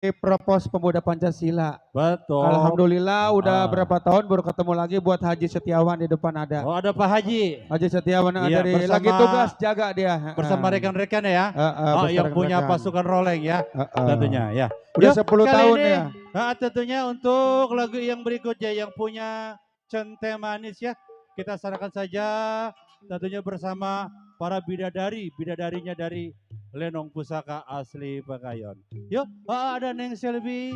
Propos Pemuda Pancasila. Betul. Alhamdulillah udah berapa tahun baru ketemu lagi buat Haji Setiawan di depan ada. Oh ada Pak Haji. Haji Setiawan Iya, dari lagi tugas jaga dia. Bersama rekan-rekan ya. Oh yang punya pasukan roleng ya. Tentunya ya. Udah 10 tahun ini, ya. Tentunya untuk lagu yang berikutnya yang punya Centeh Manis ya. Kita sarankan saja tentunya bersama para bidadarinya dari Lenong Pusaka asli Pekayon. Yuk, ada Neng Selvi,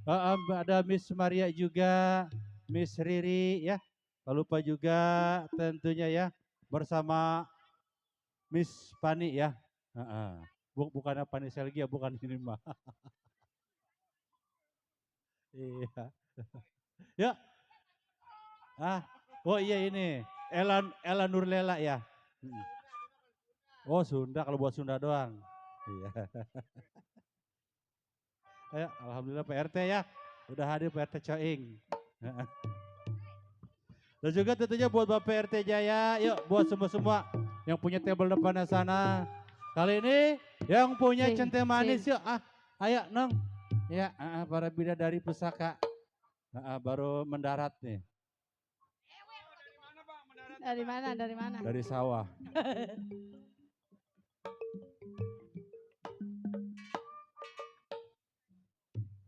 ada Miss Maria juga, Miss Riri ya. Tak lupa juga tentunya ya bersama Miss Pani ya. Bukannya Pani Selgi ya, bukan ini mah. Iya. Ya. Oh iya ini Ella Nurlela ya. Oh Sunda, kalau buat Sunda doang. Iya. Ayo, alhamdulillah PRT ya. Udah hadir PRT Coing. Dan juga tentunya buat Bapak RT Jaya, yuk buat semua-semua yang punya table depannya sana. Kali ini yang punya Centeh Manis yuk, ayo Nong. Ya, para bidadari pusaka. Baru mendarat nih. Dari mana? Dari sawah.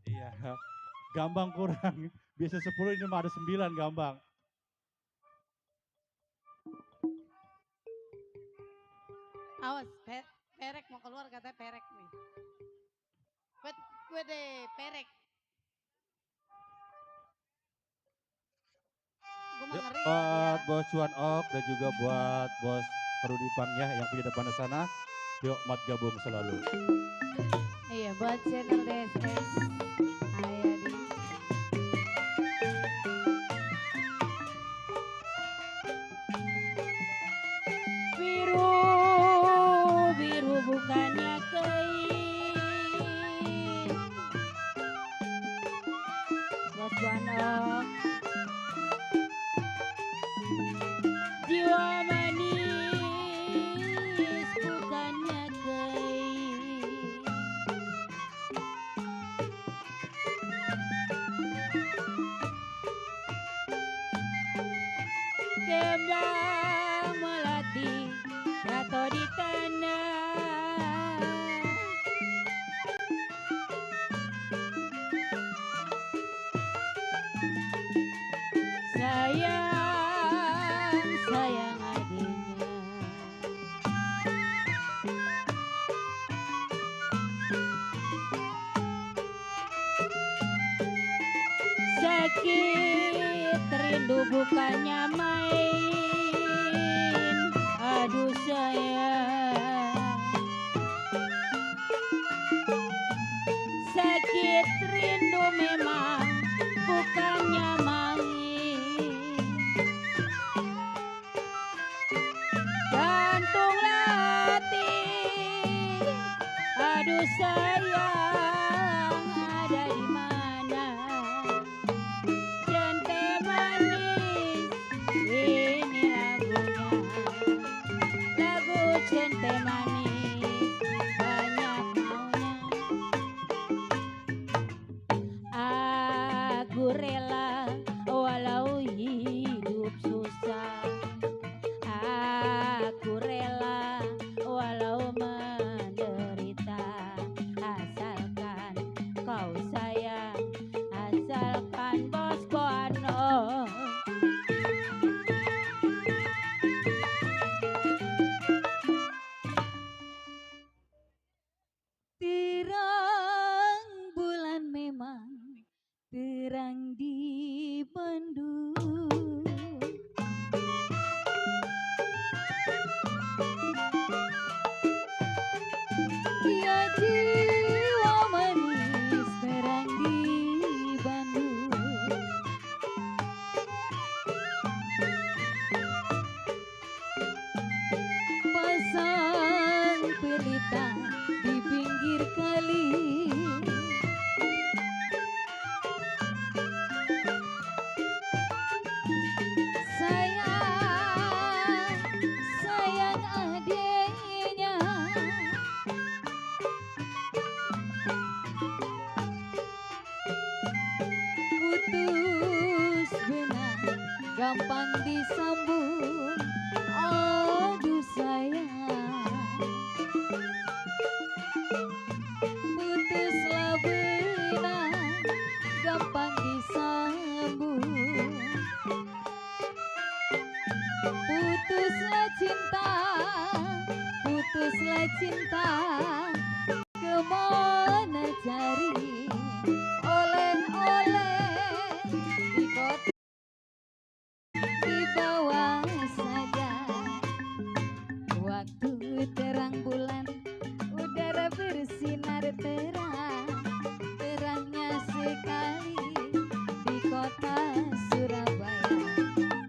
Iya, Gambang kurang. Biasa 10 ini mah ada 9 Gambang. Awas, perek mau keluar katanya perek nih. Gue deh, perek. Buat Bos Cuan Ok dan juga buat Bos Rudi Pang ya yang punya depan sana. Yuk mat gabung selalu. Iya buat channel DSS. Biru bukannya kain. Bos Cuan Ok. Jiwa manis bukannya kain. Kembang melati jatuh di tanah. Sayang adanya. Sakit rindu bukannya main. Aduh sayang. Sakit rindu memang bukannya main. Gantung hati. Aduh sayang ada di mana? Centeh manis ini lagunya. Lagu Centeh manis banyak maunya. Aku rela walau hidup susah. Aku rela walau menderita. Asalkan kau sayang, asalkan Bos Cuan Ok. Terang bulan memang terang di Bandung. Ya jiwa manis terang di Bandung. Pasang pelita di pinggir kali. gampang disambung. Aduh sayang, putuslah benang, gampang disambung. Putuslah cinta, putuslah cinta, kemana cari oleh-oleh di kota di bawah saja. Waktu terang bulan, udara bersinar terang, terangnya sekali di kota Surabaya.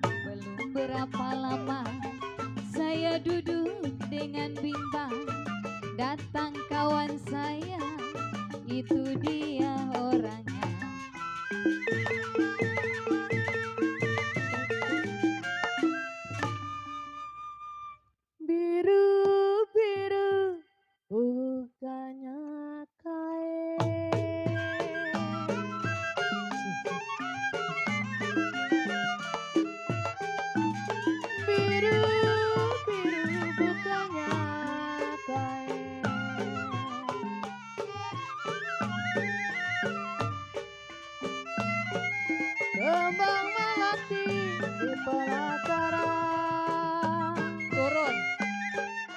Belum berapa lama saya duduk dengan bimbang, datang kawan saya, itu dia orangnya. Biru-biru bukannya kain. Biru-biru bukannya kain. Kembang melati di pelataran. Turun,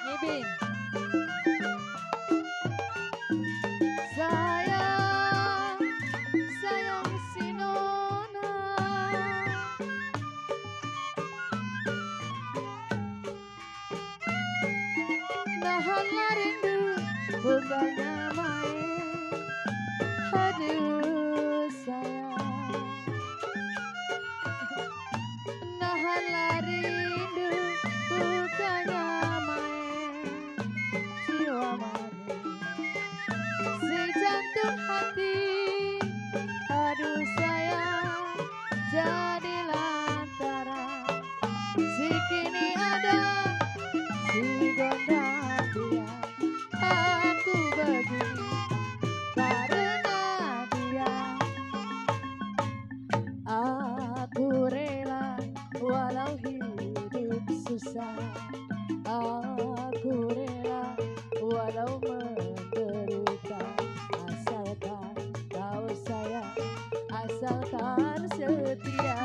ngibing. Sayang, sayang si Nona. Nahanlah rindu bukannya main. Aduh sayang, nahanlah rindu bukannya main. Jiwa manis si jantung hati, aduh sayang, jadi lantaran. Si kini ada, si gondang dia. Aku begini karena dia. Aku rela walau hidup susah. Aku rela walau menderita, asalkan kau sayang, asalkan setia.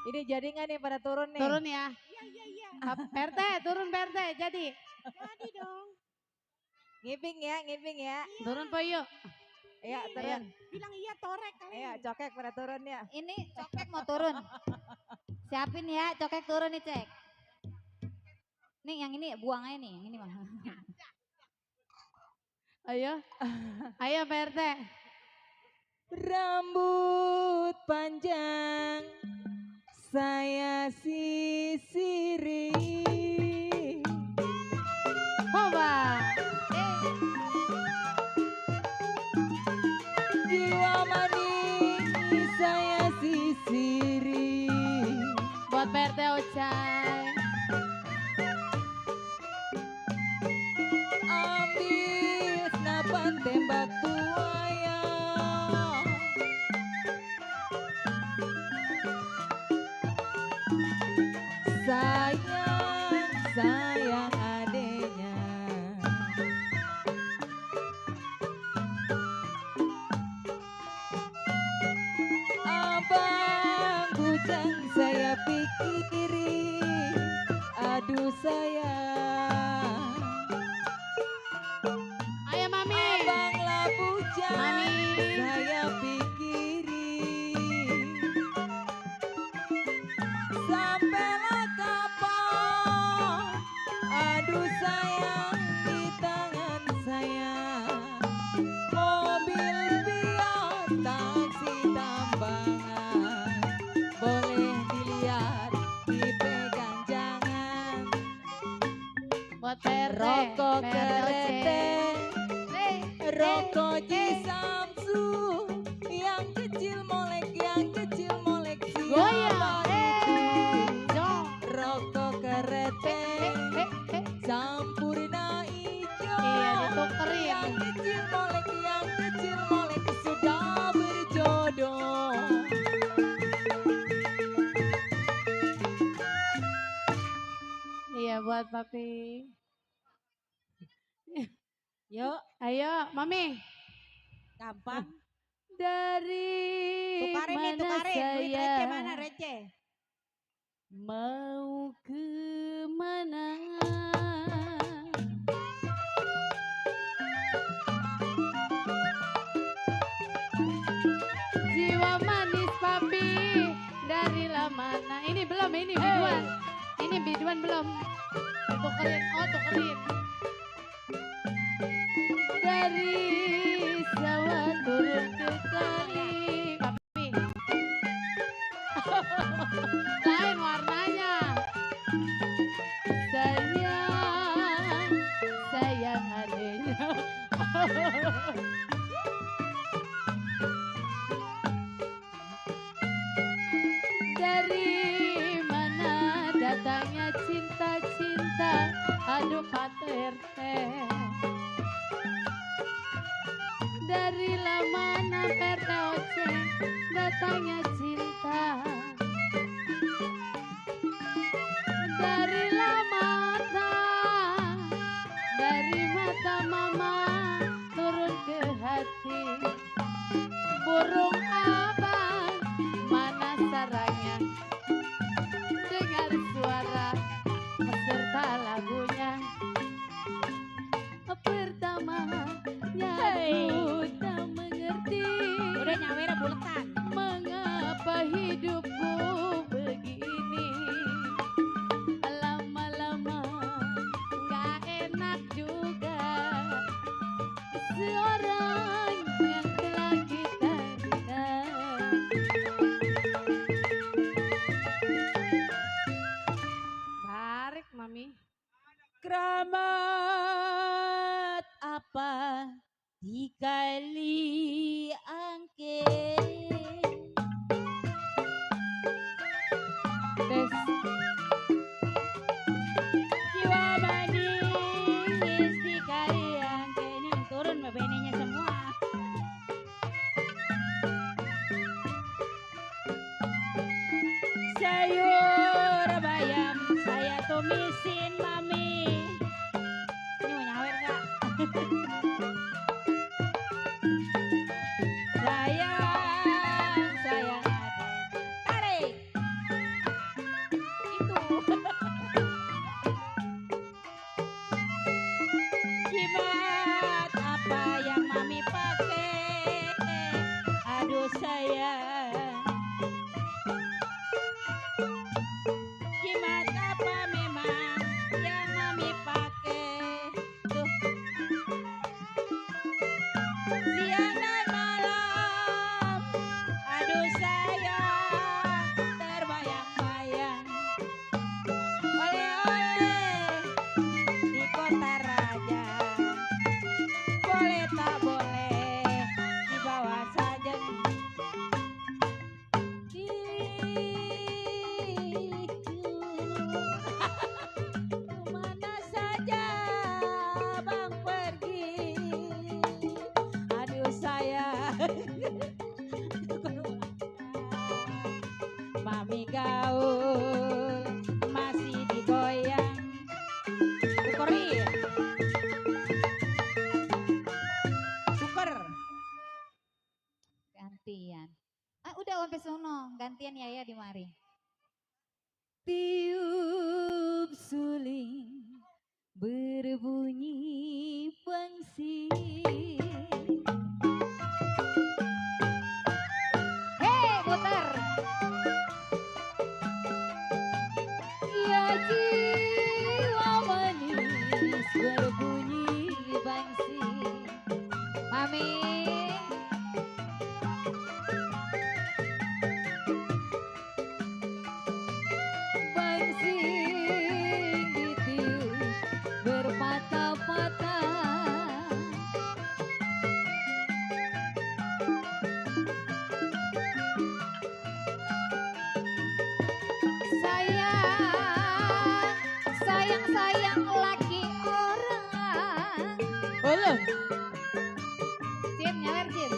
Ini jadi nggak nih pada turun nih? Turun ya. PRT, turun PRT, jadi. Jadi dong. Ngiping ya. Turun po yuk. Ayo turun. Bilang iya torek kali. Ayo cokek pada turun ya. Ini cokek mau turun. Siapin ya, cokek turun nih cek. Nih yang ini buang aja nih, yang ini mah. Ayo. Ayo PRT. Rambut panjang saya sisiri. Hoba. Jiwa manis saya sisiri. Buat PRT Ocai. Ambil senapan tembak buaya. Sayang, sayang adenya. Abang bujang saya pikiri, aduh sayang. Ayo Mami. Abanglah bujang Mami. saya pikiri. Sampailah kapan, aduh sayang, di tangan saya. Mobil Fiat, taksi tambangan, boleh dilihat, dipegang jangan. Buat PRT. Rokok PRT kerete, Ocai. rokok Jisamsu, yang kecil molek Goyang. siapa itu? Jom. Rokok kerete, Sampurna ijo. Iya, ditukerin. Yang kecil molek buat papi. Yuk, Ayo, Mami. gampang. Dari Tukarin nih, mana tukarin. Duit saya receh mana receh? mau ke mana? Jiwa manis papi dari mana? Ini belum, ini biduan. Ini biduan belum. Tukerin, oh tukerin. Dari sawah turun ke kali. Papi. Lain warnanya. Sayang, sayang adanya. Dari mana datangnya cinta-cinta? Aduh Pak RT. Dari mana RT Oceng datangnya cinta? Dari mata mama turun ke hati. Burung abang mana sarangnya? Dengar suara peserta lagunya. Pertama aku tak mengerti Udah nyawer buletan. mengapa hidupku begini. Lama-lama gak enak juga. Seorang yang telah kita bina. Barik, Mami. Keramat apa dikali angke. Tes. Jiwa manis dikali angke. Ini turun bebenenya semua. Sayur bayam saya tumisin mami. Ini mau nyawer gak? Sayang, sayang adik. Tarik. Itu. Jimat apa yang mami pakai? Aduh sayang. Jimat apa memang yang mami pakai? Tuh. Siang dan malam, aduh sayang, terbayang-bayang. Oleh-oleh di kota raja, boleh tak boleh dibawa saja. Kemana saja bang pergi? Aduh sayang. Mami gaul masih digoyang. Tukeri. Tuker. Gantian. Ah udah sampai sono, gantian Yaya di mari. Tiup suling berbunyi pangsi. Hei, putar. Ya jiwa manis berbunyi bangsi. Mami. Bangsi ditiup berpatah-patah. Sayang laki orang. Halo. Jin, nyawer Jin.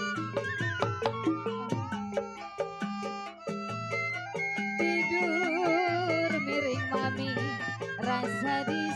Tidur miring mami rasa di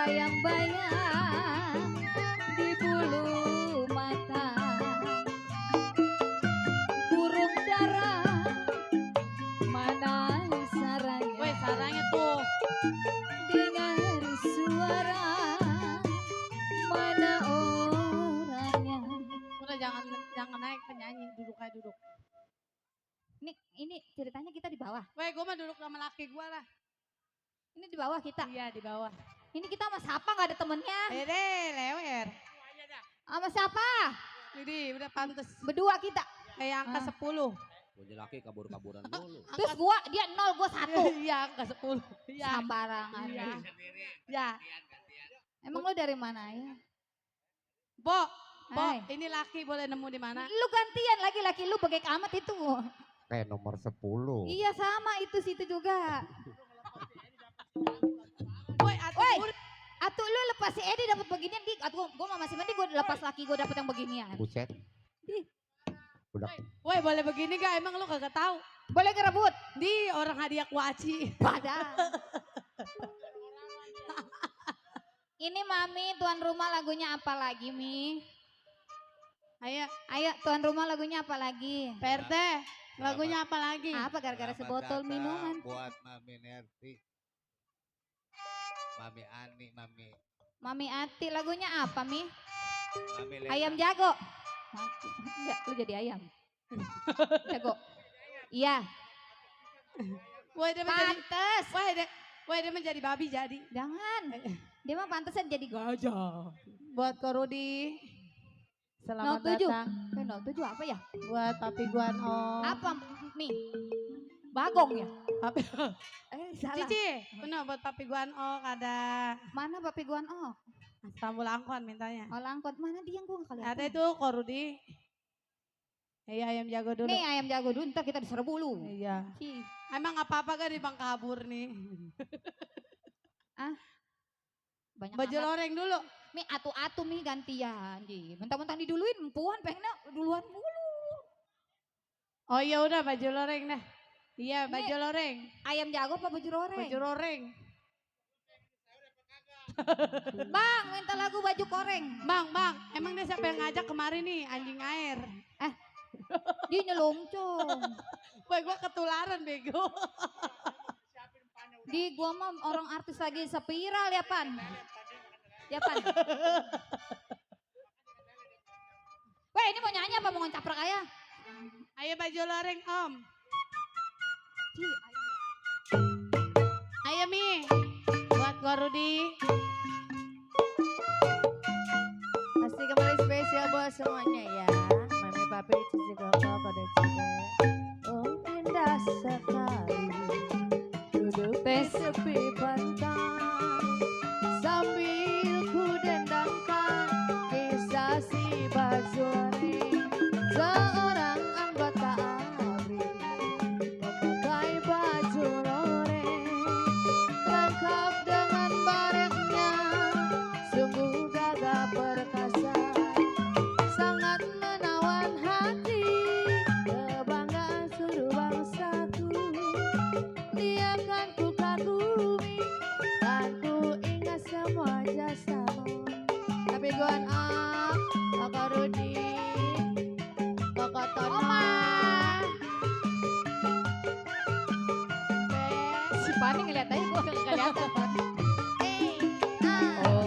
bayang-bayang di bulu mata, burung dara mana sarangnya, Weh, sarangnya tuh. dengar suara mana orangnya. Udah jangan naik penyanyi, duduk aja duduk. Ini ceritanya kita di bawah. Weh, gue mah duduk sama laki gue lah. Ini di bawah kita. Iya di bawah. Ini kita sama siapa nggak ada temennya? Deh, lewer. Sama siapa? Jadi udah pantes. Berdua kita. Kayak angka 10. Punya laki kabur-kaburan dulu. Terus dia 0, gua 1. Iya, angka 10. Iya. Sembarangan. Iya. Ya. Emang lu dari mana ya? Bo, Hai. ini laki boleh nemu di mana? Lu gantian lagi laki lu bagai amat itu. Kayak nomor 10. Iya sama itu situ juga. Woi, Woi, atuh lu lepas si Edi dapat beginian dik. Atuh gua mah masih mending gua lepas laki gua dapat yang beginian. Buset. Ih. Udah. woi boleh begini gak? Emang lu kagak tahu? Boleh ngerebut? Di orang hadiah kuaci. Padahal. Ini Mami, tuan rumah lagunya apa lagi, Mi? Ayo, Ayo, tuan rumah lagunya apa lagi? PRT, lagunya apa lagi? Apa gara-gara sebotol minuman? Buat Mami Nerti. Mami Ani, Mami Ati, lagunya apa, Mi? Mami Lena. Ayam jago. Mati. Enggak, lu jadi ayam. Jago. Iya, Woi dia menjadi, pantes. woi dia menjadi babi jadi. Jangan. Dia mah pantesan jadi gajah. Buat Korudi, selamat 07. datang. 07 apa ya? Buat Papi Guano. Apa, Mi? Bagong ya? Papi, Salah. Cici, bener buat Papi Guano ada Mana Papi Guan? Oh, Istanbul Angkon mintanya. Langkot. Mana dia gua nggak kelihatan. Ada itu Korudi. Iya ayam jago dulu. Nih ayam jago dulu, ntar kita diserbu lu. Iya. Ih, Emang apa-apa kan di Bang kabur nih. banyak Baju amat. loreng dulu. Mi atu-atu mi gantian. Ji. Mentang-mentang diduluin, empuan pengennya duluan mulu. Oh iya udah baju loreng dah. Iya baju loreng. Ayam jago apa baju loreng? Baju loreng. Bang, minta lagu baju koreng. Bang, emang dia siapa yang ngajak kemarin nih anjing air? Dia nyelongcong. Woi gua ketularan bego. Di gua mah orang artis lagi sepiral ya Pan. Ya Pan. Weh ini mau nyanyi apa mau ngecaprek ayah? Ayo baju loreng om. Ci, Ayo Mi. Buat Korudi. Pasti kembali spesial buat semuanya ya. Mami papi cici kakak pada juga. Oh indah sekali. Duduk di tepi pantai. Sambil ku dendangkan kisah si Bajuri. Seorang anggota ABRI memakai baju loreng lengkap dengan baretnya, sungguh gagah perkasa, sangat menawan hati, kebanggaan seluruh bangsaku. Dia kan ku kagumi dan ku ingat semua jasamu. Tapi guan Kakak Rudi, Kakak Tona, si Pani ngeliat aja gua gak kelihatan Pan.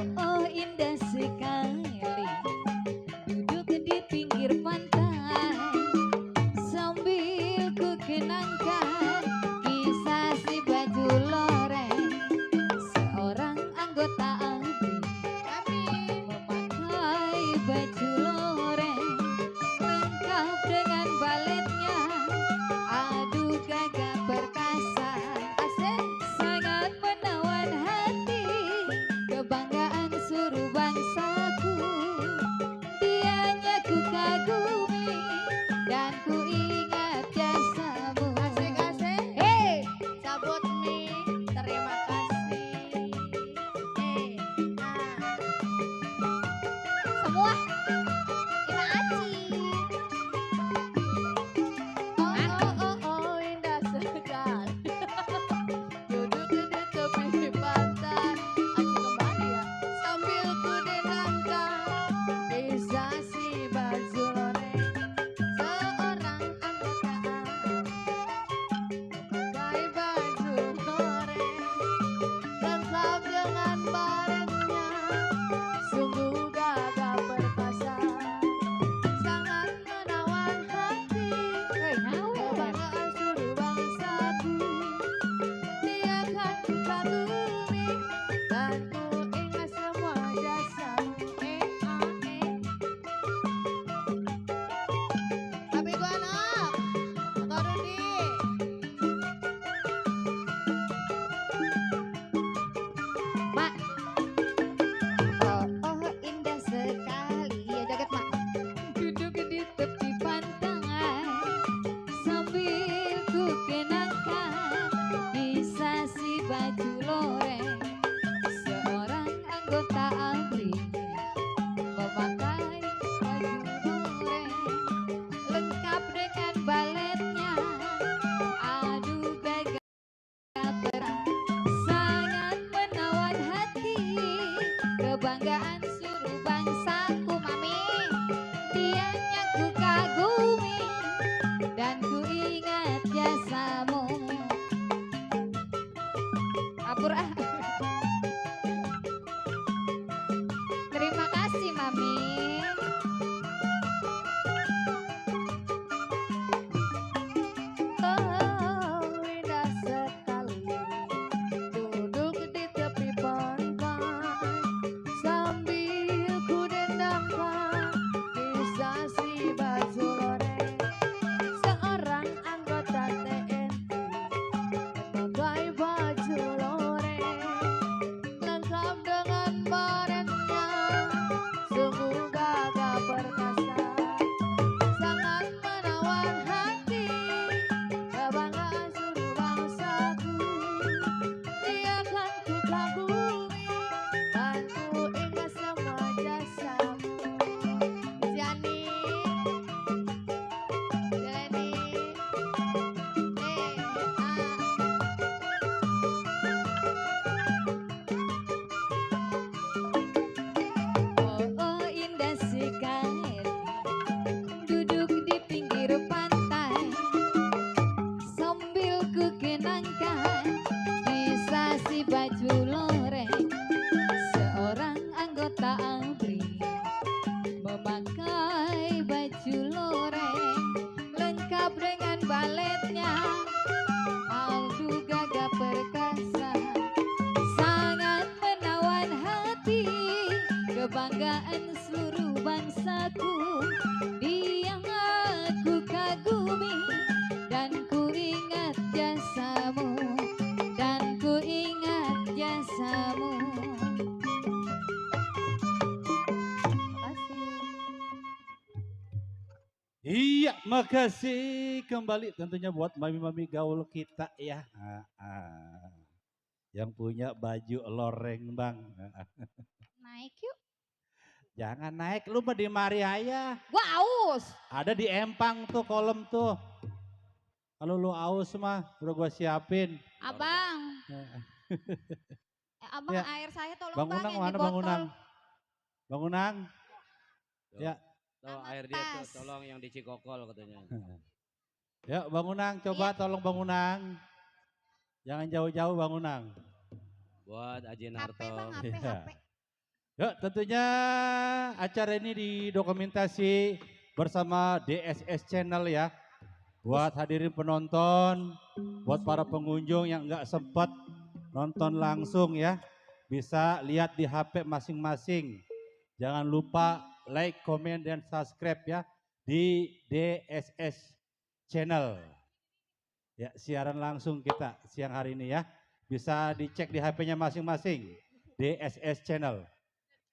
Oh indah sekali duduk di pinggir pantai sambil ku kenangkan kisah si baju loreng seorang anggota ABRI memakai baju loreng lengkap dengan baletnya, aduh gagah perkasa, asik sangat menawan hati, kebanggaan seluruh bangsaku. Dianya ku kagumi dan ku ingat jasamu. asik kebanggaan seluruh bangsaku mami. Dianya ku kagumi dan ku ingat jasamu. Kabur ah. Terima kasih mami. Oh, indah sekali duduk di tepi pantai sambil ku dendangkan kisah si baju loreng seorang anggota TNI memakai baju loreng lengkap dengan baretnya sungguh gagah perkasa sangat menawan hati kebanggaan seluruh bangsaku dia kan ku kagumi dan ku ingat semua jasamu. Jani Jeleni Oh indah sekali duduk di pinggir pantai sambil ku kenangkan kisah si baju loreng seorang anggota ABRI memakai baju loreng lengkap dengan baletnya aduh gagah perkasa sangat menawan hati kebanggaan seluruh bangsaku dia aku kagumi dan ku ingat jasamu dan ku ingat jasamu. makasih. Iya, makasih kembali tentunya buat mami-mami gaul kita ya. Yang punya baju loreng bang. Naik yuk. Jangan naik, lu mah di mari aja. Gua aus. Ada di empang tuh kolom tuh. Kalau lu aus mah udah gua siapin. Abang. Abang Ya. air saya tolong Bang bang Unang yang di mana Bang botol. Unang? Bang Unang? Ya. Tuh Sama air dia tuh tas. tolong yang di Cikokol katanya. Ya Bang Unang, coba tolong Bang Unang. Jangan jauh-jauh Bang Unang. Buat Ajin HP bang, Harto. HP, Iya. HP. Ya tentunya acara ini didokumentasi bersama DSS Channel ya. Buat hadirin penonton, buat para pengunjung yang nggak sempat nonton langsung ya. Bisa lihat di HP masing-masing. Jangan lupa like, komen, dan subscribe ya di DSS Channel. Ya siaran langsung kita siang hari ini ya. Bisa dicek di HP-nya masing-masing. DSS Channel.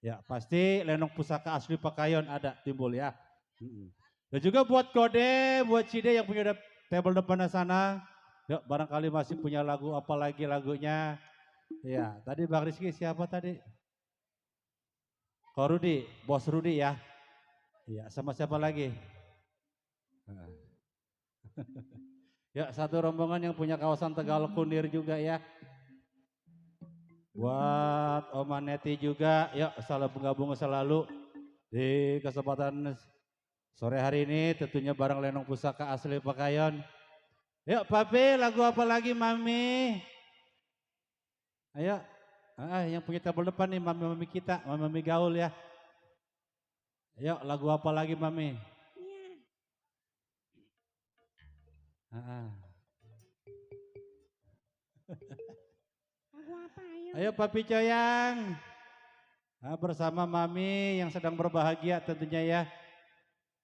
Ya pasti Lenong Pusaka Asli Pakayon ada timbul ya. Dan juga buat Kode, buat Cide yang punya table depan sana. Yuk barangkali masih punya lagu apa lagi lagunya. Ya tadi Bang Rizky siapa tadi? Ko Rudi, Bos Rudi ya. Ya sama siapa lagi? Ya satu rombongan yang punya kawasan Tegal Kunir juga ya. Buat Oma Neti juga, yuk salam bergabung selalu di kesempatan sore hari ini tentunya bareng Lenong Pusaka Asli Pakayon. Yuk Papi, lagu apa lagi Mami? Ayo, yang punya tabel depan nih mami-mami kita, mami-mami gaul ya. Yuk lagu apa lagi Mami? Ayo Papi Coyang. Bersama Mami yang sedang berbahagia tentunya ya.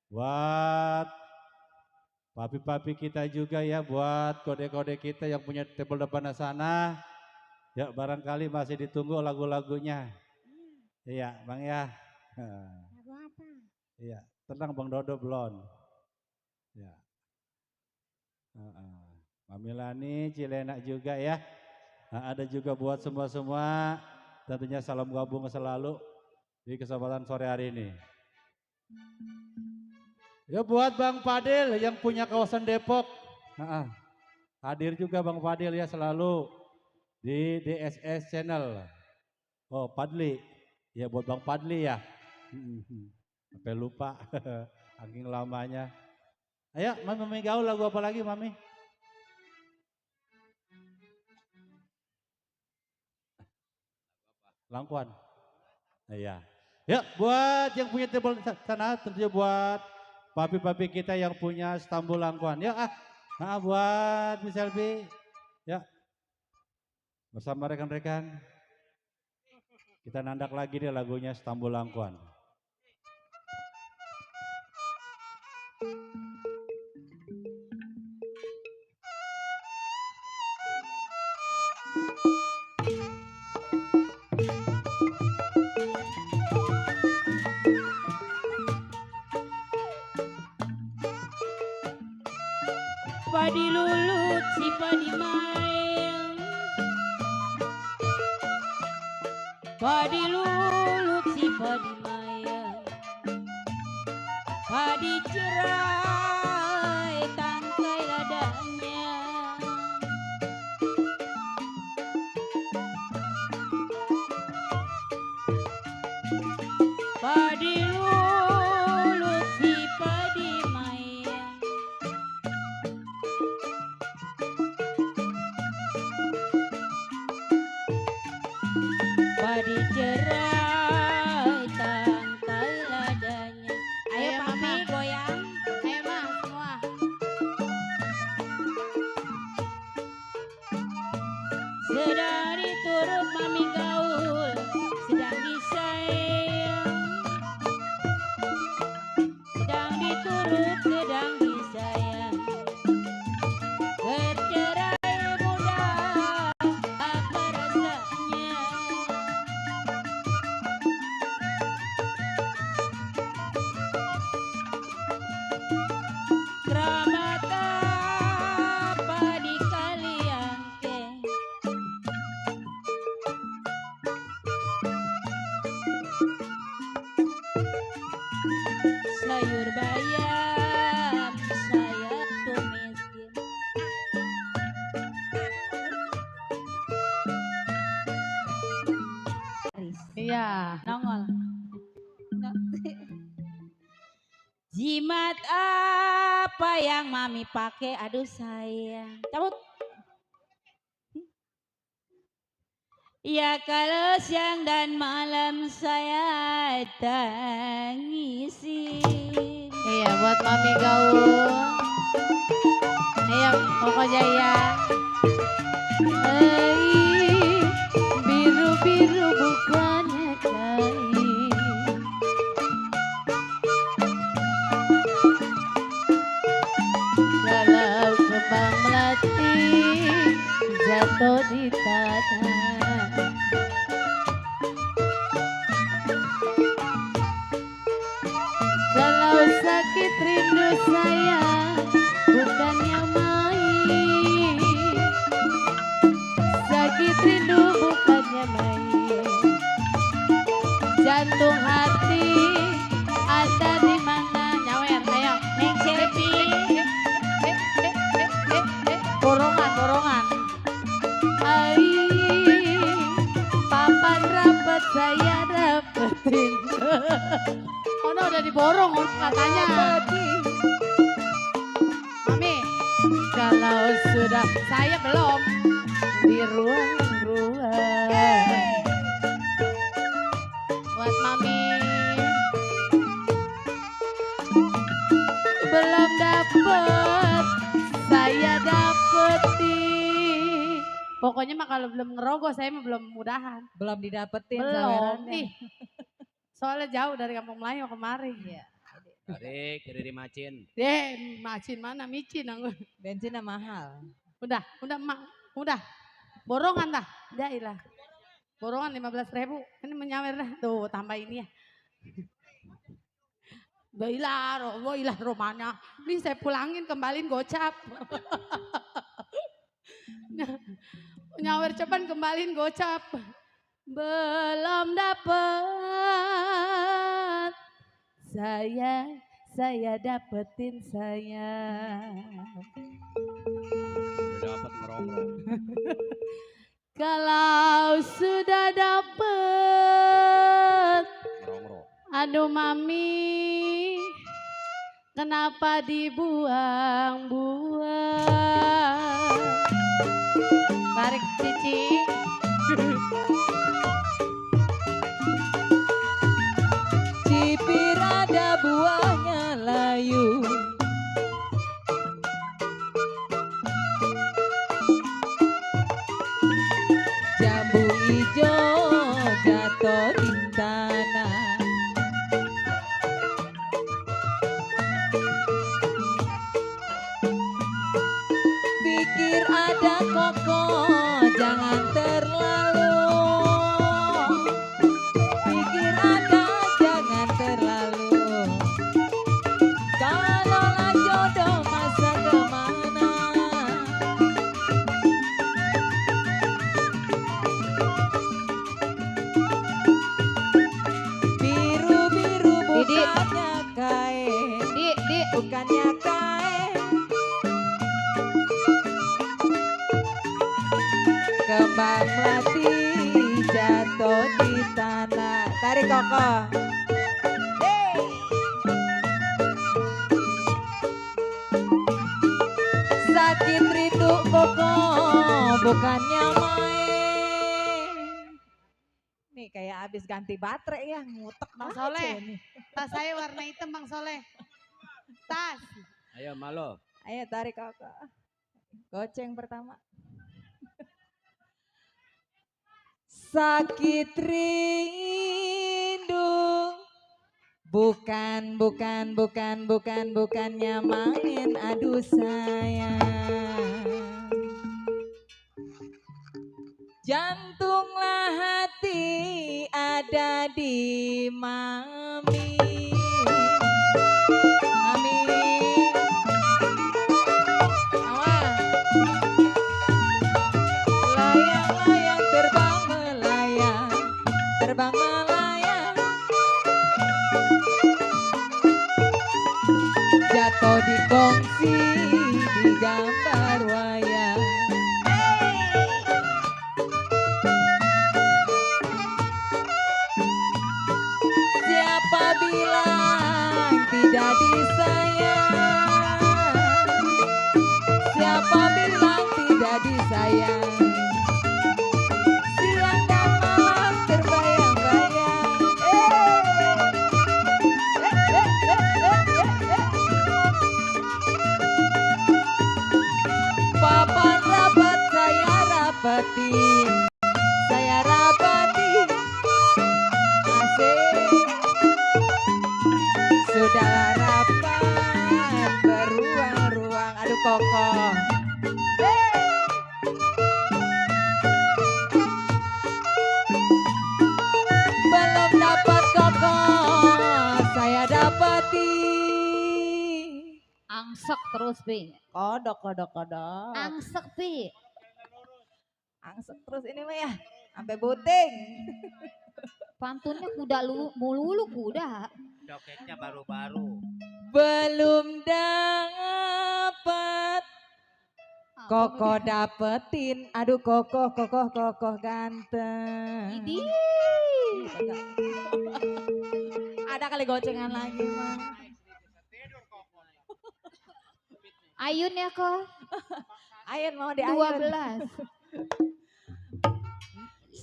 Buat papi-papi kita juga ya. Buat kode-kode kita yang punya table depan sana. Ya barangkali masih ditunggu lagu-lagunya. Iya Bang ya. Lagu apa? Iya tenang Bang Dodo belum. Ya. Mami Lani, Cilena juga ya. Ada juga buat semua-semua tentunya salam gabung selalu di kesempatan sore hari ini. Ya buat Bang Fadil yang punya kawasan Depok. Hadir juga Bang Fadil ya selalu di DSS Channel. Oh Padli. Ya buat Bang Padli ya. Sampai lupa saking lamanya. Ayo Mami gaul lagu apa lagi Mami? Langkuan. Iya. Ya buat yang punya table sana tentunya buat papi-papi kita yang punya Stambul Langkuan. Ya buat Miss Selvi. Ya bersama rekan-rekan. Kita nandak lagi deh lagunya Stambul Langkuan. Padi lulut si padi main, padi lulut si padi main, padi cerai tangkai ladanya, padi lulut si padi main. Padi cerai tangkai ladanya. Ayo Mami goyang. Ayo mah semua. Sedang diturut Mami gaul, sedang disayang. Sedang diturut, sedang disayang. Bercerai muda, apa rasanya? Kramata padi kalian ke, sayur bayam saya tuh miskin. Iya. Nongol. Jimat apa yang Mami pakai? Aduh sayang. Cabut. Ya kalau siang dan malam saya tangisin. Iya buat Mami gaul. Ayo Koko Jaya. Biru-biru bukannya kain. Kalau kembang melati jatuh di tanah. Kalau sakit rindu saya bukannya main. Sakit rindu bukannya main. Jantung hati ada di mana? Nyawer, ayo. Neng Selvi. Borongan. Ai, papan rapat saya dapetin. Oh no, udah diborong katanya. Mami, kalau sudah saya belum di ruang-ruang. Buat Mami. Belum dapet, saya dapetin. Pokoknya mah kalau belum ngerogoh saya mah belum mudahan. Belum didapetin Belum. sawerannya. Nih. Soalnya jauh dari Kampung Melayu kemari. Iya. Tarik dari macin. Macin mana? Micin aku. Bensinnya mahal. Udah. Borongan dah. Udah ilah. Borongan 15.000. Ini menyawer dah. Tuh tambah ini ya. Ilah romanya. Ini saya pulangin kembaliin gocap. Nyawer cepat kembaliin gocap. Belum dapat. Saya dapetin saya. Udah dapat ngerongrong. Kalau sudah dapet Aduh mami, kenapa dibuang-buang? Tarik Cici. Cipir ada buahnya layu. Jambu hijau jatuh di tanah. Pikir ada koko, jangan terlalu. Pikir ada, jangan terlalu. Kalaulah jodoh masa kemana? Biru-biru bukannya kain, bukannya kain. Kembang melati jatuh di tanah. Tarik Koko. Hey. Sakit rindu Koko, bukannya main. Nih kayak habis ganti baterai ya, ngutek Bang banget Soleh. ya nih. Tas saya warna hitam Bang Soleh. Tas. Ayo Malo. Ayo tarik Koko. Goceng pertama. Sakit rindu bukannya main, aduh sayang. Jantunglah hati ada di mami. Mami. Awas. Layang-layang terbang melayang, terbang melayang. Jatuh di kongsi, di gambar wayang. Siapa bilang tidak disayang? Siapa bilang tidak disayang? Siang dan malam terbayang-bayang. Papan rapat saya rapatin, saya rapatin. Asik. Sudah rapat beruang-ruang. Aduh Koko. Belum dapat Koko, saya dapati. Angsek terus Pi. Kodok. Angsek Pi. Angsek terus ini mah ya, sampai buting. Pantunnya kuda mulu kuda. Coketnya baru-baru. Belum dapat Koko dapetin. Aduh Koko ganteng. Idi. Ada kali gocengan lagi mah. Ayun ya kok. Ayun mau diayun. 12.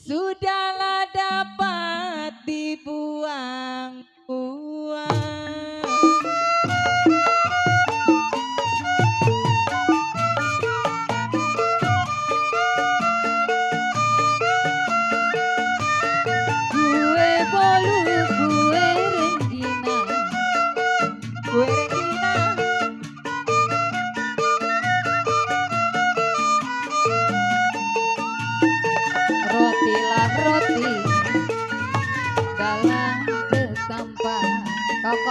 Sudahlah dapat dibuang-buang. Gue bolu, gue renggina. Gue Regina. Rotilah roti dalam ketampa. Koko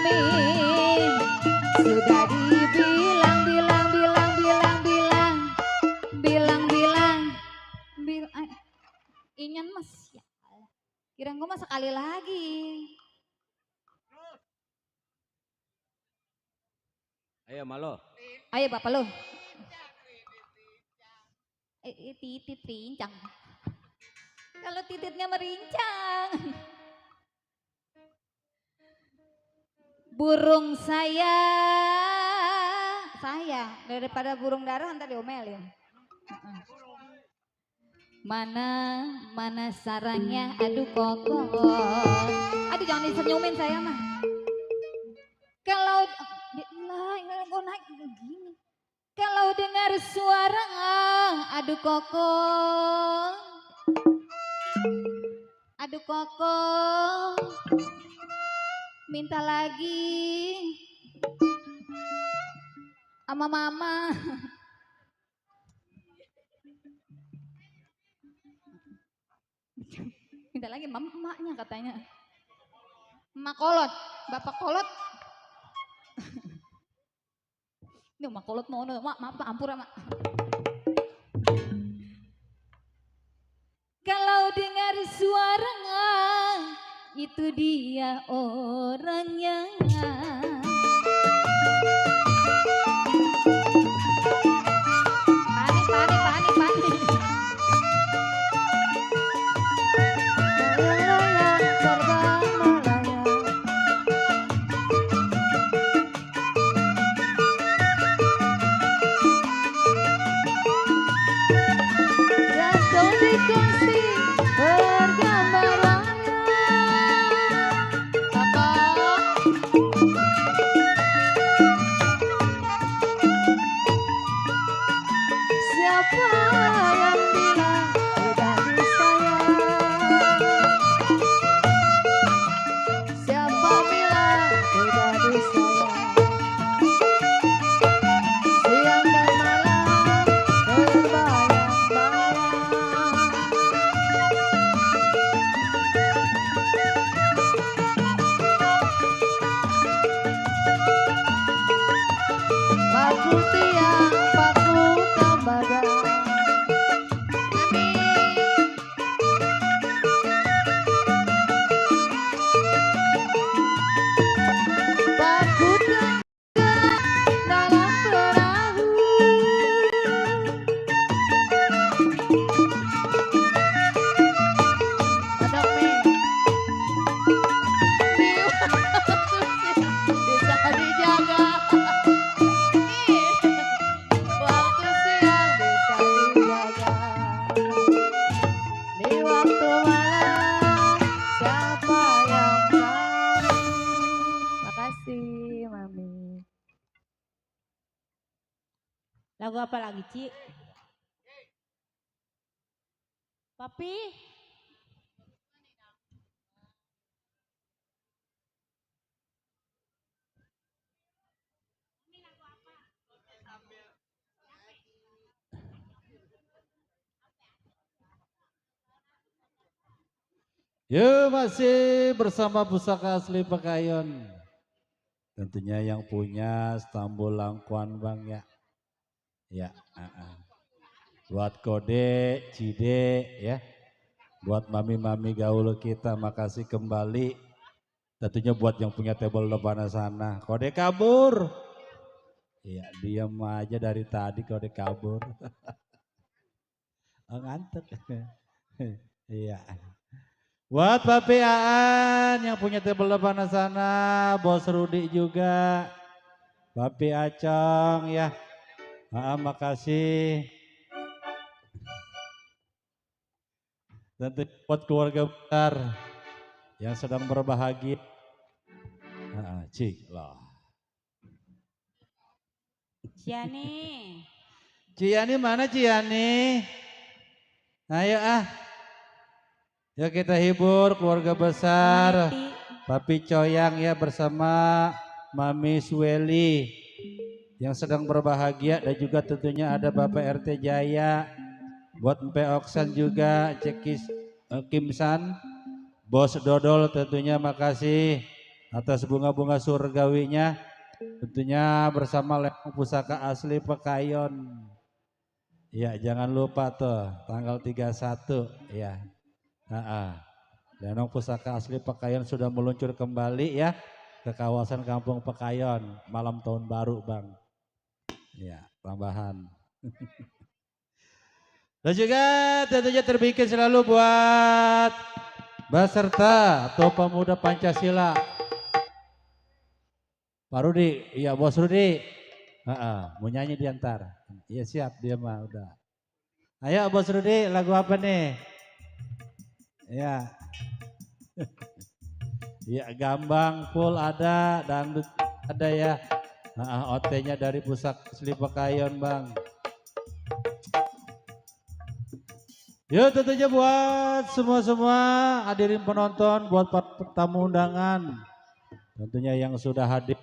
mami sudah dibilang inyan mas ya. Kira gue mah sekali lagi. Ayo malo. Ayo bapak lo. Titit rincang. Kalau tititnya merincang. Burung saya daripada burung darah ntar diomelin. Mana sarangnya, aduh kokos. Aduh jangan disenyumin saya mah. Kalau gue naik begini. Kalau dengar suara aduh kokos. Aduh kokos. Minta lagi sama mama. Minta lagi emaknya katanya. Emak kolot, bapak kolot. Ini emak kolot mau maaf ampura mak. Kalau dengar suara itu dia orangnya. Panik. Lagu apa lagi, Ci? Papi? Yuk masih bersama Pusaka Asli Pekayon. Tentunya yang punya Stambul Langkuan Bang ya. Ya, buat Kode, Cide ya, buat mami-mami gaul kita makasih kembali. Tentunya buat yang punya table depan sana, Kode kabur. Iya, diam aja dari tadi Kode kabur. Oh, ngantuk. Iya. Buat Papi Aan yang punya table depan sana, Bos Rudi juga, Papi Acong ya. Makasih. Tentu buat keluarga besar yang sedang berbahagia. Cik loh. Ciani mana Ciani? Ayo yuk kita hibur keluarga besar. Papi Coyang ya bersama Mami Sueli yang sedang berbahagia, dan juga tentunya ada Bapak RT Jaya, buat Mpe Oksan juga, Cekis Kimsan, Bos Dodol tentunya makasih, atas bunga-bunga surgawinya, tentunya bersama Lenong Pusaka Asli Pekayon. Ya, jangan lupa tuh tanggal 31 ya. Lenong Pusaka Asli Pekayon sudah meluncur kembali ya ke kawasan Kampung Pekayon malam tahun baru, Bang. Ya, tambahan. Dan juga tentunya terbikin selalu buat peserta atau pemuda Pancasila. Pak Rudi, iya Bos Rudi. Mau nyanyi diantar. Iya siap dia mah udah. Ayo Bos Rudi, lagu apa nih? Ya. Ya Gambang full ada, dangdut ada ya. OT-nya dari Pusaka Asli Pekayon, Bang. Yuk tentunya buat semua hadirin penonton, buat tamu undangan. Tentunya yang sudah hadir.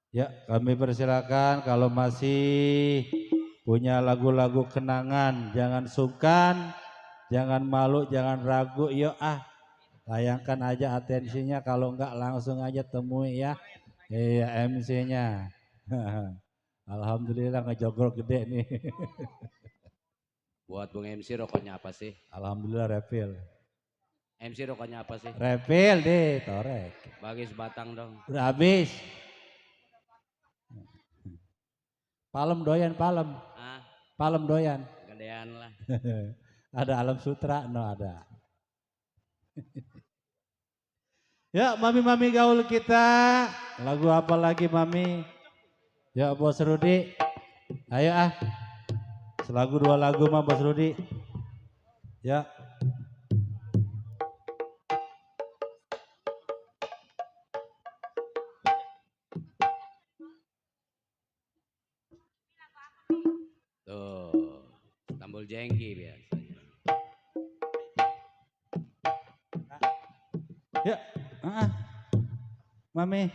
Ya kami persilakan kalau masih punya lagu-lagu kenangan. Jangan sungkan, jangan malu, jangan ragu. Yuk layangkan aja atensinya. Kalau enggak langsung aja temui ya. Iya MC-nya. Alhamdulillah ngejogrok gede nih. Buat Bung MC rokoknya apa sih? Alhamdulillah refill. MC rokoknya apa sih? Refill deh, torek. Bagi sebatang dong. Udah habis. Palem doyan, palem. Palem doyan. Gedean lah. Ada Alam Sutra, no ada. Ya mami-mami gaul kita. Lagu apa lagi mami? Ya Bos Rudi. Ayo Selagu 2 lagu mah Bos Rudi. Ya. Tuh, Tambul Jengki biasanya. Ya, mami.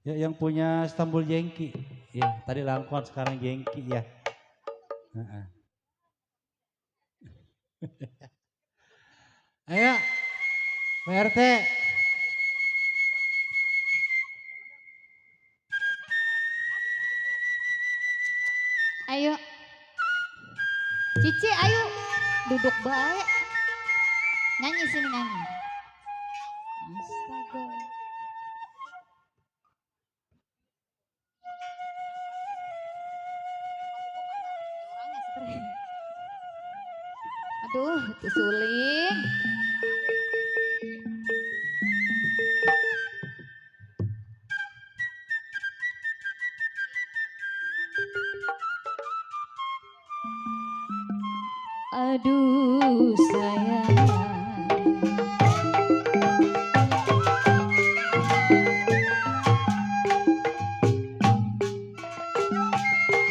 Ya yang punya Istanbul Jengki. Ya, tadi Langkon sekarang Jengki ya. Ayo, PRT. Ayo. Cici ayo. Duduk baik. Nyanyi sini nyanyi. Astaga. Aduh, itu suling. Aduh sayang.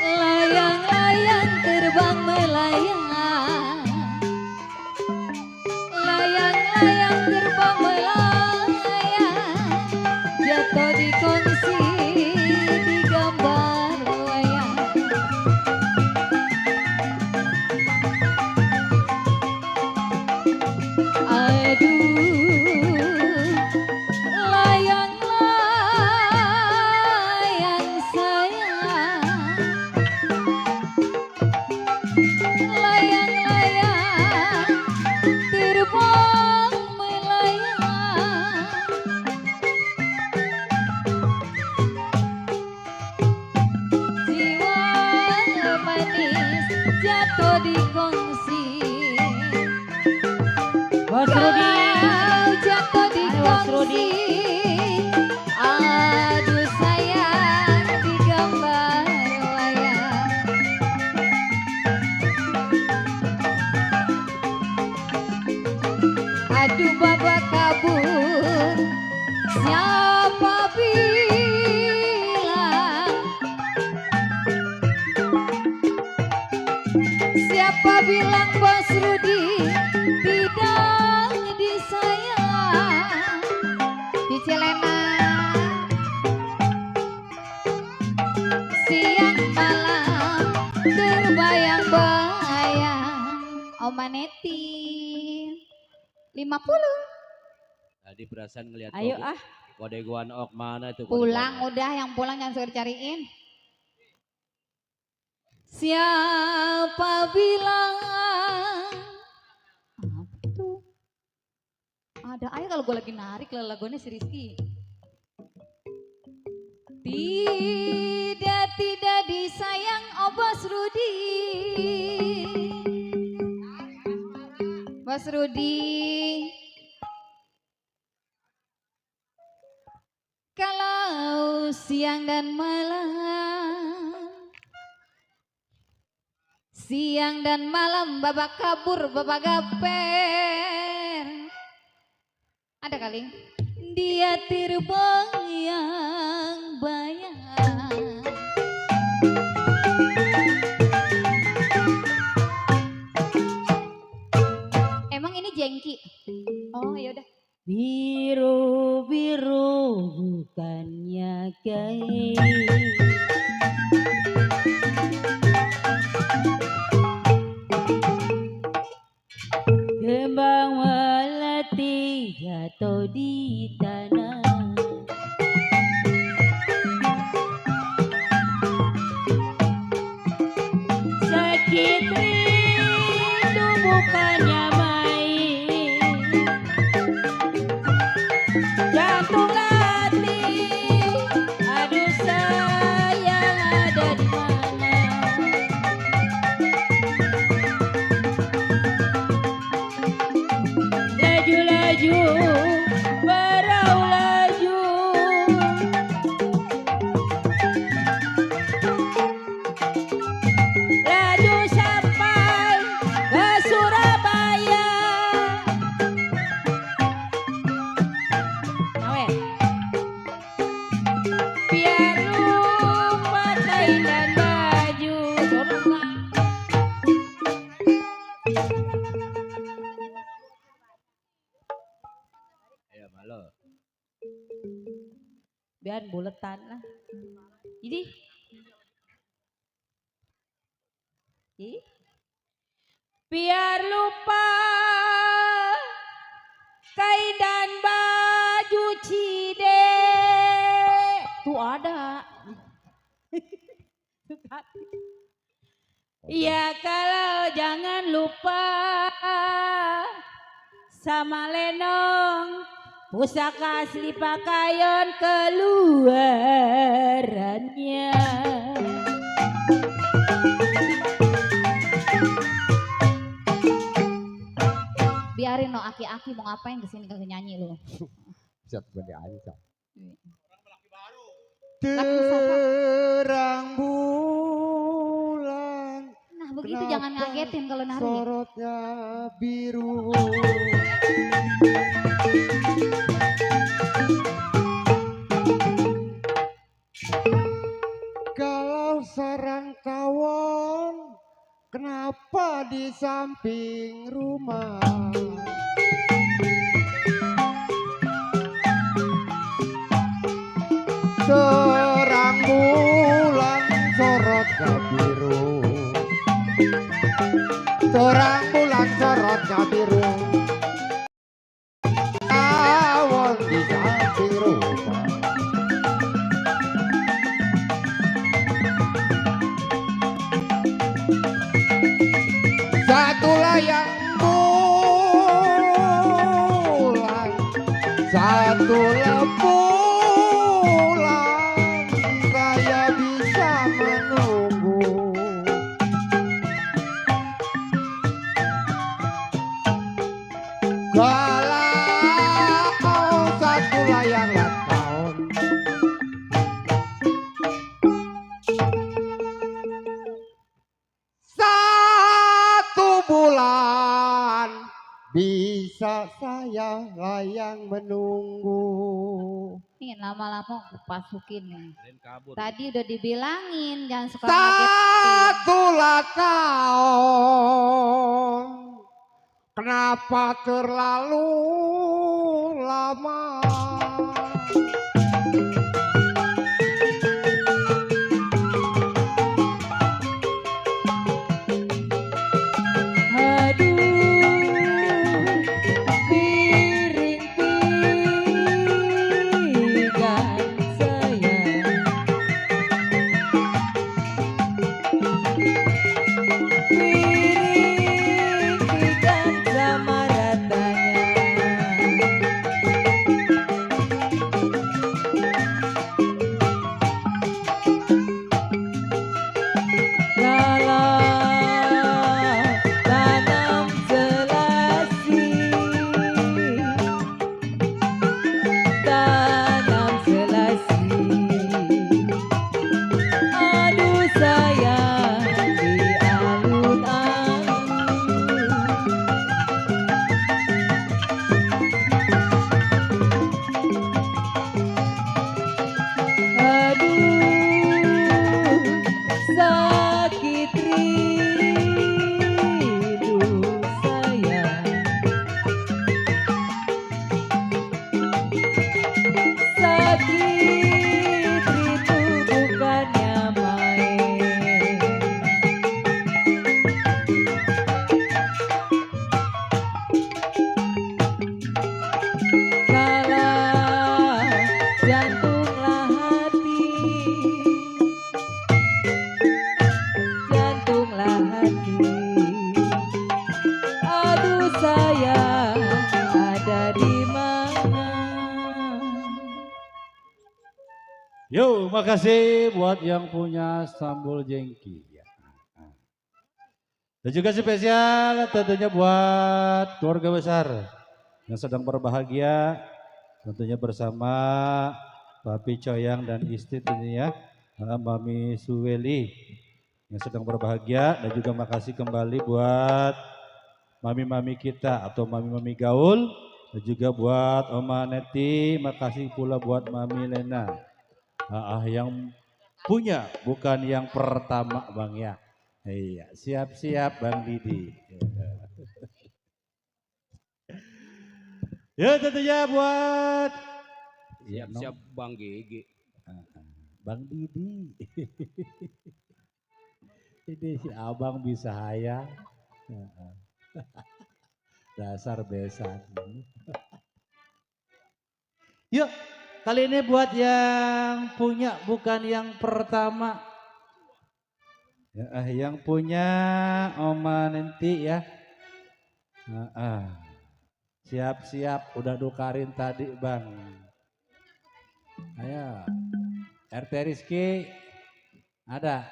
Layang-layang terbang melayang. Layang-layang terbang melayang. Jatuh di kongsi di gambar wayang. Layang-layang sayang. Layang-layang terbang melayang. Jiwa manis jatuh di kongsi. Bos Rudi. Jatuh di Bos Rudi. Aduh sayang di gambar wayang. Aduh babak kabur. Siapa bilang? Siapa bilang Bos Rudi tidak disayang? Cici Lena. Siang malam terbayang-bayang. Oma Neti 50. Tadi perasaan ngeliat Ayo ah. kodeguan ok mana tuh? Pulang udah, yang pulang jangan suruh cariin. Siapa bilang Apa tuh? Ada aja kalau gue lagi narik lagunya si Rizky. tidak disayang Bos Rudi. Bos Rudi. Kalau siang dan malam babak kabur babak gaper. Ada kali. Dia terbayang-bayang. Emang ini jengki? Oh ya udah. Biru-biru bukannya kain. Kembang melati jatuh di tanah. Sakit rindu bukannya main. Jantung latih, aduh sayang ada di mana? Laju-laju, berau laju. Laju sampai ke Surabaya. Awe. Biar lupa kain dan baju. Ayo malo. Biar buletan lah. Jadi. Biar lupa kain dan baju cide. Tuh ada. Ya kalau jangan lupa sama lenong pusaka asli pakaian keluarannya. Biarin no aki-aki mau ngapain kesini kagak nyanyi lu. Siap gue diancam. Terang bulan, Nah begitu jangan ngagetin kalau nari. sorotnya biru. Kalau sarang tawon, kenapa di samping rumah? Terang bulan sorotnya biru. Terang bulan sorotnya biru. Tawon di samping rumah. Satu layang bulan, satu bulan, saya bisa menunggu. Kalau satu layang tahun, satu bulan bisa saya layang menunggu. Nih lama-lama aku pasukin nih. Kalian kabur. Tadi udah dibilangin jangan suka ngagetin. Satu tahun, kenapa terlalu lama? Aduh, piring-piring Yuk, makasih buat yang punya sambal jengki. Ya. Dan juga spesial tentunya buat keluarga besar yang sedang berbahagia, tentunya bersama Papi Coyang dan istri tentunya Mami Suweli yang sedang berbahagia, dan juga makasih kembali buat mami-mami kita atau mami-mami gaul, dan juga buat Oma Neti, makasih pula buat Mami Lena. Yang punya bukan yang pertama Bang ya. Iya, siap-siap Bang Didi. Ya tentunya buat Siap-siap Bang Gigi. Bang Didi. Ini si abang bisa hayang. Dasar besan. Yuk, kali ini buat yang punya bukan yang pertama. Ya, yang punya Oma nanti ya. Siap-siap udah dukarin tadi Bang. Ayo. RT Rizky ada.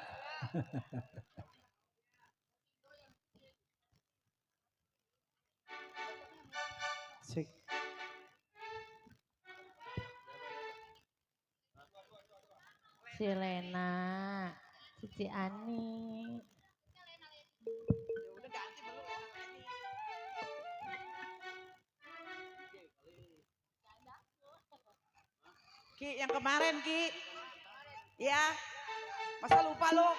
Sik. Si Lena, Cici Ani. Ki, yang kemarin Ki. Ya, masa lupa lo?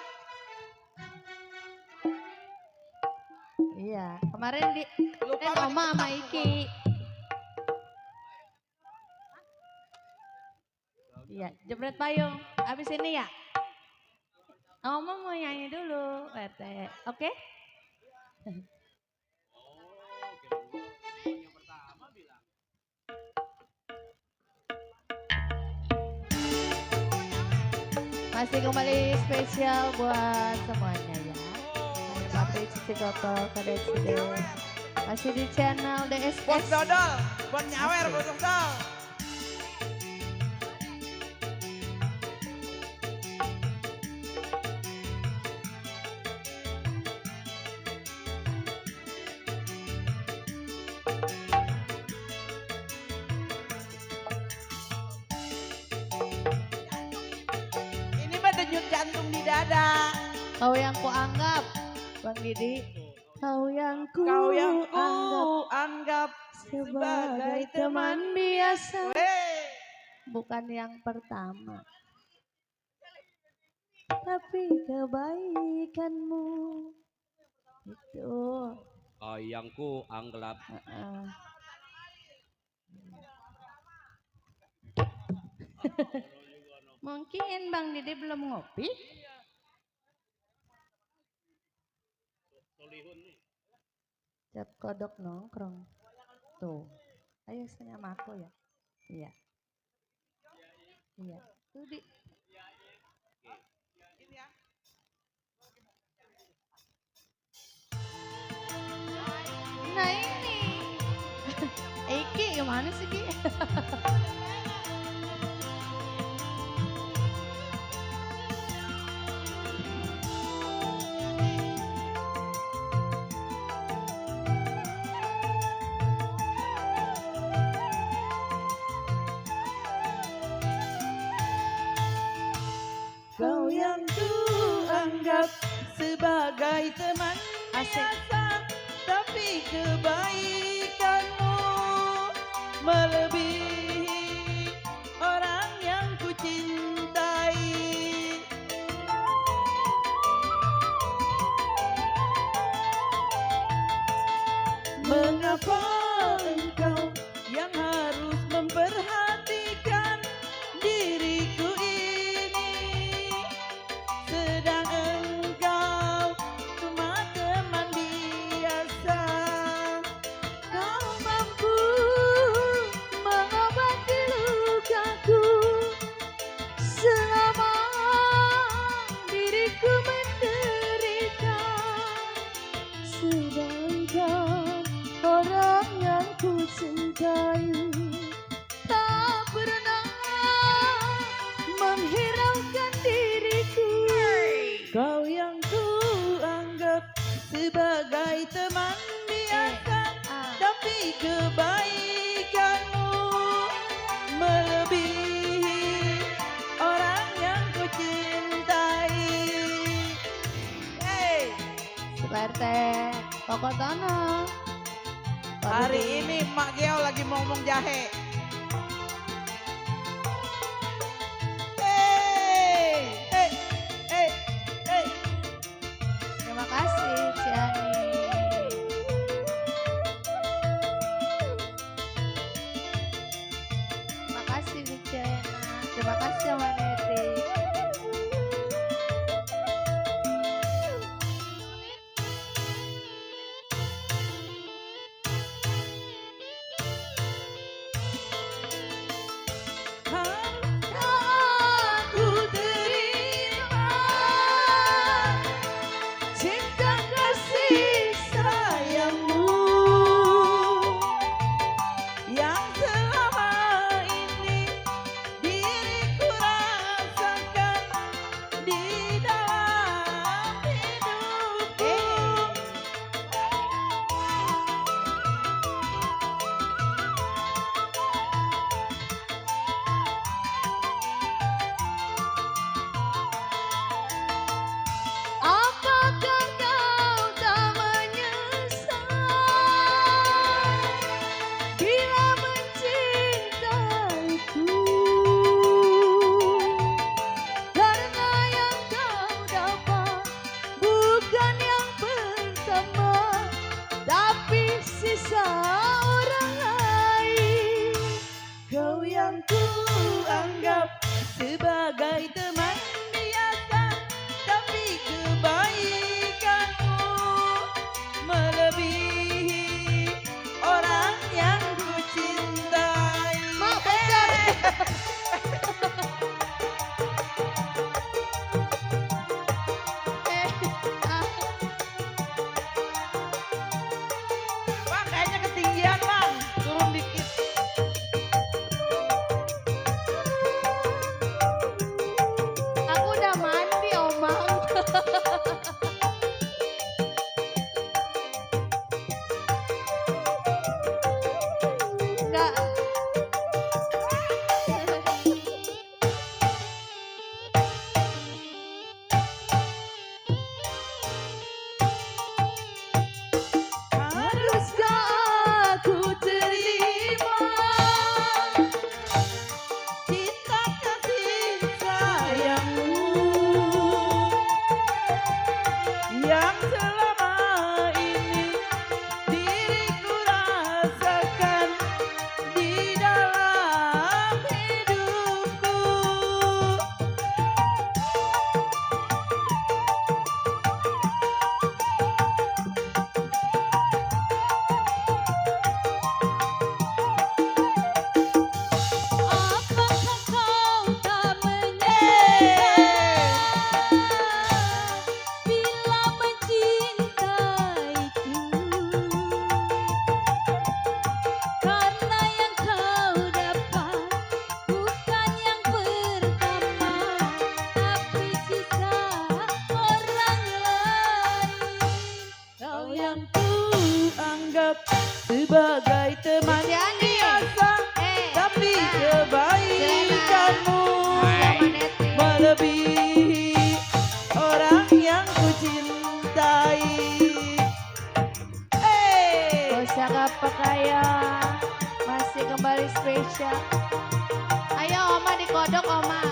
Iya, kemarin di Lupa Oma sama Iki. Iya, jebret payung. Abis ini ya. Oma mau nyanyi dulu, RT. Oke? Masih kembali spesial buat semuanya ya. Papi Cici Koto, Kadek Cide. Masih di channel DSS. Bos dodol, buat nyawer, bos dodol. Ini mah denyut jantung di dada. Kau yang kuanggap, Bang Didi. Kau yang ku Anggap sebagai teman biasa, Wey. bukan yang pertama. Tapi kebaikanmu itu. Ayangku anggap Mungkin Bang Didi belum ngopi. Cap kodok nongkrong. Tuh. Ayo sini sama aku ya. Iya. Iya. Tuh di. Nah ini. Iki gimana sih Ki? Kau yang ku anggap sebagai teman biasa, tapi kebaikanmu melebihi orang yang ku cintai. Mengapa engkau yang harus memperhatikan diriku ini, sedang engkau cuma teman biasa. Kau mampu mengobati lukaku selama diriku menderita, sedangkan orang Kotana. Hari ini Mak Geo lagi mau ngomong jahe. Terima kasih Ciani. Terima kasih Vicena. Terima kasih Maneti. Aku terima cinta kasih sayangmu yang selama ini diriku rasakan di dalam hidupku. Apakah kau tak menyesal bila mencintaiku? Karena yang kau dapat bukan yang pertama, tapi sisa orang lain. Kau yang ku anggap sebagai teman biasa, tapi kebaikanmu melebihi orang yang ku cintai. Mak pacar. Bang, kayaknya ketinggian bang, turun dikit. Aku udah mandi omang. Enggak. Haruskah aku terima cinta kasih sayangmu yang selama ini diriku rasakan di dalam hidupku. Apakah kau tak menyesal bila mencintaiku? Karena yang kau dapat bukan yang pertama, tapi sisa orang lain. Kau yang ku anggap sebagai teman Ciani. biasa, tapi kebaikanmu Maneti. melebihi orang yang ku cintai. Pusaka pakaian masih kembali spesial. Ayo Oma dikodok Oma.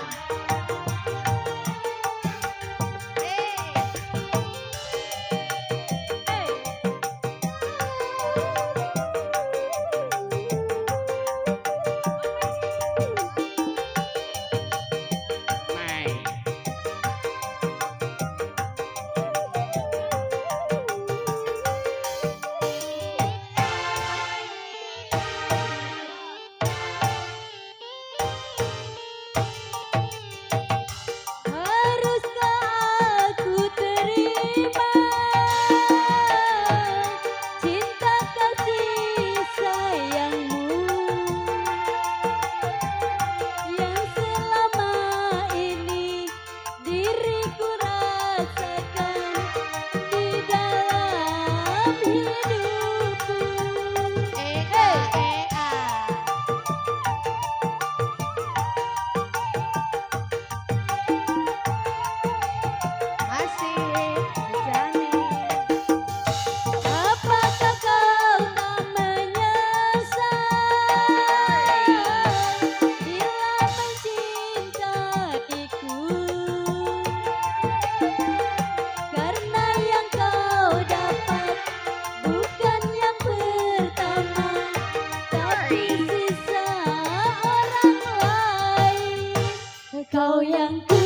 Kau yang ku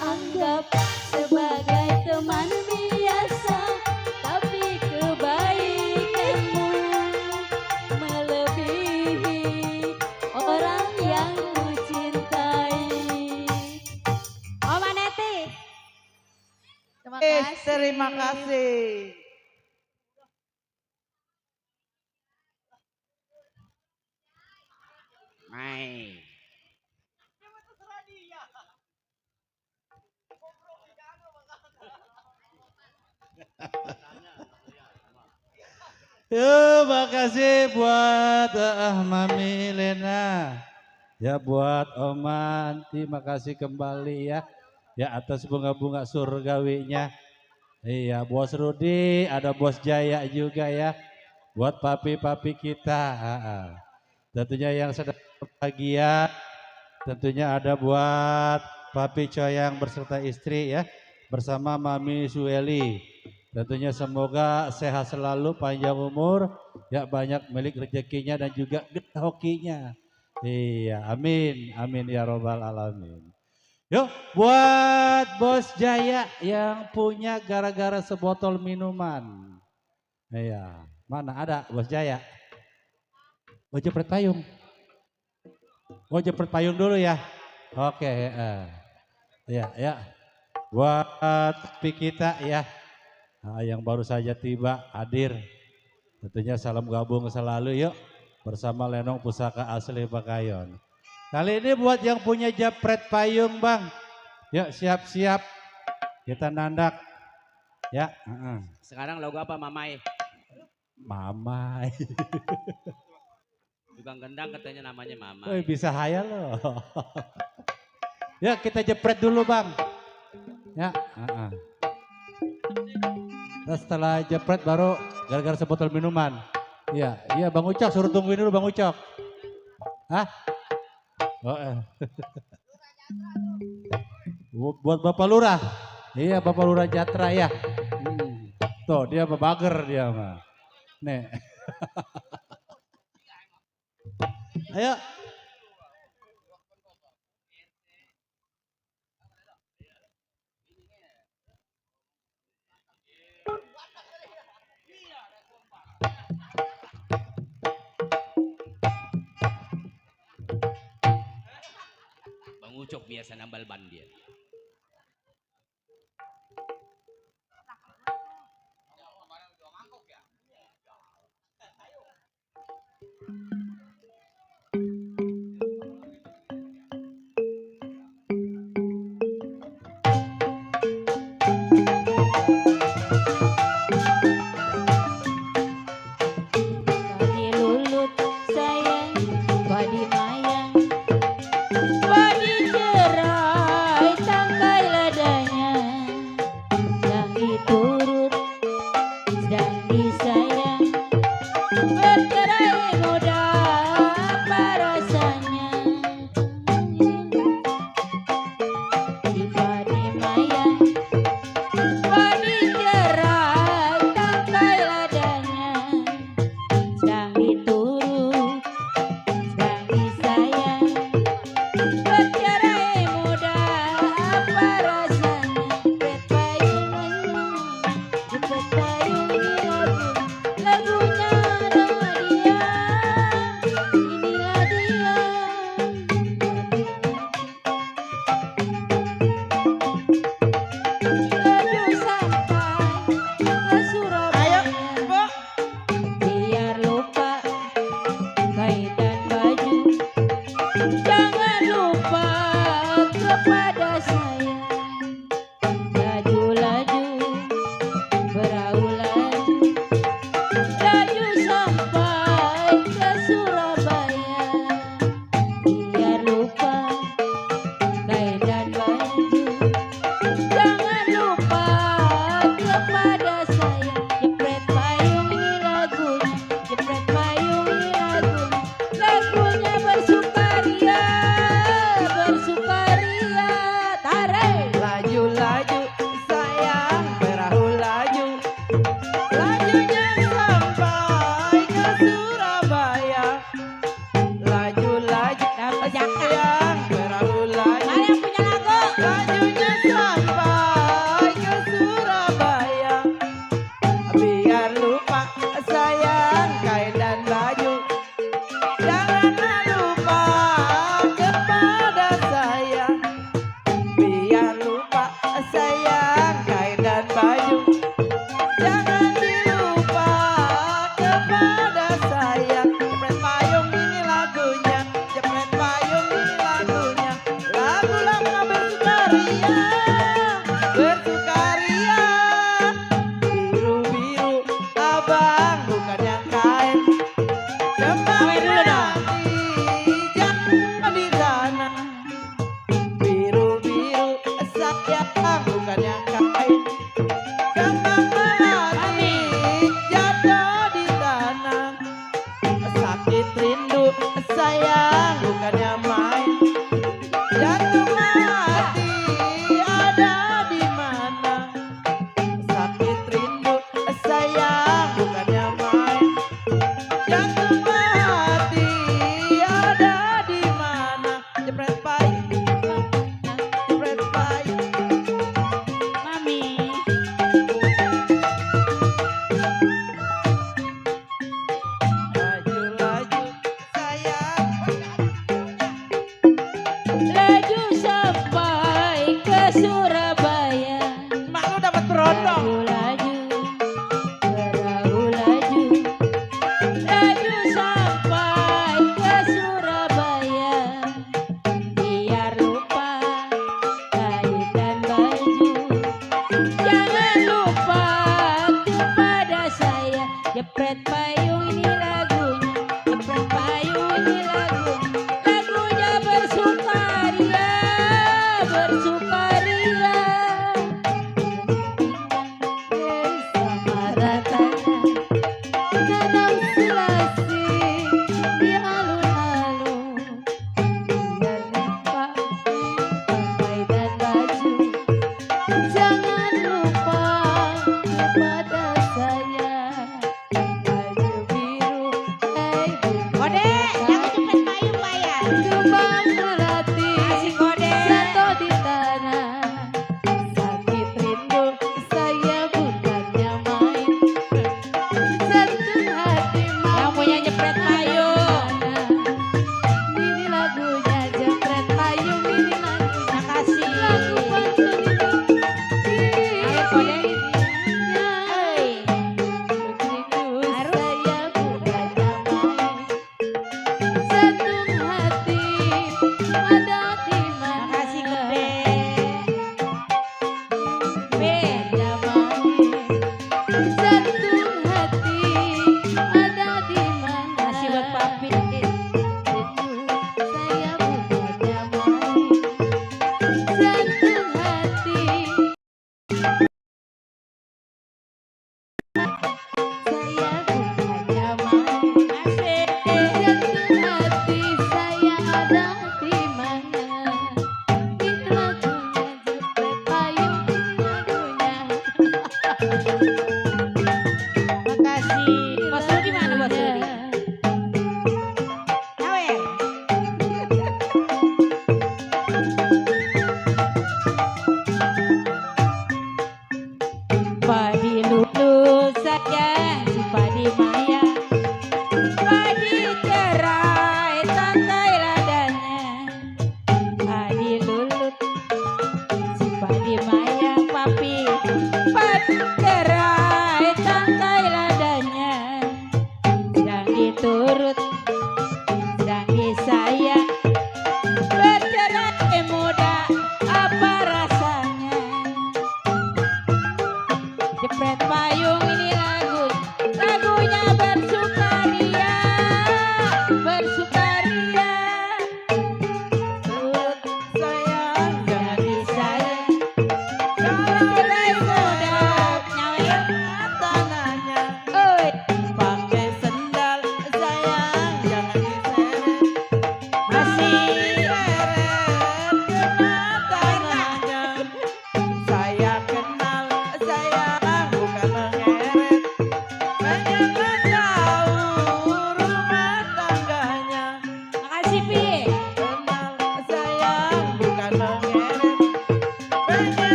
anggap sebagai teman biasa, tapi kebaikanmu melebihi orang yang ku cintai. Oma Neti. Terima kasih. Terima kasih. Mai. Makasih buat Mami Lena. Ya buat Oma Anti, makasih kembali ya. Ya atas bunga-bunga surgawinya. Iya, Bos Rudi, ada Bos Jaya juga ya. Buat papi-papi kita. Tentunya yang sedang bahagia. Tentunya ada buat Papi Coyang berserta istri ya. Bersama Mami Sueli. Tentunya semoga sehat selalu, panjang umur, ya banyak milik rezekinya dan juga gede hokinya. Iya, amin, amin ya robbal alamin. Yuk, buat Bos Jaya yang punya gara-gara sebotol minuman. Iya, mana ada Bos Jaya? Oh, jepret payung. Oh, jepret payung dulu ya. Oke, ya, ya. Buat Pi kita ya. Nah, yang baru saja tiba hadir, tentunya salam gabung selalu yuk bersama Lenong Pusaka Asli Pakayon. Kali ini buat yang punya jepret payung bang, yuk siap-siap kita nandak ya. Sekarang logo apa Mamai? Mamai. Tukang gendang katanya namanya Mamai. Woi bisa hayal loh. Ya kita jepret dulu bang. Ya. Nah, setelah jepret baru gara-gara sebotol minuman. Iya, iya Bang Ucok suruh tungguin dulu Bang Ucok. Hah? Oh, buat Bapak Lurah. Iya Bapak Lurah Jatra ya. Tuh dia bager dia mah. Nih. Ayo. Bang Ucok biasa nambal ban dia. Badi lulut sayang, badi mayang, badi cerai tangkai ladanya, sedang diturut, sedang disayang, bercerai muda apa rasanya? Di badi mayang, badi cerai tangkai ladanya, sedang diturut, sedang disayang, bercerai muda apa rasanya? Jepret payung, jepret payung ini lagunya nama dia, inilah dia. Laju sampai ke Surabaya, biar lupa kain dan baju, jangan lupa kepada saya. Laju-laju, berau laju, laju sampai ke Surabaya, biar lupa kain dan baju, jangan lupa kepada saya. Jepret payung ini lagunya, jepret payung ini lagunya, lagunya bersukaria, bersukaria, tarik. Laju-laju sayang, perahu laju. Lajunya sampai ke Surabaya. Laju-laju Dapat jaka. sayang, perahu laju. Mana yang punya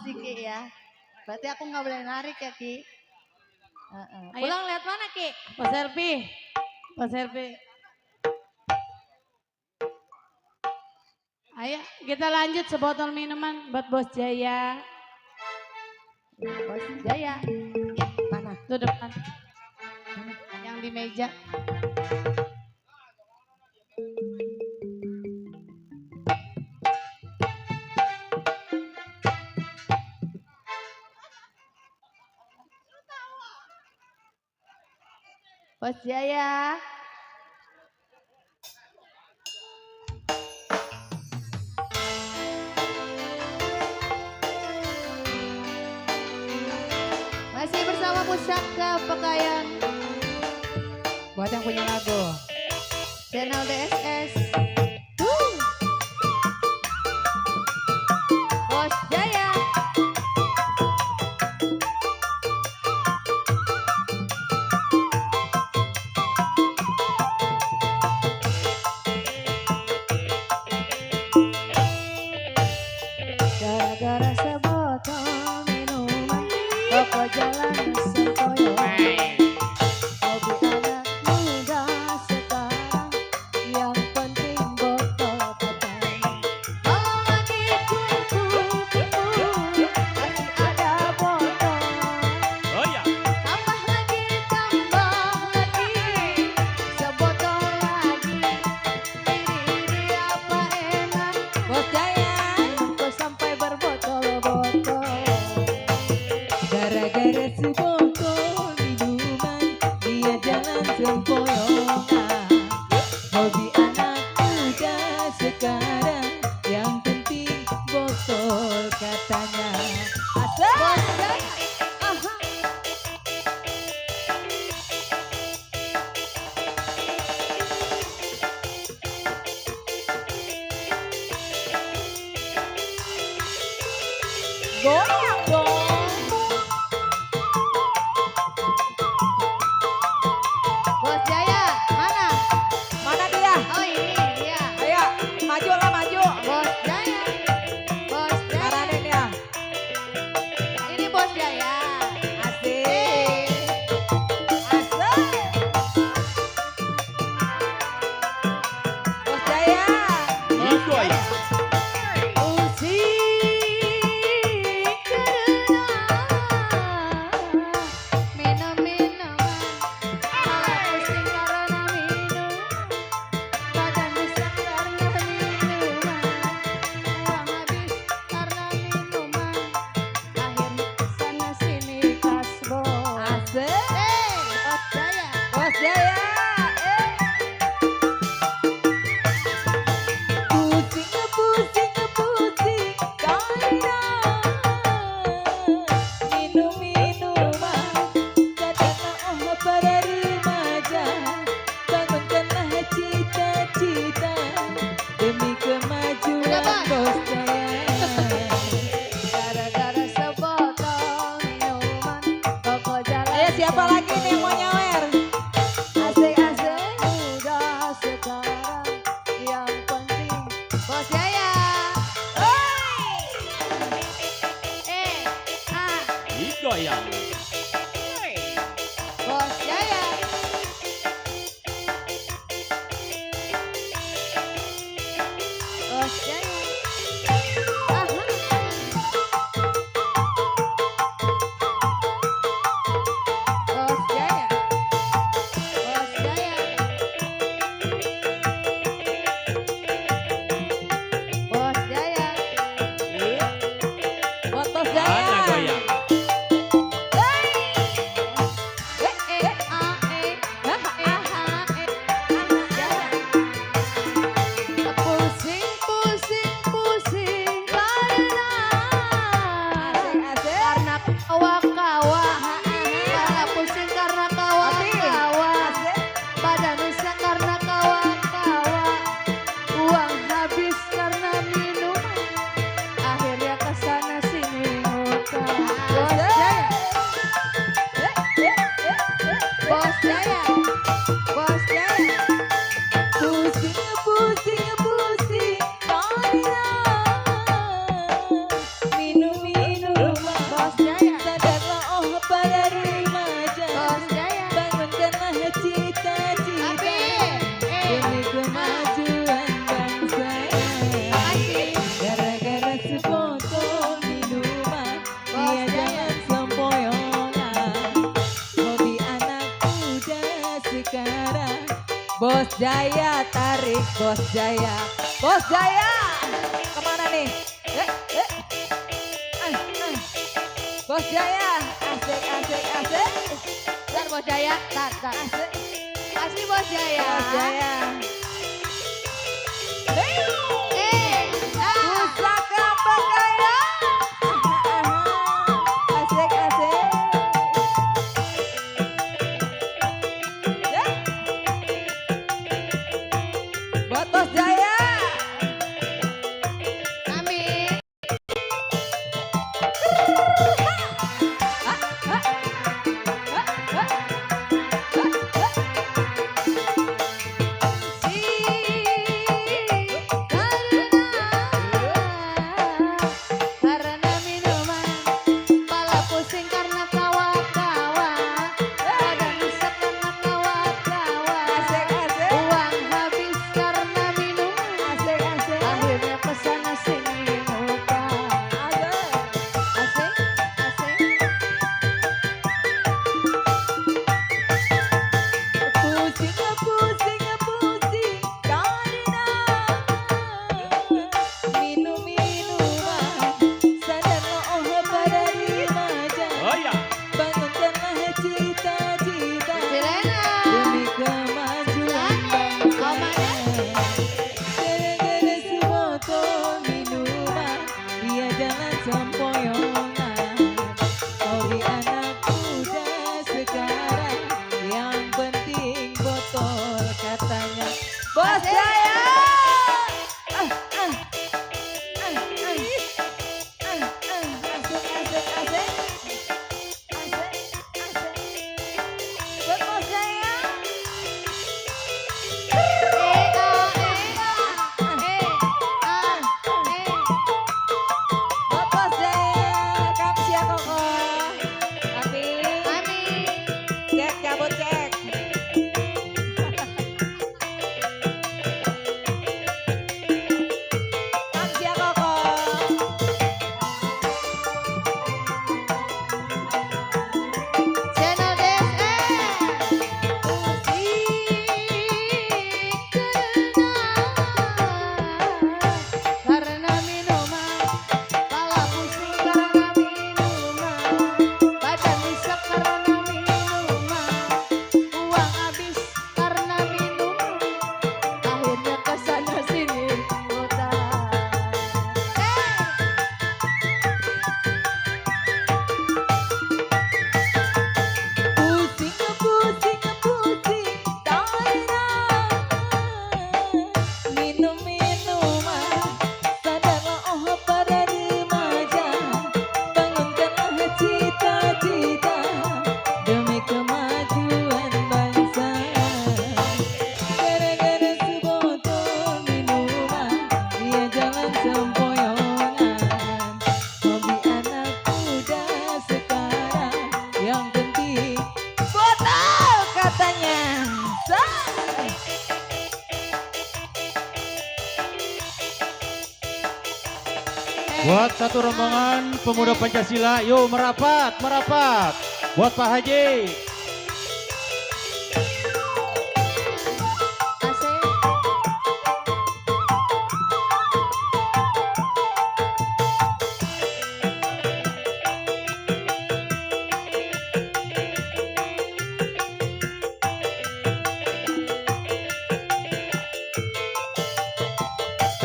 sih Ki ya. Berarti aku nggak boleh narik ya Ki. Ayo. Pulang lihat mana Ki? Pak Selfie. Pak Selfie. Ayo kita lanjut sebotol minuman buat Bos Jaya. Bos Jaya. Mana? Tuh depan. Yang di meja. Bos Jaya. Masih bersama Pusaka Pakaian. Buat yang punya lagu. Channel DSS. Bos Jaya. Gara-gara sebotol minuman, toko jalan sempoyongan. Hobi anak muda sekarang, yang penting botol katanya. Kalau lagi kumpul-kumpul, masih ada botol. Oh ya. Tambah lagi, sebotol lagi. Ini apa enak, Bos Jaya. kok sampai berbotol-botol. Gara-gara sebotol minuman, dia jalan sempoyongan. Hobi anak muda sekarang, yang penting botol katanya. Asal. Bos Jaya. Aha. Goyang dong. Bos Jaya, mana? Mana dia? Oh ini dia. Ayo, maju lah maju. Bos Jaya. Bos Mana Jaya. dia? Ini Bos Jaya. Asik. Asik. Bos Jaya. Itu ya. Asik. Bos Jaya. Pusing, pusing, pusing, karena minum minuman. Katakanlah para remaja, bangunkanlah cita-cita demi kemajuan Bos Jaya. Gara-gara sebotol minuman, toko jalan. Ayo siapa lagi nih yang mau nyawer? Asik-asik muda sekarang, yang penting Bos Jaya. Itu ya. Bos Jaya. Bos Jaya. Aha. Bos Jaya. Bos Jaya. Bos Jaya. Buat Bos Mana Jaya. goyang? Pusing, pusing, pusing karena kawa-kawa. Karena pusing karena kawa-kawa. Badan rusak karena kawa-kawa. Uang habis karena minuman. Akhirnya kesana sini ngutang. Bos Jaya. Bos Jaya. Bos Jaya. Pusing, pusing, pusing, karena minum minuman. Jaya tarik Bos Jaya. Bos Jaya kemana nih? Bos Jaya asik asik asik. Tar Bos Jaya, tar. Asik. Asli Bos Jaya. Bos Jaya. Pusaka Bagaya. Asik asik. Buat Bos Jaya. Amin. Karena minuman, kepala pusing karena kawa-kawa, badan rusak karena kawa-kawa, Asik asik. uang habis karena minum, Asik asik. akhirnya kesana sini lupa. Asik, asik. Pusing pusing pusing karena minum minuman sadarlah oh pada remaja Oh ya. bangunkanlah cita-cita Selena. demi kemajuan bangsa gara-gara sebotol minuman dia jalan sempoyongan hobi anak muda sekarang yang penting botol katanya Bos Jaya asik asik asik buat Bos Jaya buat Bos Jaya kamsia koko tapi cek cabut cek kamsia koko Channel karena minuman, kepala pusing karena minuman, badan rusak karena minuman, uang habis karena minuman, akhirnya kesana sini utang. pusing pusing pusing karena minum minuman sadarlah oh para remaja bangunkanlah cita-cita demi kemajuan bangsa gara-gara sebotol minuman dia jalan sempoyongan hobi anak muda sekarang yang penting botol katanya. Buat satu rombongan pemuda Pancasila, yuk merapat, merapat. Buat Pak Haji. Asik.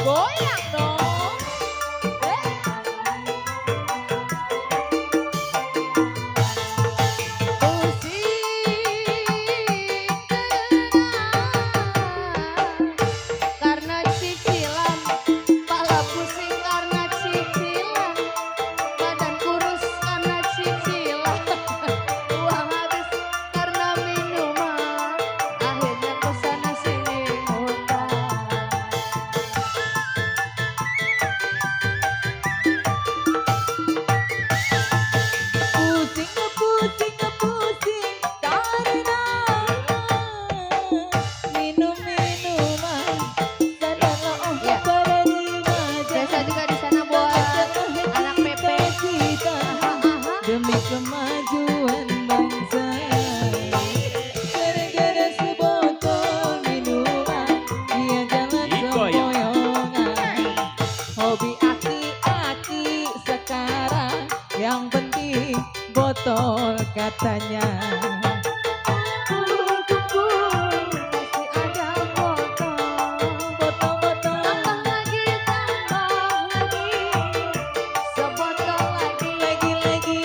Goyang dong. Karena cicilan, kepala pusing karena cicilan, badan kurus karena cicilan, uang habis karena minuman, akhirnya kesana sini utang. katanya. Masih ada foto. Foto-foto Tambah lagi, sebotol lagi. lagi-lagi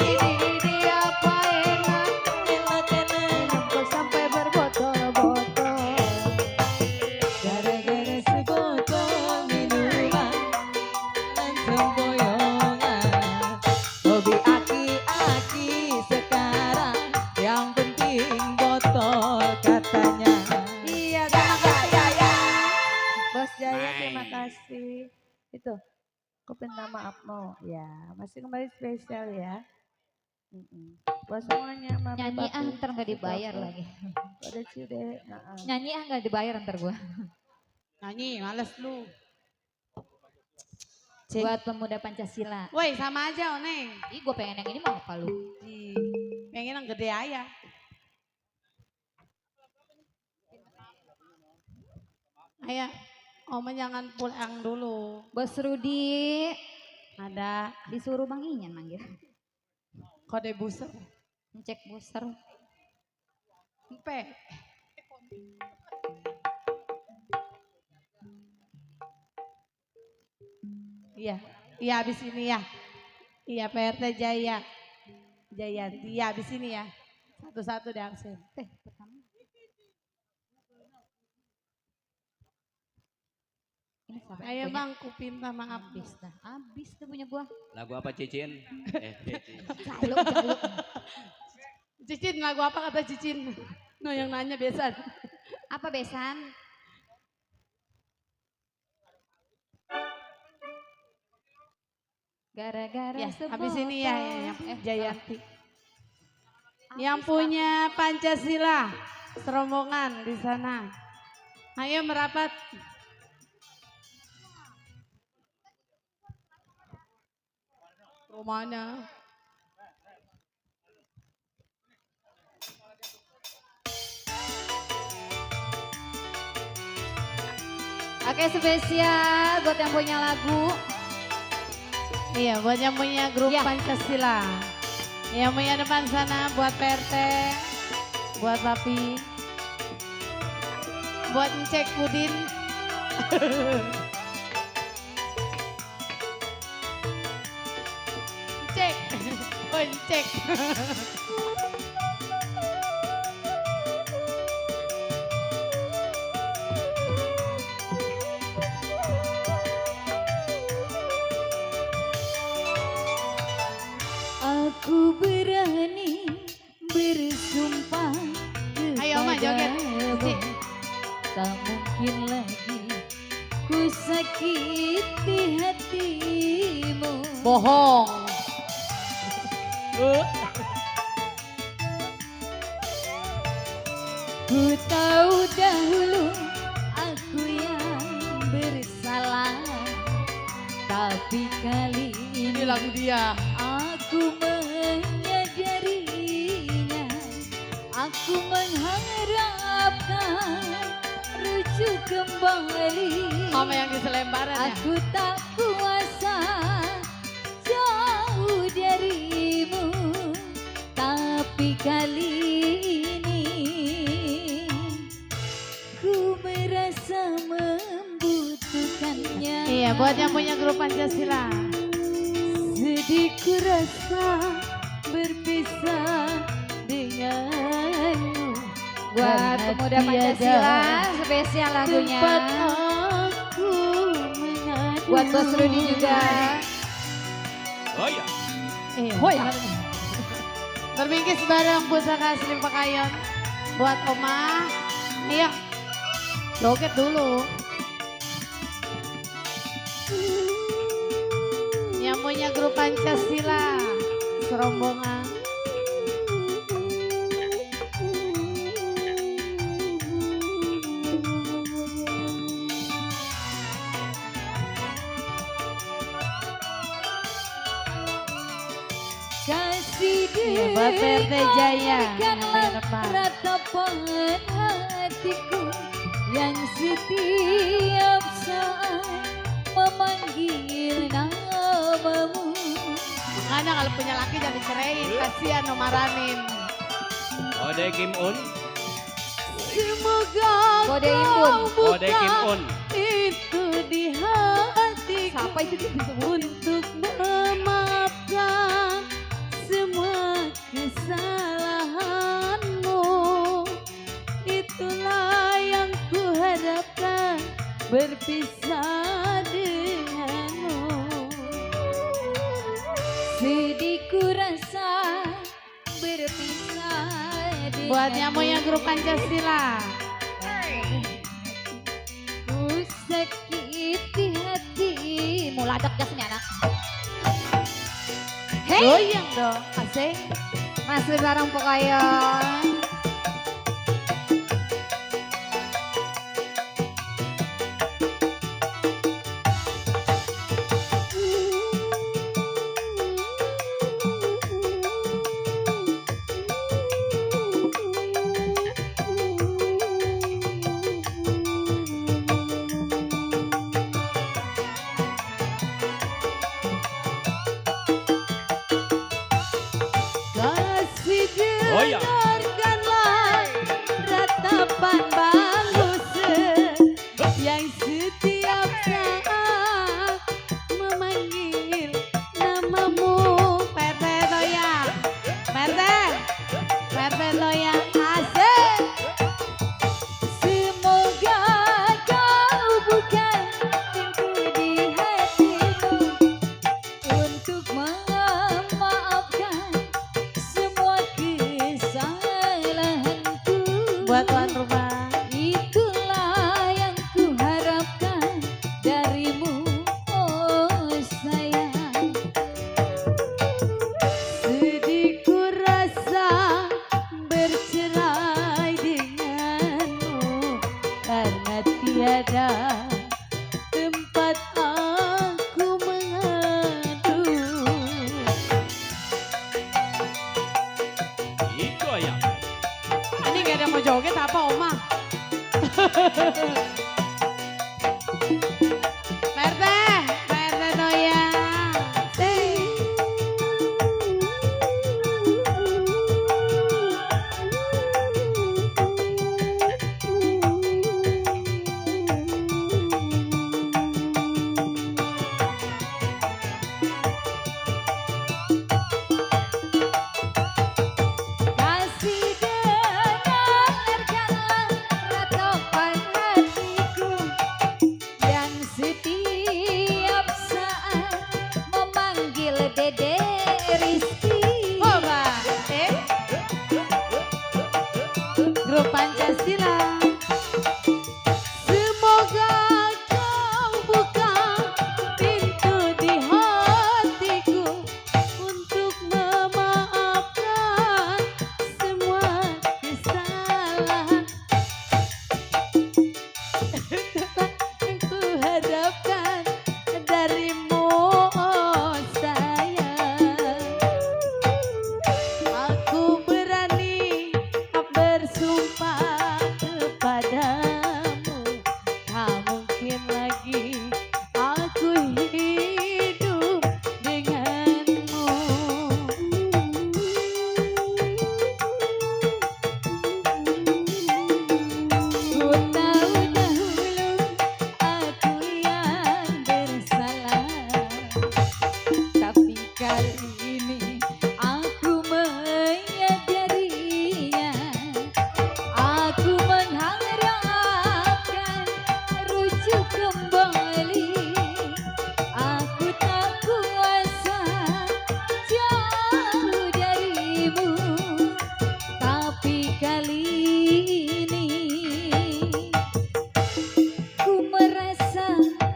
Ini apa enak, enak-enak. minumku sampai berbotol-botol. Gara-gara sebotol minuman dan sempoyongan. Hobi aki-aki sekarang yang penting botol katanya. Iya, terima kasih ya. Bos Jaya, terima kasih. Itu, aku minta maaf mau. Ya, masih kembali spesial ya. Buat semuanya, mami, Nyanyi papi, ntar nggak dibayar Papa. lagi. Pada Cide. Nyanyi nggak dibayar ntar gua. Nyanyi, males lu. Buat pemuda Pancasila. Woi, sama aja Oneng. Ih, gua pengen yang ini mah apa lu? Pengen yang gede aja. Ayo, Oma jangan pulang dulu. Bos Rudi Ada disuruh Bang Inyan manggil. kode booster. Ngecek booster. Empe. Iya, iya habis ini ya. Iya PRT Jaya. Jayanti, iya habis ini ya. Satu-satu deh absen. Pertama. Ini sampai Ayo punya. Bang, ku pinta maaf. Habis dah punya gua. Lagu apa Cicin? Cicin. Jaluk. Cicin lagu apa kata Cicin? No yang nanya biasa. Apa besan? Gara-gara Ya, sebotol. habis ini ya, yang Jayanti. Yang punya Pancasila, serombongan di sana. Ayo merapat. Rumahnya. Oke, spesial buat yang punya lagu. Iya, buat yang punya grup Ya. Pancasila. Yang punya depan sana buat PRT, buat Papi, buat Encek Pudin. Encek, oh Encek. Aku berani bersumpah Ayo, Oma, joget. kepadamu, tak mungkin lagi ku sakiti hatimu. Bohong. Ku tahu dahulu aku yang bersalah, tapi kali Ini ini lagu dia. aku menyadarinya. Aku mengharapkan rujuk kembali. Sama yang di selembaran ya. Aku tak kuasa jauh darimu, tapi kali ini ku merasa membutuhkannya. Iya, buat yang punya grup Pancasila. Sedih ku rasa berpisah denganmu. Buat Karena pemuda tiada Pancasila spesial lagunya. tempat aku mengadu. Buat Bos Rudi juga. Oh iya. Oh ya. Berbingkis bareng pusaka asli Pakayon. Buat Oma. Iya. Joget dulu. Yang punya grup Pancasila. Serombongan. Kasih Iya, buat PRT Jaya. dengarkanlah Yang depan. ratapan hatiku yang setiap saat memanggil namamu. Makanya kalau punya laki jangan diceraiin. Kasihan nomaranin. Kode Kim Un. Semoga Kode Imbun. kau Kode Kim buka Un. itu di hatiku Siapa itu disebut? untuk memaafkan semua kesalahanmu. Itulah yang kuharapkan berpisah denganmu. Sedih ku rasa berpisah Buat nyamu yang grup Pancasila. ku sakiti hati. Muladak gasnya anak. Goyang dong, asik. Masih bareng pokoknya. Kasih Goyang. dengarkanlah ratapan bangku yang setiap saat memanggil namamu. Perte loyang, perte loyang asik. Semoga kau buka pintu di hatimu untuk memaafkan semua kesalahanku. Buat tuan rumah. Itulah yang kuharapkan darimu, oh sayang. Sedih ku rasa bercerai denganmu karena tiada tempat aku mengadu. Iko ya. Ini gak ada mau joget apa Oma? Perte doyang. Kasih dengarkanlah ratapan hatiku yang setiap saat memanggil Dede Rizky. Coba, grup Pancasila. Semoga kau buka pintu di hatiku untuk memaafkan semua kesalahan yang kuharapkan darimu, oh sayang. Aku berani bersumpah kepadamu, tak mungkin lagi aku hidup denganmu. Ku tahu dahulu aku yang bersalah, tapi kali ini aku menyadarinya. Aku mengharapkan rujuk kembali. Aku tak kuasa jauh darimu, tapi kali ini ku merasa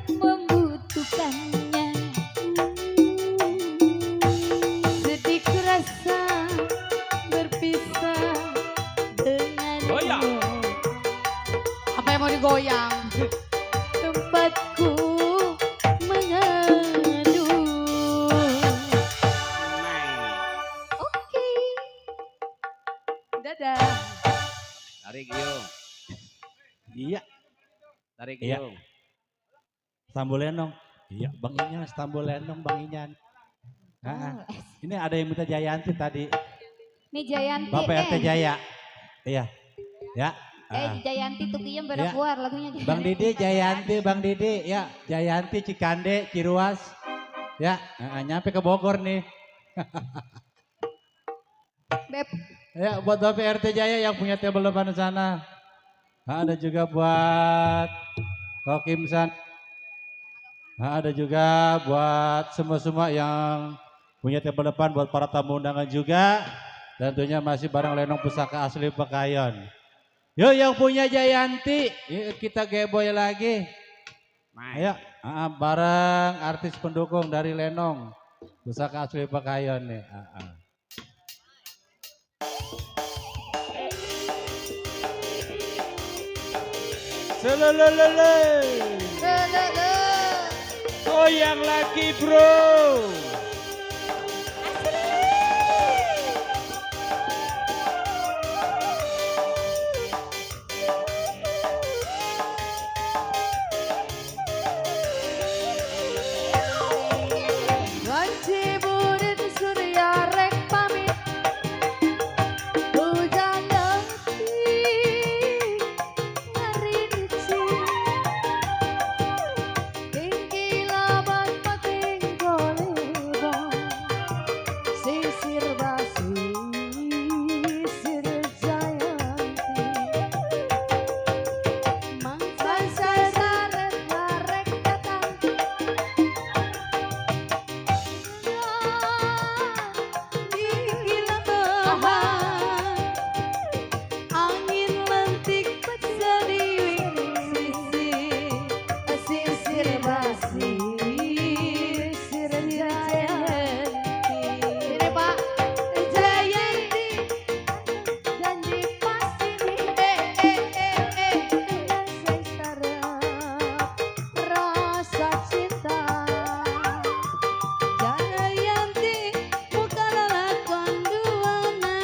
membutuhkannya. Sedih ku rasa berpisah denganmu. Goyang. Apa yang mau digoyang? Tempatku mengadu. Oke. Dadah. Tarik Yung. Iya, Tarik Iya. Yung. Stambulenong. Iya, Bang Inyan, Stambulenong, Bang Inyan. Oh, Ini ada yang minta Jayanti tadi. Nih Jayanti. Bapak RT Jaya. Iya. Ya. Jayanti tuh kiem pada Ya. keluar lagunya. Bang Didi, Jayanti, Bang Didi, ya, Jayanti, Cikande, Ciruas, ya, nyampe ke Bogor nih. Beb, Ya, buat Bapak RT Jaya yang punya table depan sana. Ada juga buat Kokim San. Ada juga buat semua-semua yang punya table depan, buat para tamu undangan juga. Tentunya masih bareng Lenong Pusaka Asli Pekayon. Yuk yang punya Jayanti, yuk kita geboy lagi. Ayo, bareng artis pendukung dari Lenong Pusaka Asli Pekayon nih. Selelelele. Goyang lagi bro. Wanci burin surya rek pamit hujan detik ngerinci tinggi laban pating golebong sisir basi sir jayanti mangsa sasaret larek datang angin lentik sediwing sisir basi sir jayanti ini Pak Jayanti janji pasti rasa cinta Jayanti bukanlah konduana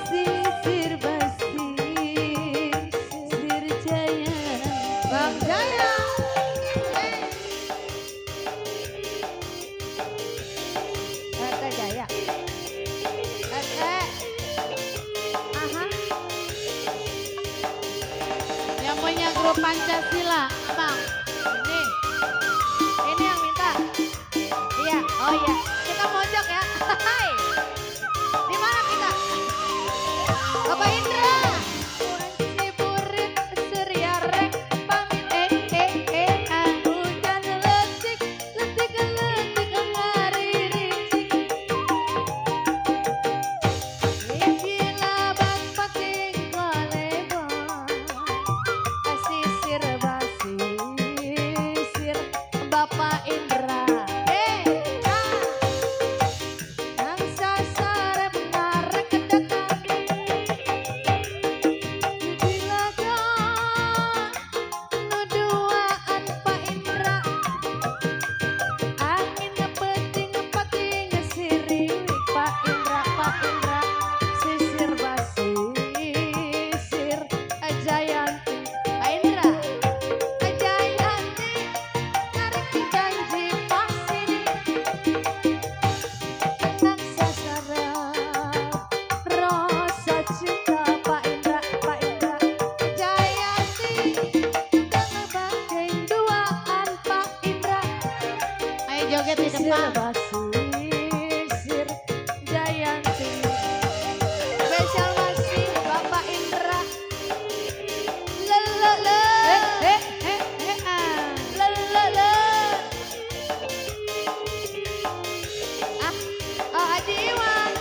sisir basi sir Jayanti Bang Jaya RT Jaya RT aha yang punya grup Pancasila Bang ini yang minta iya oh iya kita mojok ya hai di mana kita Bapak Indra burin surya rek pamit hujan letik ngariricik tinggi laban pating golebong sisir basi sir Bapak Indra nang sasarep ngarek dekat dilaga nuduaan Pak Indra angin ngepeting pating siriwik Pak Indra sisir basi sir Jayanti Pak Indra Jayanti narik janji pasti tenang sasaran rasa cinta Pak Indra Jayanti jangan bagai duaan Pak Indra ayo joget di depan sir Jayanti spesial masih Bapak Indra lelele lelele Haji Iwan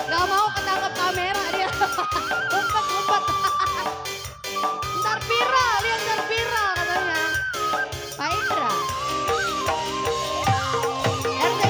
gak mau ketangkep kamera dia umpet ntar viral dia ntar viral katanya Pak Indra RT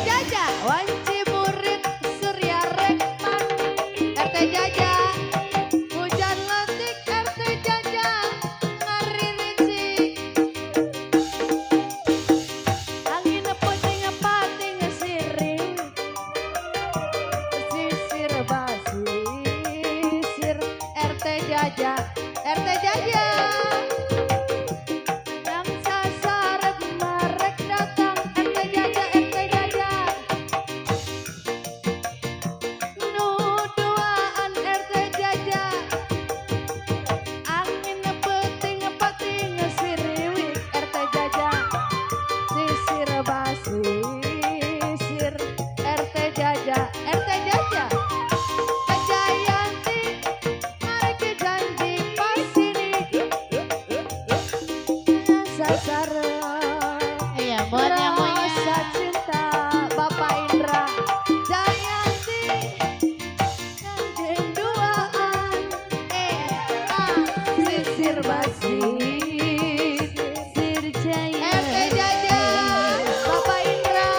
rasa sareng. Iya, buat yang punya. Rasa cinta Bapak Indra Jayanti Gandeng duaan Sisir basi Sisir jaya RT Jaja Bapak Indra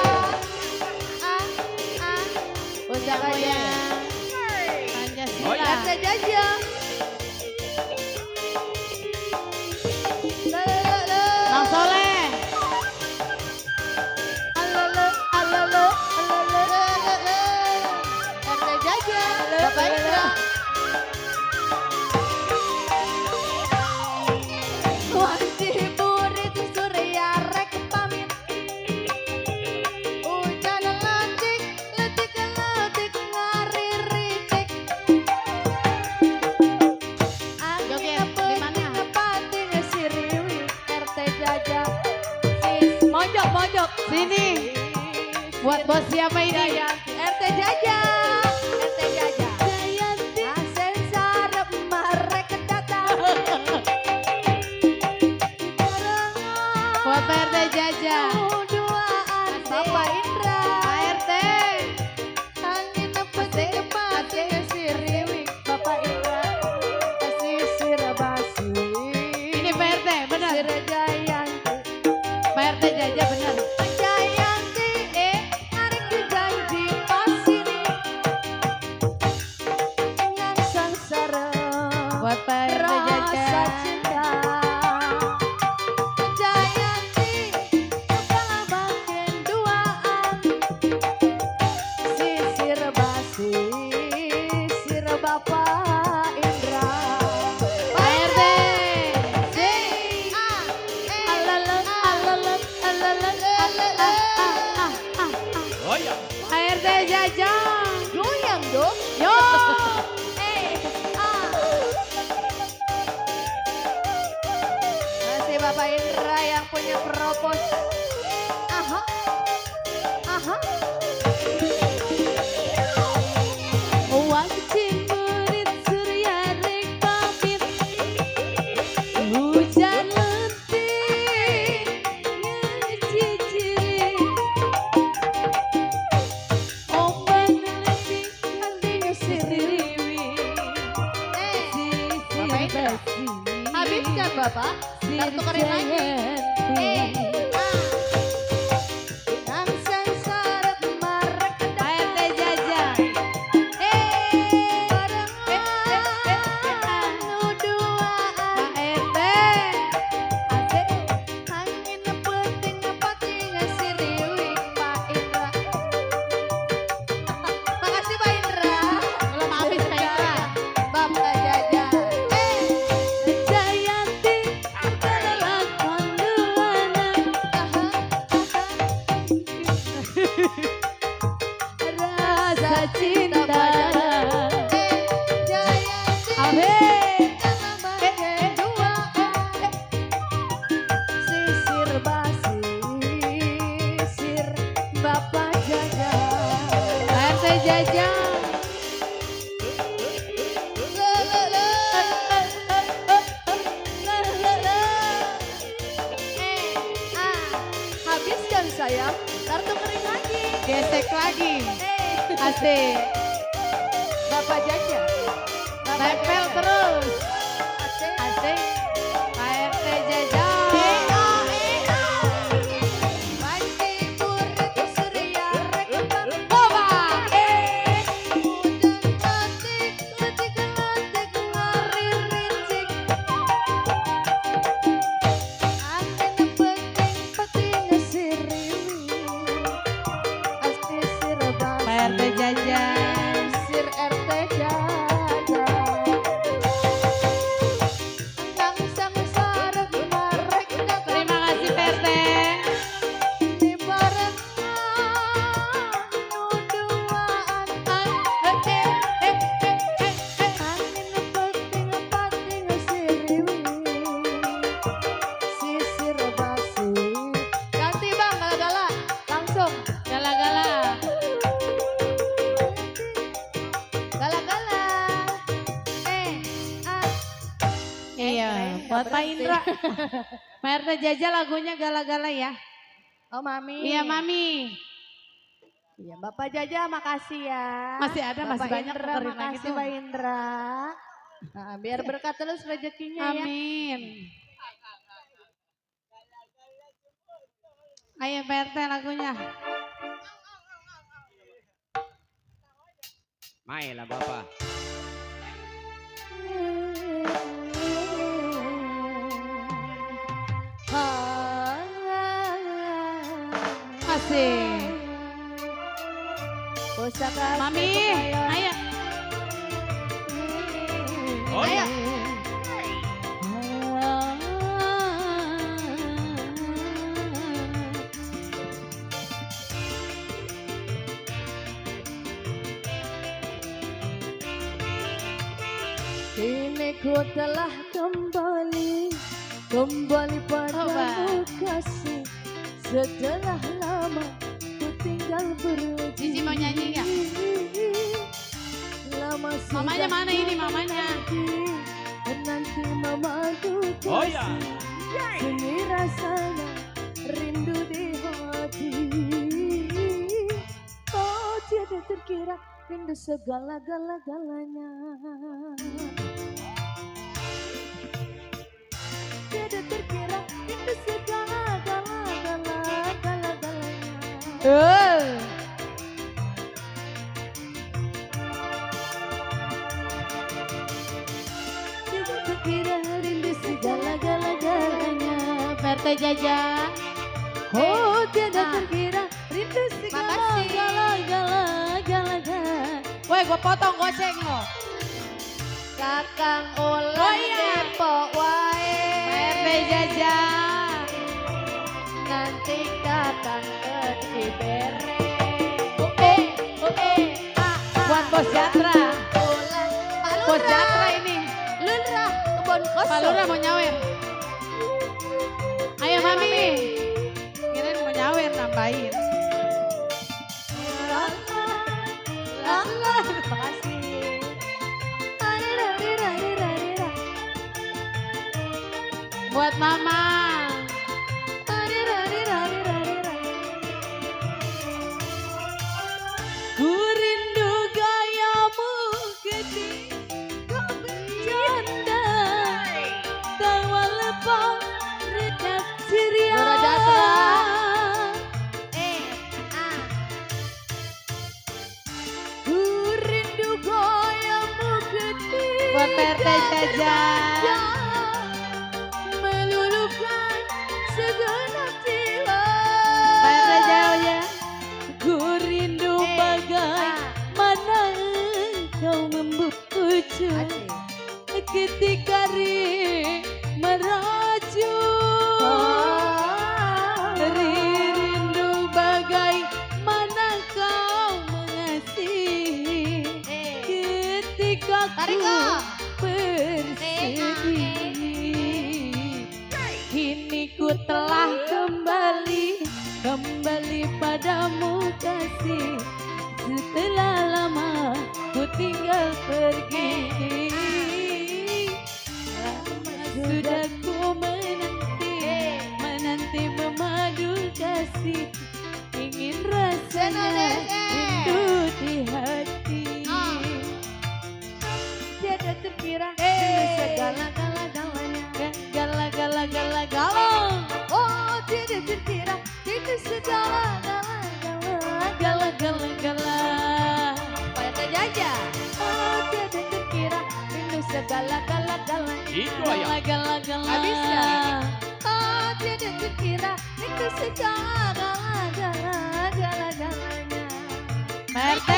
Udah punya. Pancasila. RT Jaja Bang Soleh. Alele, alele, alele, alele. RT Jaja, Bapak Indra. Wajib murid Surya rek pamit. Hujan letik, letik, letik ngariricik. Joget, di mana? Ngepati ngesiriwi RT Jaja. Mojok, mojok. Sini. Buat bos siapa ini? Jayanti, RT Jaja. RT Jaja. Jayanti. Asen sarep marek datang. Buat PRT Jaja. Duaan Bapak Indra. Pak RT. Angin petik kepati siriwi Bapak Indra. Sisir basi. Ini PRT, benar. Sir Jayanti. PRT Jaja benar. Jayanti, arek dijanji pasini. Dengan sang sareng. Buat PRT Rasa Jaja. cinta Jayanti segala bagian duaan Sisir basi Sir Bapak Indra PRT. Alele, alele, alele, alele. Oh ya. PRT Jaja. Goyang dong Yo. Masih Bapak Indra yang punya propos. Aha. Aha. Wajib murid Surya rek pamit. Hujan letih ngeciciri. Ombak letih andi ngesiriwi. Bapak Indra. Habiskan Bapak. Ntar tukerin lagi. Nang sang sarep marek PRT Jaja. barengan nu duaan. Pak RT. Asik. Angin peting pati ngesiriwi Pak Indra. Makasih Pak Indra. Belum habis Pak Indra. Bapak Jaja. Jayanti adalah konduana. Rasa cinta. Jayanti dalam bagian duaan. Sisir basi, sir Bapak Jaja. PRT Jaja. Habiskan sayang, ntar tukerin lagi. Gesek lagi. Asik. Bapak Jaja. Tempel terus. Asik. Asik. Pak RT Jaja. Wajib murid Surya rek pamit. Boba. Hujan letik, letik, letik ngariricik. Angin peting, peting ngesiriwi. Asti sir basi. Pak RT Jaja. Sir RT Jaja. Buat Pak Indra. Pak RT Jaja lagunya gala-gala ya. Oh Mami. Iya Mami. Iya Bapak Jaja makasih ya. Masih ada, Bapak masih banyak Indra, tukerin lagi makasih tuh. Pak Indra. Nah, biar berkat terus rezekinya ya. Amin. Ayo Pak RT lagunya. Main lah Bapak. Asik. Pusaka Mami, ayo. Ayo. Kini ku telah kembali padamu kasih. Setelah lama ku tinggal berdiri. Cici mau nyanyi ya? Lama Mamanya sudah mana ini mamanya? nanti mamaku Oh ya. sunyi rasanya rindu di hati. Oh tiada terkira rindu segala-galanya. Tiada terkira rindu segala-galanya. Tiada terkira rindu segala-galanya. RT Jaja. Oh tiada terkira rindu Makasih. segala-galanya. Woi, gua potong goceng lo. Kakang ulang Oh iya. Depok wae. RT Jaja. Nanti kakang ke Cibere. Buat Bos Jatra. Ulang Bos Jatra ini. Lurah kebon Pak kosong. Lura mau nyawer. Ayo Mami. Kirain mau nyawer nambahin. Makasih. Buat Mama. Ku rindu gayamu ketika bercanda. Tawa lepas renyap ceria. Dora Jatra. Ku rindu gayamu ketika buat PRT Jaja. Meluluhkan segenap jiwa. PRT Jaja. Ku rindu bagaimana engkau membujuk ketika merajut. Rindu bagaimana kau mengasihi ketika ku bersedih. Kini ku telah kembali padamu kasih. Setelah lama ku tinggal pergi. Lama sudah ku menanti memadu kasih. Ingin rasanya rindu di hati. Tiada terkira rindu segala-galanya. Gala. Oh tiada terkira rindu segala-galanya. Gala. Pak RT Jaja. Oh tiada terkira rindu segala-galanya. Itu ayam. Gala. Gak bisa. Oh tiada terkira rindu segala-galanya. PRT.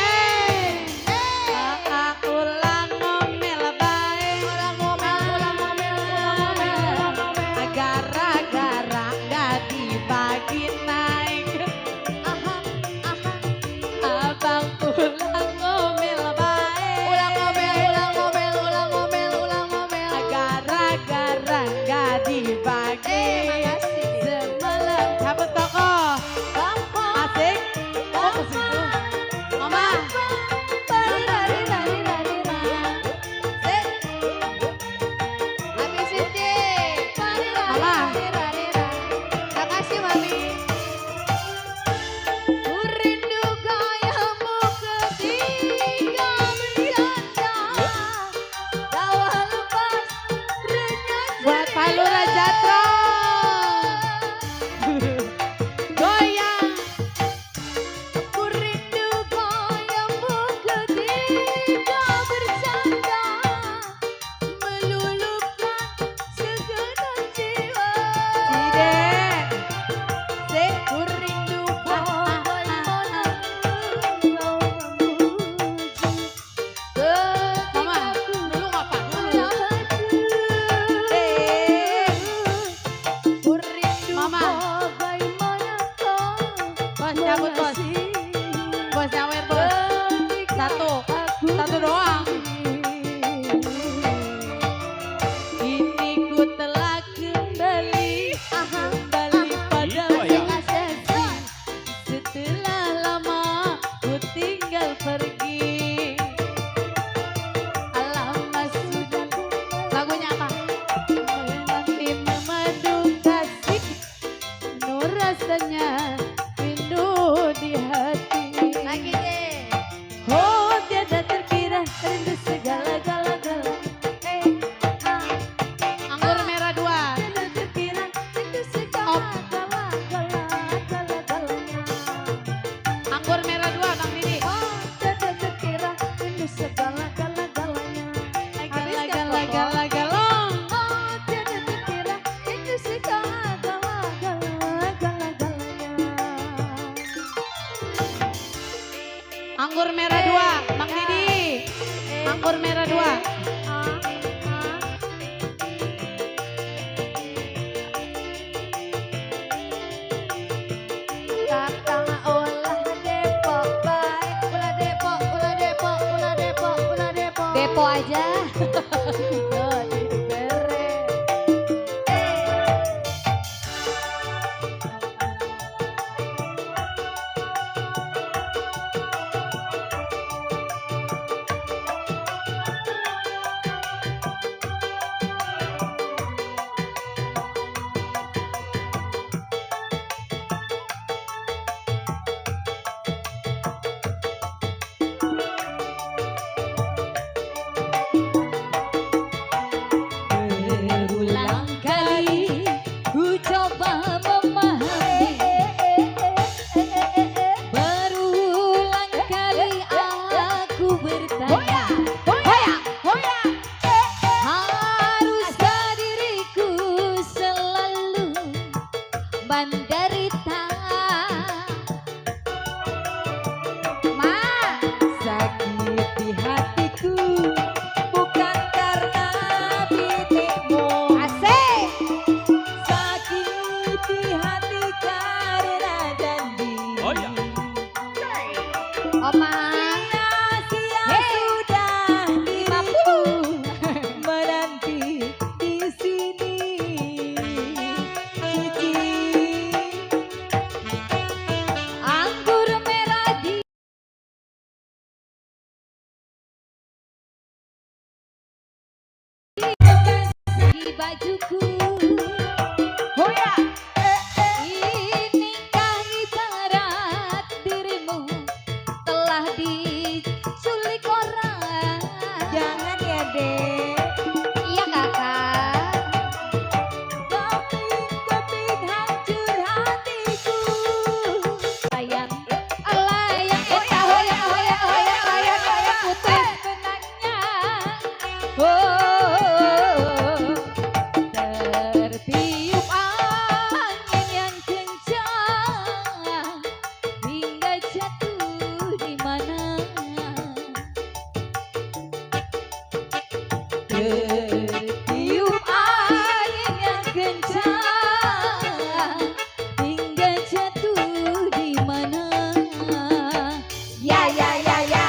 Ulang ngomel bae. Ulang ngomel. Gara-gara gak dibagi naik. Abang ulang ngomel bae. Ulang ngomel. Gara-gara gak dibagi. Makasih. Semalam cabut toko. Asik. Oh ke situ. Mama. nyabut bos. Bos nyawer bos. Satu doang. Kini ku telah kembali pada asasi. Setelah lama ku tinggal pergi. Alamak sudah lagunya apa? Menanti memadu kasih, nur rasanya rindu di hati. Lagi deh. Oh tiada terkira rindu segala-gala-gala. Anggur merah 2. Tiada terkira rindu segala-gala-gala-gala-galanya. Anggur merah 2 Bang Didi. Oh tiada terkira rindu segala-gala-galanya. Gala-gala-gala-gala. Oh tiada terkira rindu segala-gala-gala-galanya. Anggur merah 2 Bang Didi. Anggur merah 2. Kakang ulah Depok baik, ulah Depok, ulah Depok, ulah Depok, ulah Depok. Depo aja. Jadi bere. Berulang kali ku coba memahami. Berulang kali aku bertanya. Haruskah diriku selalu menderita? Sakiti hatiku bukan karena titikmu. Asik. Sakiti hati karena janji. Oh iya. Oma. Sia-sia sudah diriku menanti di sini. Suci anggur merah di bajuku. Inikah ibarat dirimu telah diculik orang. Jangan ya dek. Iya kakak. Keping hancur hatiku. Layang layang kita hoyak hoyak hoyak hoyak hoyak putus benangnya. Tertiup angin yang kencang hingga jatuh di mana. Tertiup angin yang kencang hingga jatuh di mana. Ya ya ya ya.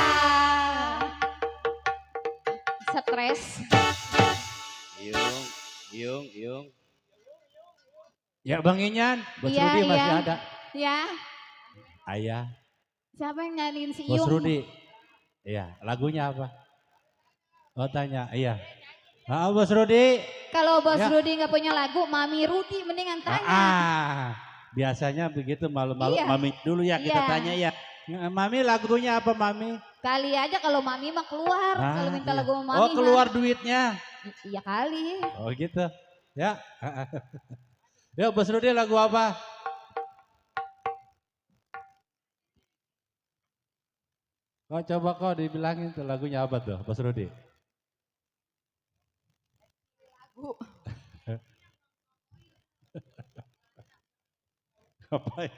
Stres. Yung. Ya Bang Inyan, Bos Iya, Rudi masih iya. ada. Ya. Ayah, Siapa yang nyanyiin si Bos Yung? Rudi. Iya, lagunya apa? Oh tanya, iya. Bos Rudi. Kalau Bos Ya. Rudi nggak punya lagu, Mami Rudi mendingan tanya. Biasanya begitu malu-malu. Iya. Mami dulu ya kita Iya. tanya ya. Mami lagunya apa Mami? Kali aja kalau Mami mah keluar, kalau minta Iya. lagu sama Mami Oh mah. keluar duitnya. Iya kali. Oh gitu. Ya. Yuk Bos Rudi lagu apa? Oh coba kau dibilangin tuh lagunya apa tuh Bos Rudi? Lagu. Ngapain?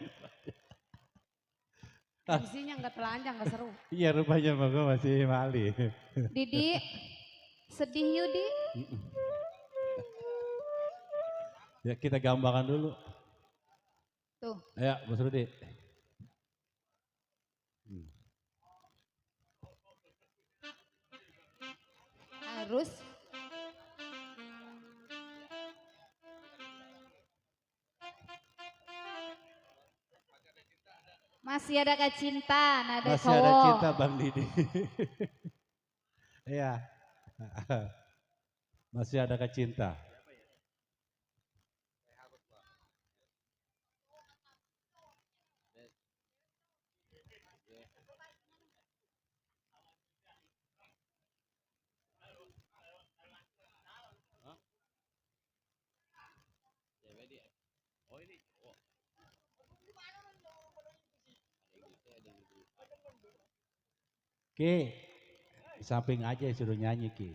MC-nya nggak telanjang, nggak seru. Iya rupanya mah gue masih mali. Didi, sedih Yudi. Ya kita gambarkan dulu. Tuh. Ayo Bos Rudi. Terus masih ada kah cinta, nada Masih ada cowok. cinta Bang Didi. Iya. Masih ada cinta. Ki, di samping aja suruh nyanyi Ki.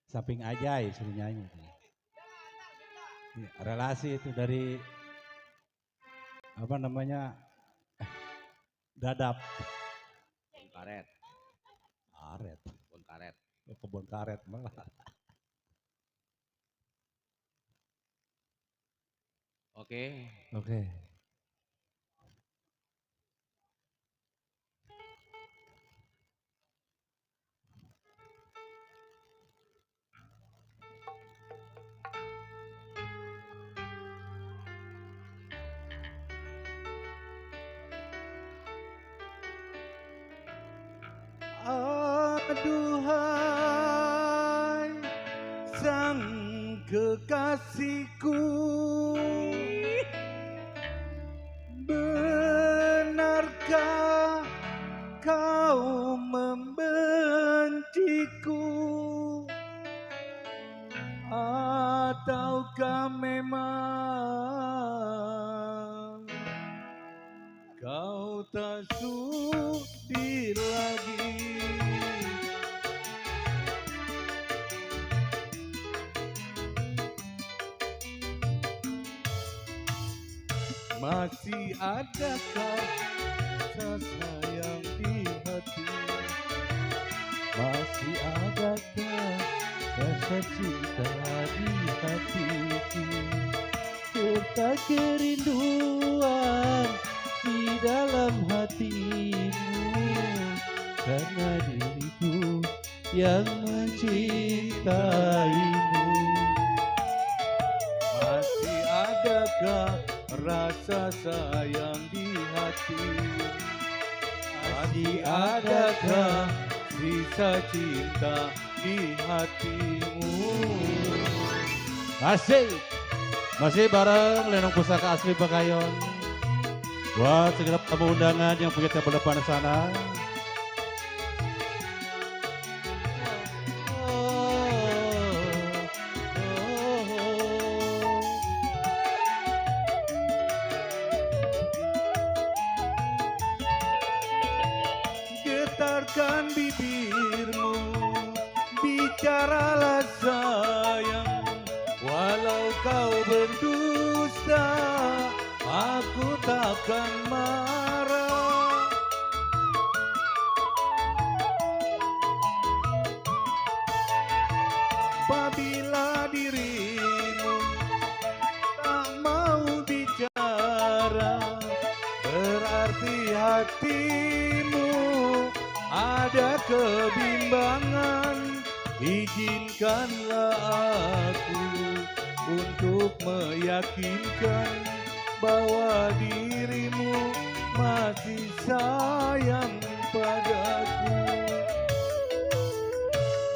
Samping aja suruh nyanyi. Relasi itu dari apa namanya dadap. Kebun karet. Karet. Kebun karet. Kebun karet malah. Oke. Oke. Aduhai sang kekasihku, benarkah kau membenciku, ataukah memang kau tak sudi lagi? Masih adakah rasa sayang di hati? Masih adakah rasa cinta di hatiku? Serta kerinduan di dalam hatimu, karena diriku yang mencintaimu. Masih adakah rasa sayang di hati? Masih adakah sisa cinta di hatimu? Masih bareng Lenong Pusaka Asli Bakayon. Buat segala tamu undangan yang punya table depan sana. Getarkan bibirmu, bicaralah sayang, walau kau berdusta, aku takkan marah. Apabila dirimu tak mau bicara, berarti hatimu ada kebimbangan. Izinkanlah aku untuk meyakinkan bahwa dirimu masih sayang padaku.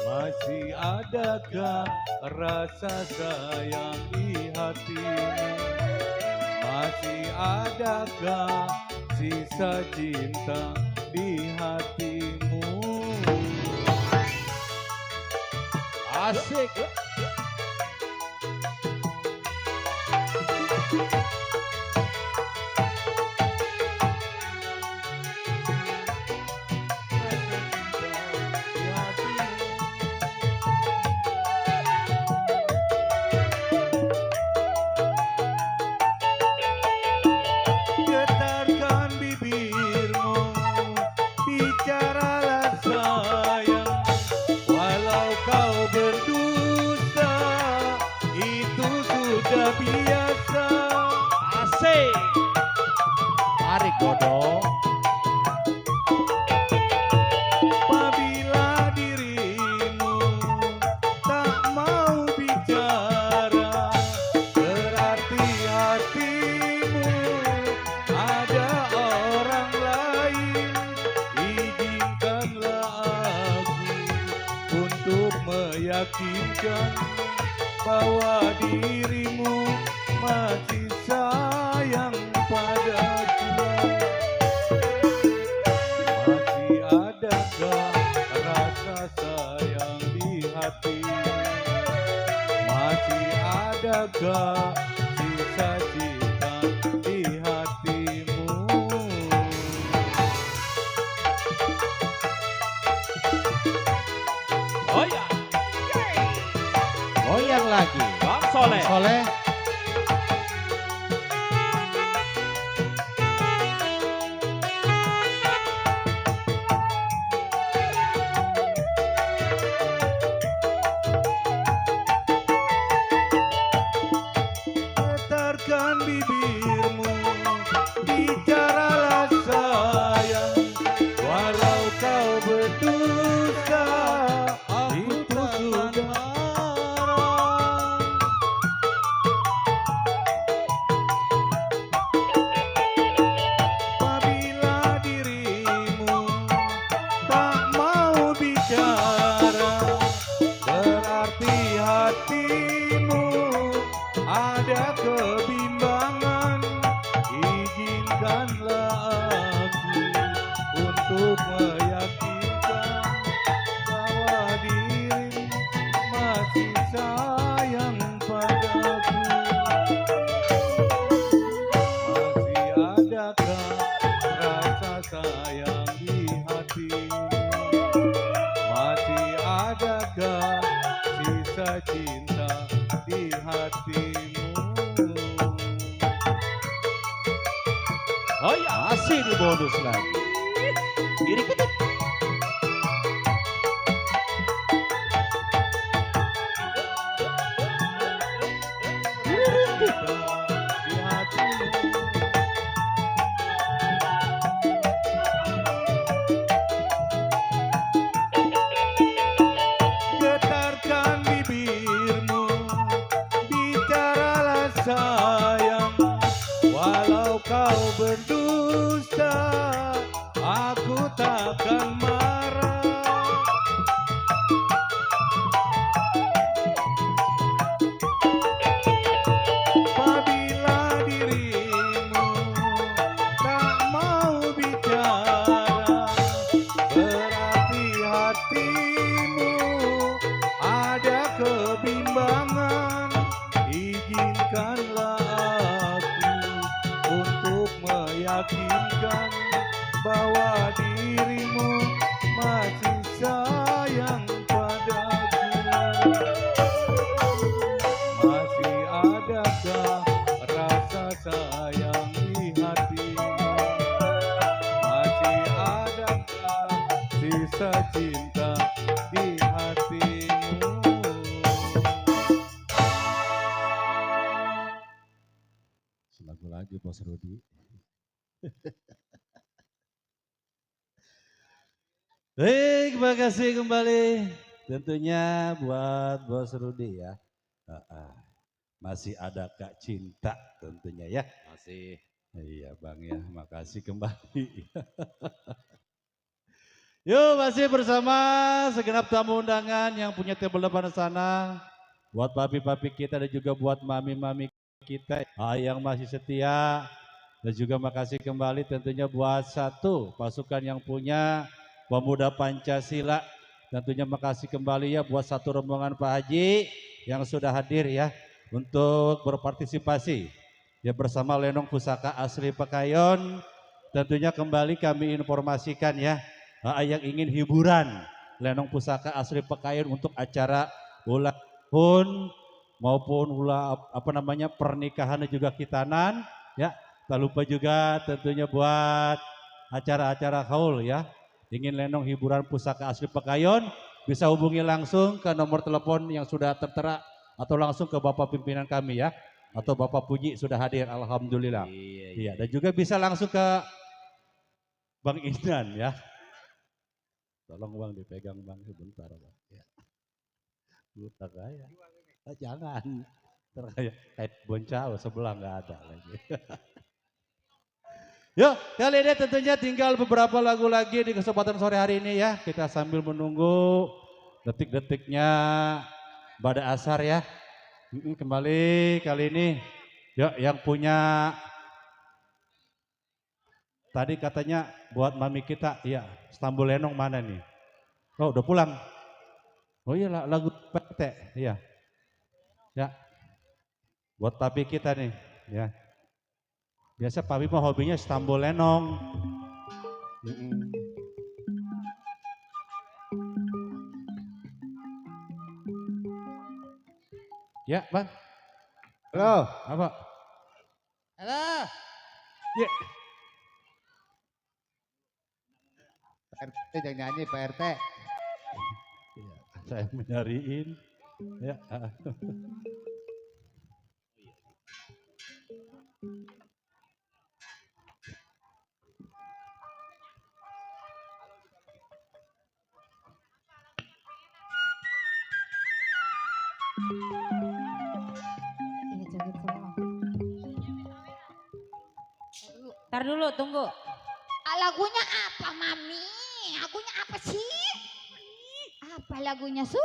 Masih adakah rasa sayang di hatimu? Masih adakah sisa cinta di hatimu? Asik. Getarkan bibirmu, bicaralah sayang, walau kau berdusta, itu sudah biasa. Asik. Tarik godong. Apabila dirimu meyakinkan bahwa dirimu masih sayang padaku. Masih adakah rasa sayang di hati? Masih adakah sisa cinta di hatimu? Oh ya, Goyang lagi. Bang Soleh. Soleh. Getarkan bibirmu, bicaralah sayang, walau kau berdusta, itu sudah haram. Apabila dirimu tak mau bicara, berarti hatimu ada kebimbangan. Izinkanlah aku untuk meyakinkan bahwa dirimu masih sayang padaku. Masih adakah rasa sayang di hatimu? Masih adakah sisa cinta di hatimu? Oh ya, Masih di bonus lagi. diri kita. Di hatimu. Getarkan bibirmu, bicaralah sayang, walau kau berdusta, aku takkan marah. Apabila dirimu tak mau bicara, berarti hatimu ada kebimbangan. Izinkanlah aku untuk meyakinkan bahwa dirimu masih sayang padaku. Masih adakah rasa sayang di hatimu? Masih adakah sisa cinta di hatimu? Selagu lagi Bos Rudi. Baik, terima kasih kembali. Tentunya buat Bos Rudi ya. Masih ada Kak Cinta tentunya ya. Masih. Iya Bang ya, makasih kembali. Yuk masih bersama segenap tamu undangan yang punya table depan sana. Buat papi-papi kita dan juga buat mami-mami kita yang masih setia. Dan juga makasih kembali tentunya buat satu pasukan yang punya Pemuda Pancasila. Tentunya makasih kembali ya buat satu rombongan Pak Haji yang sudah hadir ya untuk berpartisipasi ya bersama Lenong Pusaka Asli Pekayon. Tentunya kembali kami informasikan ya yang ingin hiburan Lenong Pusaka Asli Pekayon untuk acara ulang tahun maupun pernikahan dan juga khitanan ya. Tak lupa juga tentunya buat acara-acara haul ya. Ingin Lenong hiburan Pusaka Asli Pekayon, bisa hubungi langsung ke nomor telepon yang sudah tertera atau langsung ke Bapak pimpinan kami ya. Atau Bapak Puji sudah hadir, alhamdulillah. Iya, dan juga bisa langsung ke Bang Inan ya. Tolong Bang dipegang Bang sebentar Bang. Ya. Buta kaya. Jangan. Kayak boncao sebelah nggak ada lagi. Yuk, kali ini tentunya tinggal beberapa lagu lagi di kesempatan sore hari ini ya. Kita sambil menunggu detik-detiknya pada asar ya. Kembali kali ini, yuk yang punya tadi katanya buat mami kita, iya Stambul Lenong mana nih? Oh udah pulang. Oh iya lagu PT, iya. Ya, buat papi kita nih, ya. Biasa papi mah hobinya Stambul Lenong. Ya, Bang. Halo. Apa? Halo. Ya. Pak RT jangan nyanyi Pak RT. Iya, saya menyariin. Ya. Ini joget semua. Ntar dulu, tunggu. Lagunya apa Mami? Lagunya apa sih? Apa lagunya Su?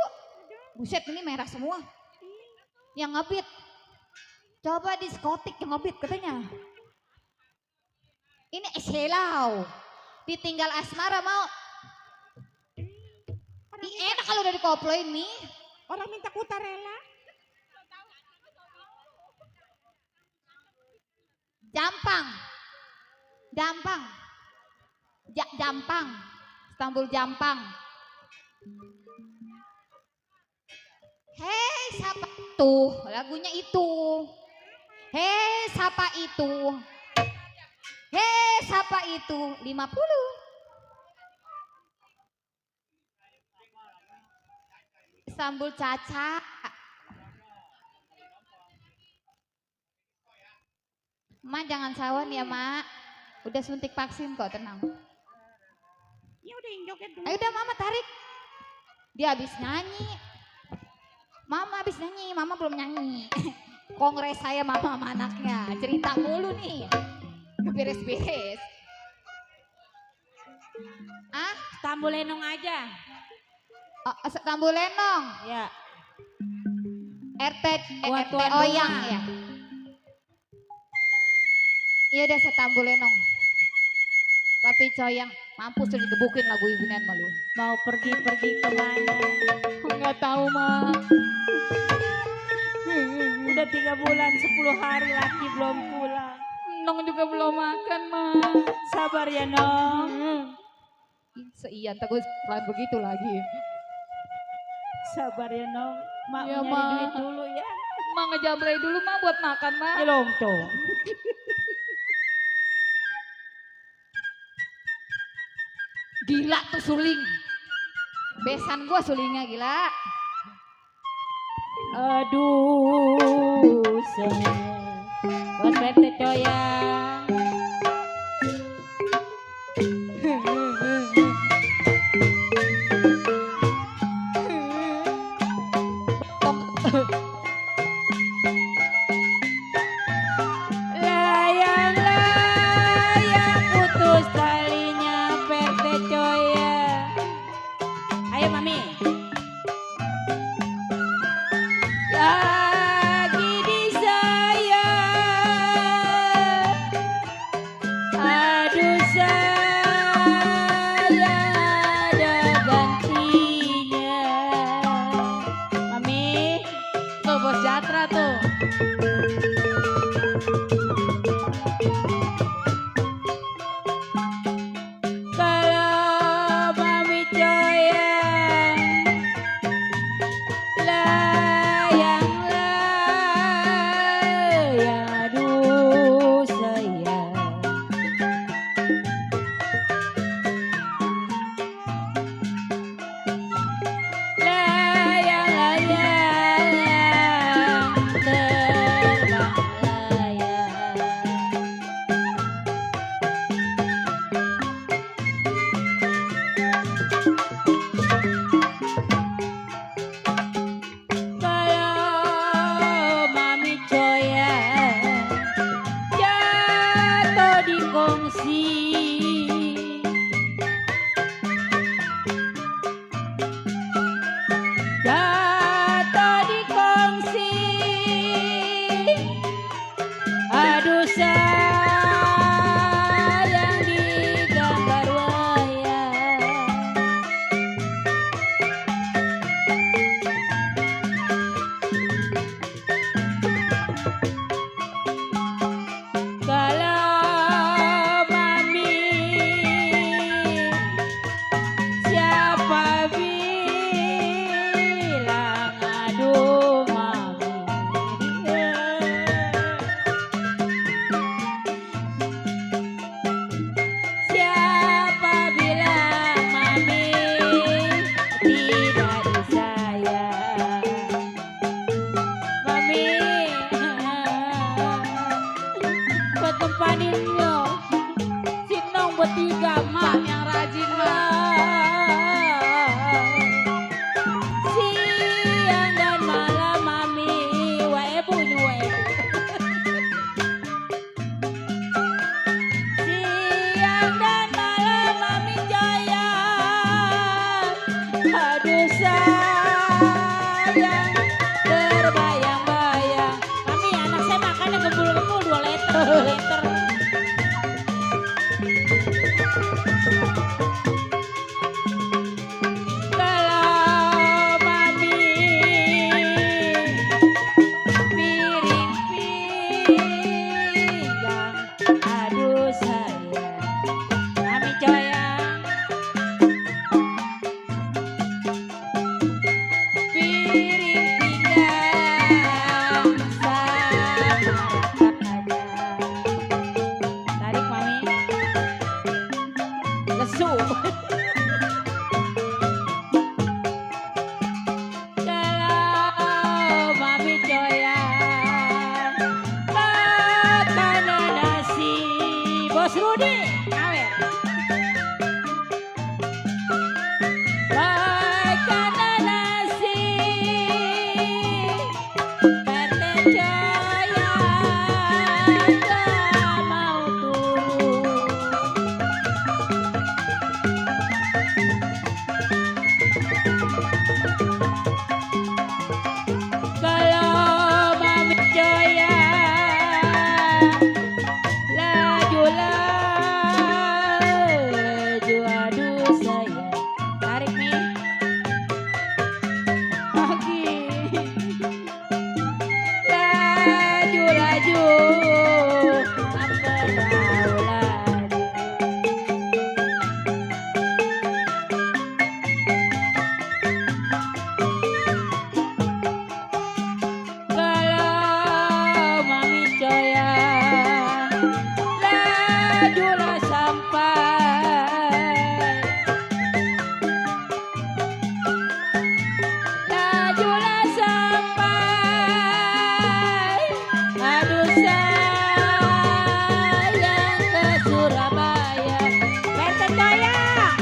Buset ini merah semua. Yang ngebit. Coba diskotik yang ngebit katanya. Ini Selau. Ditinggal asmara mau. Enak kalau udah dikoploin nih. Orang minta kuta rela. Jampang. Jampang. Jampang. Stambul Jampang. Hei, siapa tuh? Lagunya itu. Hei, siapa itu? Hei, siapa itu? 50. Stambul Caca. Ma jangan sawan ya, Mak. Udah suntik vaksin kok, tenang. Ya udah yang joget dulu. Ayo udah Mama tarik. Dia habis nyanyi. Mama habis nyanyi, Mama belum nyanyi. Kongres saya Mama sama anaknya. Cerita mulu nih. Beres-beres. Ah, Stambul Lenong aja. Stambul Lenong. Ya. RT Buat RT tuan Oyang rumah. ya. Iya udah Stambul Lenong. Papi Coyang, mampus tuh digebukin lagu ibunan malu. Mau pergi-pergi kemana? Enggak tahu mah. Udah 3 bulan 10 hari laki belum pulang. Nong juga belum makan mah. Sabar ya Nong. Seian tak gue pelan begitu lagi. Sabar ya Nong. Mak Ya, nyari Ma. duit dulu ya. Mak ngejamrai dulu mah buat makan mah. Ya lontong. Gila tuh suling. Besan gua sulingnya gila. Aduh sayang. Buat PT Coyang. Layang-layang putus talinya PT Coyang. Ayo Mami. Lagi disayang. Aduh sayang ada gantinya. Mami. Tuh bos Jatra tuh. Kalau Mami Coyang layang-layang, aduh sayang. Layang-layang, terbang layang. Kalau Mami Coyang jatuh di kongsi, Maninyo Sinong bertiga mak yang rajin mah. Siang dan malam mami waebu ini waebu. Siang dan malam mami jaya. Aduh sayang terbayang-bayang. Mami anak saya makannya gembul-gembul 2 liter 2 liter. Kalau mami piring pinggang, aduh sayang, mami coyang. Piring pinggang sama aja. Tarik mami, lesu. Kalau mami coyang makanan nasi Bos Rudi awer. Makanan nasi PT coyang gak mau turun. Kalau mami coyang laju laju aduh sayang. Tarik nih lagi laju laju sampai tahu laju. Kalau mami coyang lajulah sampai. Lajulah sampai. Aduh sayang ke Surabaya. PT coyang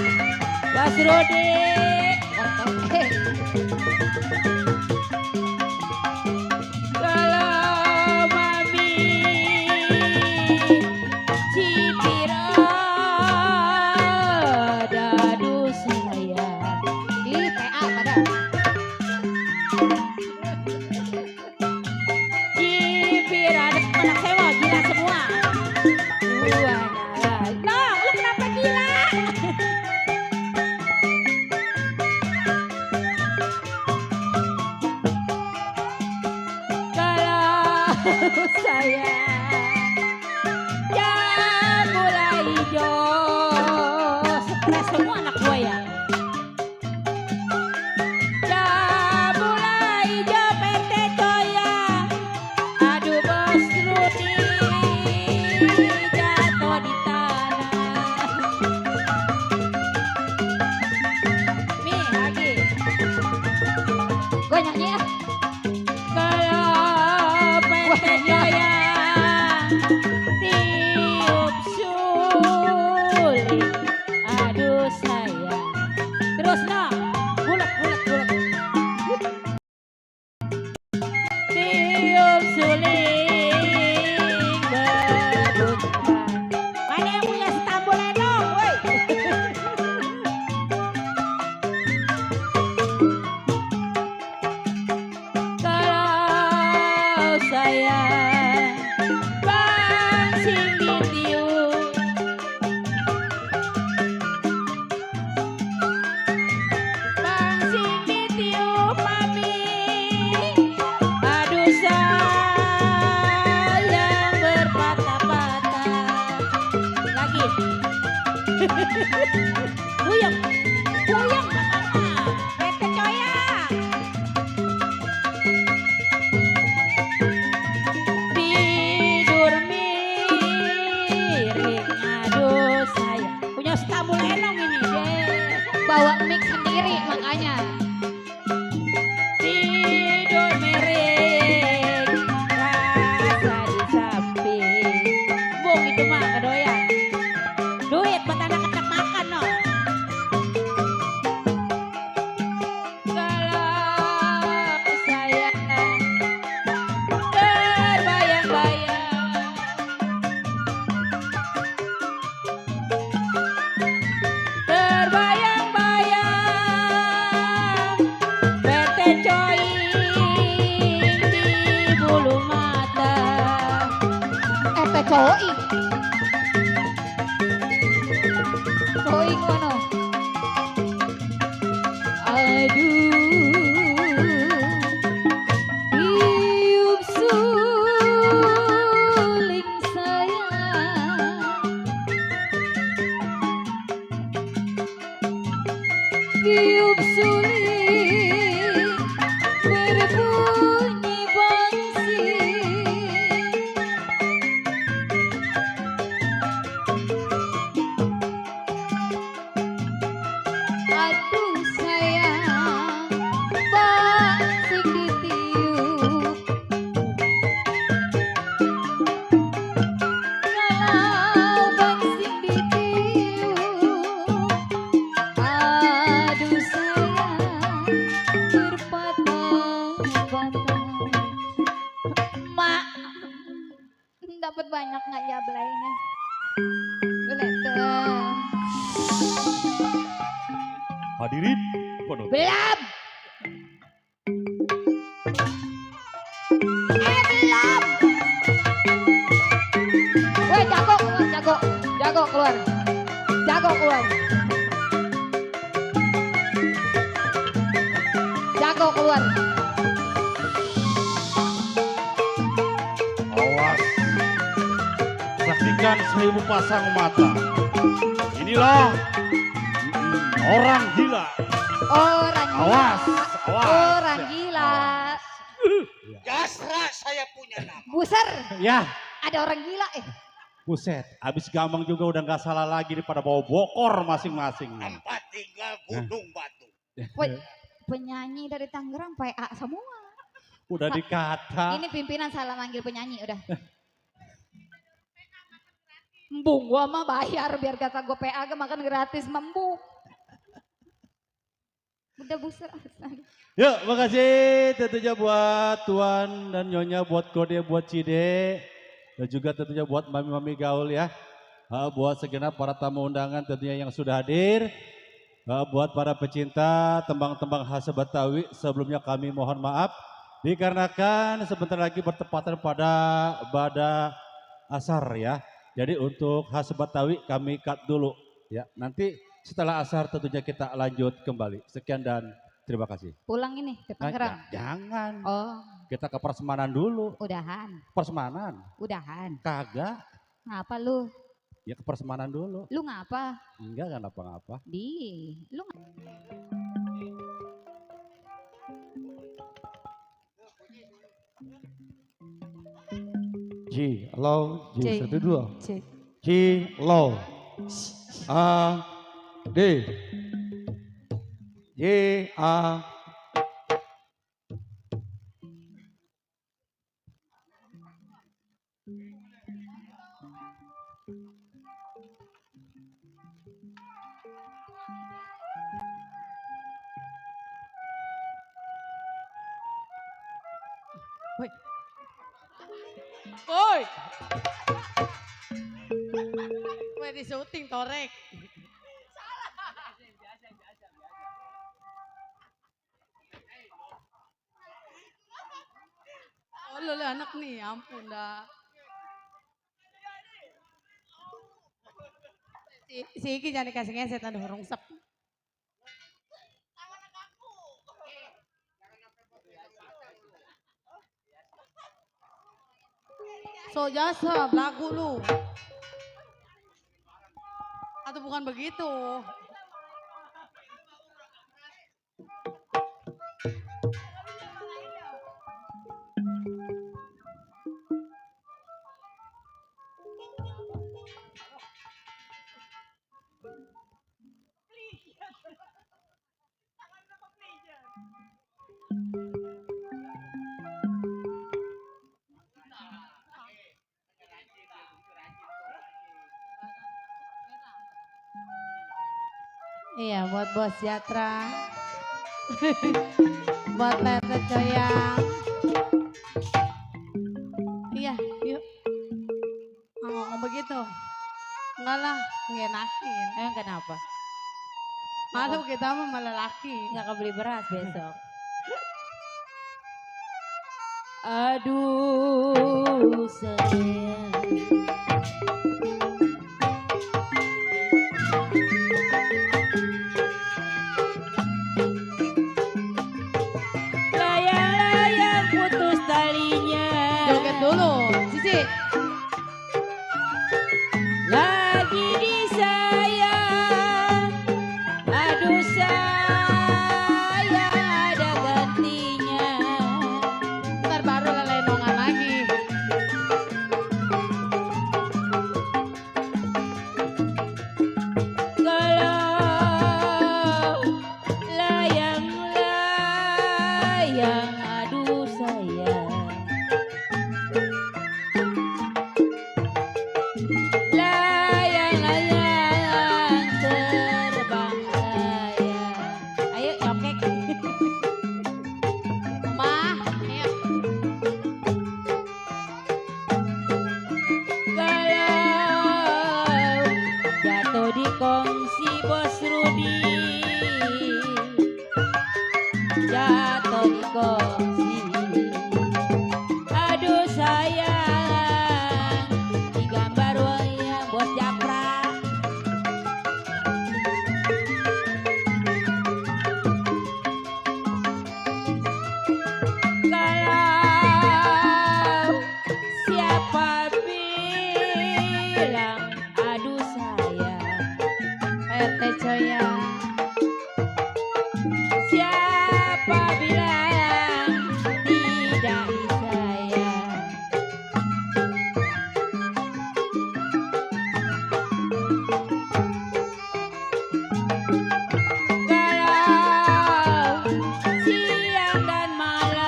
Bos Rudi. Kalau mami Cipirada, aduh sayang. Ih, TA pada. Cipirada anak saya mah gila semua. Dua lagi. Loh, lu kenapa gila? Kalau saya jamula hijau, stres semua anak gua ya. Jamula hijau PT coyang, aduh Bos Rudi jatuh di tanah. Nih lagi. Gue nyanyi ya. Kalau PT coyang tiup suling, aduh sayang. Terus no, bulat. Tiup suling berbunyikan. Mana yang punya setambul lenong, woi? Kalau sayang pangsing ditiup, pangsing ditiup mami. Aduh sayang berpatah-patah. Lagi. Buyang katanya. PT coyang. Tidur miring, aduh sayang. Punya setambul enong ini deh. Bawa mic sendiri makanya. Tidur miring, rasa di samping. Bung itu Soing. Soing kono. Tiup suling sayang, tiup suling berbunyi bangsing. Aduh sayang, bangsing ditiup. Kalau bangsing ditiup, aduh sayang, berpatah-patah. Mak, dapat banyak nggak ya belaynya? Boleh tuh. Hadirin penonton. Belum. Belum. Woi, jago keluar, jago. Jago keluar. Jago keluar. Jago keluar. Awas. Saksikan 1000 pasang mata. Inilah orang gila. Orang gila. Awas, awas. Orang gila. Jasra saya punya nama. Buser, Ya, ada orang gila buset. Abis gampang juga udah nggak salah lagi daripada bawa bokor masing-masing. Tempat tinggal Gunung Batu. Woi, penyanyi dari Tangerang PA semua. Udah dikata. Ini pimpinan salah manggil penyanyi udah. Embung, gua mah bayar biar kata gue PA ke makan gratis membung. Udah buser. Yuk, makasih tentunya buat Tuan dan Nyonya, buat Kode, buat Cide, dan juga tentunya buat mami-mami gaul ya. Buat segenap para tamu undangan tentunya yang sudah hadir. Buat para pecinta tembang-tembang khas Betawi, sebelumnya kami mohon maaf. Dikarenakan sebentar lagi bertepatan pada Bada Asar ya. Jadi untuk khas Betawi kami cut dulu ya. Nanti setelah asar tentunya kita lanjut kembali. Sekian dan terima kasih. Pulang ini ke Tangerang. Jangan. Oh, Kita ke Persemanan dulu. udahan. Persemanan. Udahan. Kagak. Ngapa lu? Ya ke Persemanan dulu. Lu ngapa? Enggak ngapa-ngapa. Lu G, low, G, C. 1, 2. Cek. G, low. A, D. J, A. Woi. Woi di syuting torek. Oh lu anak nih, ampun dah. Si Iki jangan dikasih ngeset, aduh rungsep. So jasa, belagu lu. Atau bukan begitu? Iya, buat Bos Jatra. Buat Tete Coyang. Iya, yuk. Oh, begitu. Enggak lah, ngenakin. Kenapa? Malu kita mah malah laki. Nggak kebeli beras besok. Aduh sayang, Layang-layang putus talinya. Joget dulu, Cici. Lagi disayang, aduh sayang ada gantinya. Ntar baru lenongan lagi. Kalau layang-layang, aduh sayang. Layang-layang terbang layang. Ayo nyokek. Ma, ayo. Kalau jatuh di kongsi bos Rudi, jatuh di kongsi, aduh sayang, di gambar wayang bos Japra. Kalau siapa bilang aduh sayang, RT Coya. siapa bilang tidak disayang. Kalau siang dan malam,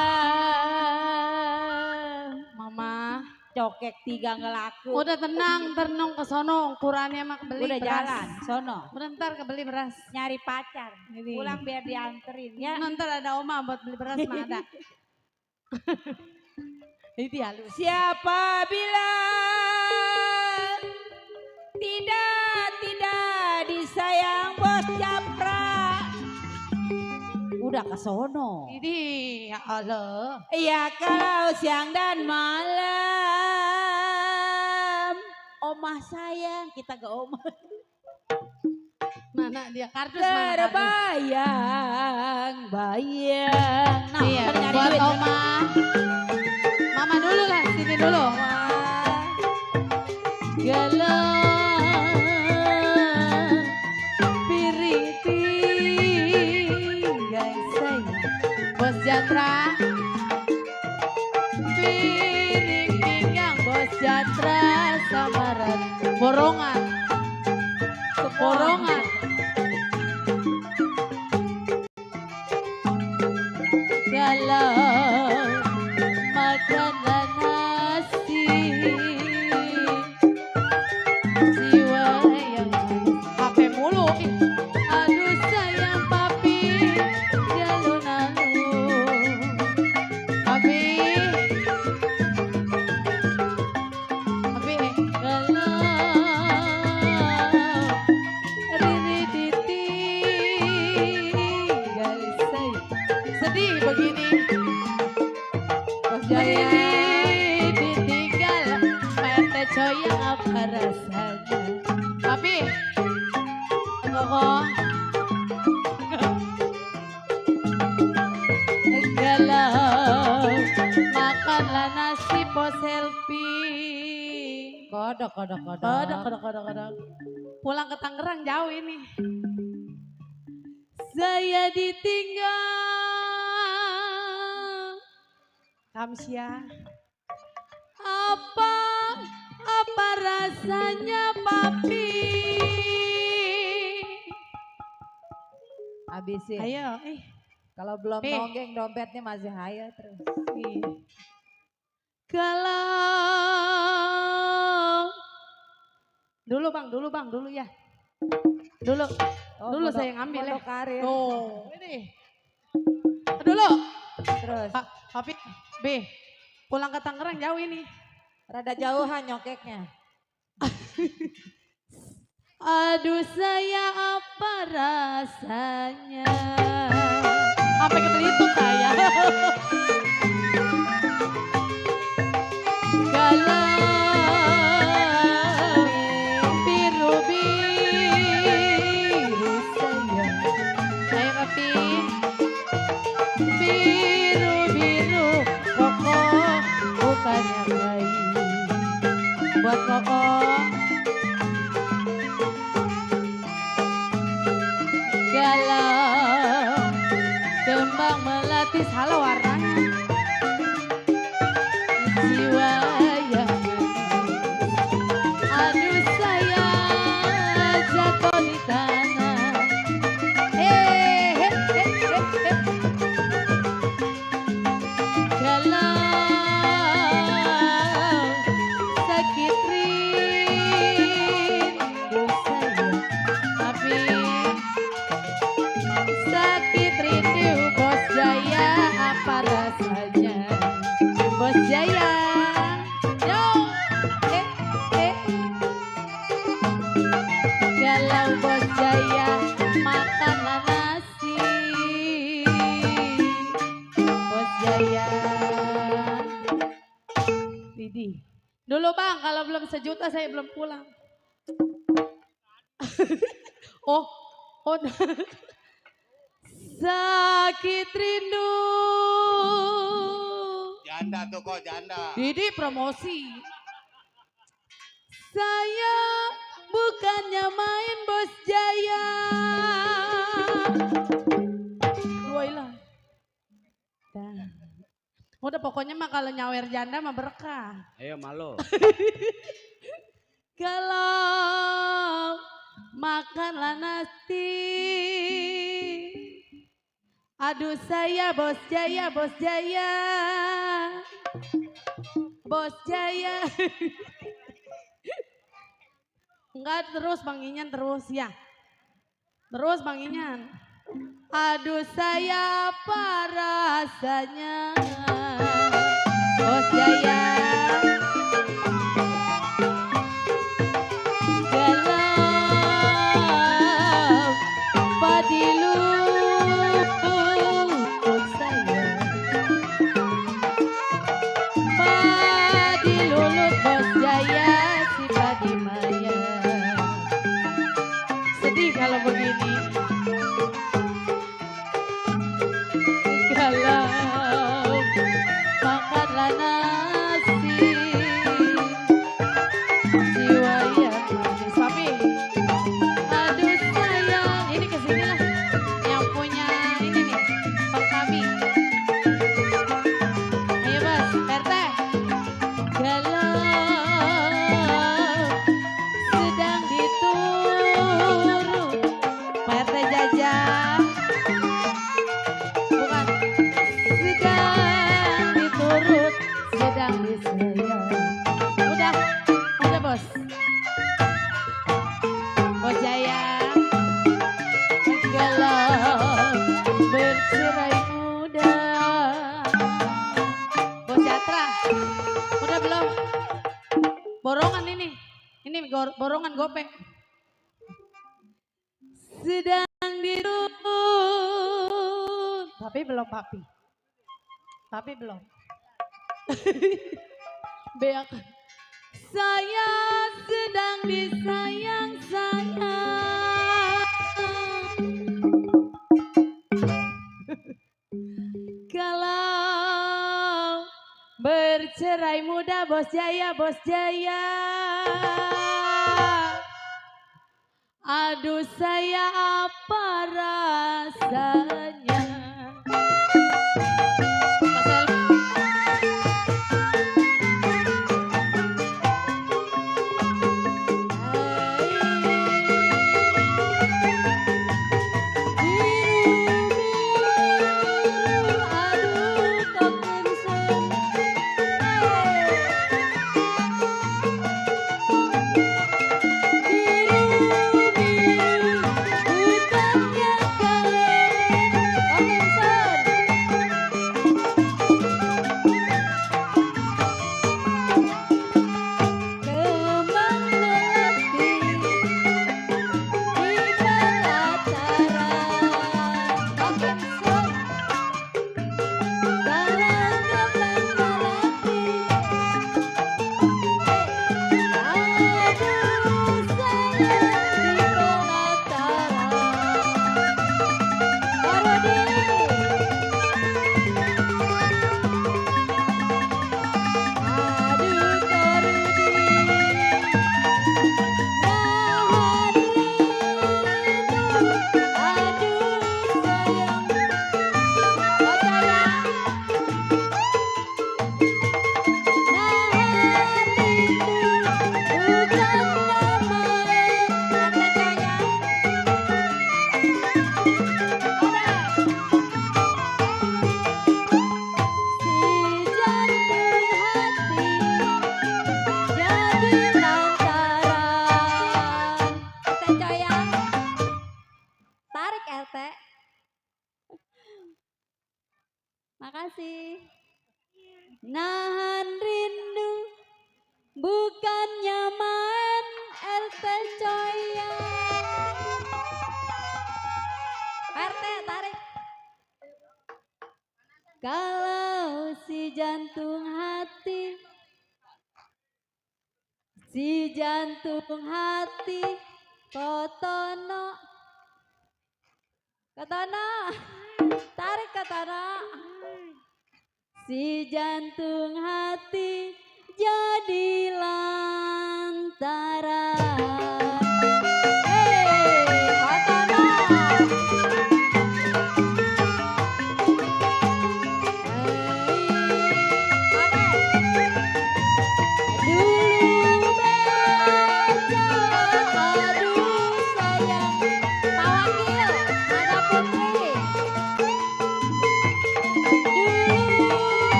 Mama, cokek tiga ngelaku. udah tenang, tenung ke sono, ukurannya mah kebeli Udah beras. jalan, sono. Udah ntar kebeli beras. Nyari pacar, Ini. pulang biar dianterin ya. Ntar ada oma buat beli beras mah ada. Ini halus. Siapa bilang tidak disayang bos Japra. Udah ke sono. Ini ya Allah. Iya kalau siang dan malam, omah sayang, kita ke omah. Mana dia kardus mana kardus. Terbayang-bayang. Nah, Iya, kan nyari buat duit. oma. Mama dulu lah, sini dulu. Galang piriti guys sayang. Bos Jatra. Piring pinggang Bos Jatra samaran. Borongan. Borongan. Galang makanlah nasi jiwa yang HP mulu. aduh sayang papi jalun-alun. Papi. Papi. Galang riri ditinggal sayang. Sedih begini. Bos Jaya Ditinggal. PRT Coya apa rasanya. Papi. Koko. Galau makanlah nasi pos selfie. Kodok. Kodok. Pulang ke Tangerang jauh ini. Saya ditinggal. Kamsia. Apa rasanya papi? Habisin. Ayo. Kalau belum Pi. nonggeng dompetnya masih hayo terus. Ih. Kalau Dulu bang, dulu ya. Dulu. Dulu saya yang ambil ya. karir. Tuh, ini. Dulu. Terus Papi, B. Pulang ke Tangerang jauh ini. rada jauhan nyokeknya. Aduh saya apa rasanya. Sampai ke Belitung saya. Galau dulu bang, kalau belum sejuta saya belum pulang. Oh, oh. Sakit rindu. Janda tuh kok janda. Didi promosi. Saya bukannya main bos Jaya. Ruailah. Udah pokoknya mah kalau nyawer janda mah berkah. Ayo malu. Kalau makanlah nasi. Aduh saya bos Jaya, bos Jaya. Bos Jaya. Enggak terus Bang Inyan terus ya. Terus Bang Inyan. Aduh saya apa rasanya. Bos Jaya. Galau padilu saya. Padilulut Bos Jaya si Padi Maya. Sedih kalau begini. Galau makanlah nasi. Jiwa yang manis. Papi. Aduh sayang. Ini kesini lah. Yang punya ini nih. Perkabi. Ayo bos. RT. Galau sedang diturut. Pak RT Jajang. Bukan. Sedang diturut. Sedang disayang. Udah bos. Bos Jaya. Galau bercerai muda. Bos Jatra. Udah belum? Borongan ini. Ini borongan gopek. Sedang dirut. Tapi belum papi. Tapi belum. Beak. Saya sedang disayang-sayang. Kalau bercerai muda bos Jaya, bos Jaya. Aduh saya apa rasanya. Makasih. Nahan rindu bukannya main RT Coya. RT tarik. Kalau si jantung hati Si jantung hati Kotono. Kotono. Tarik Kotono. Si jantung hati jadi lantaran. Kotono.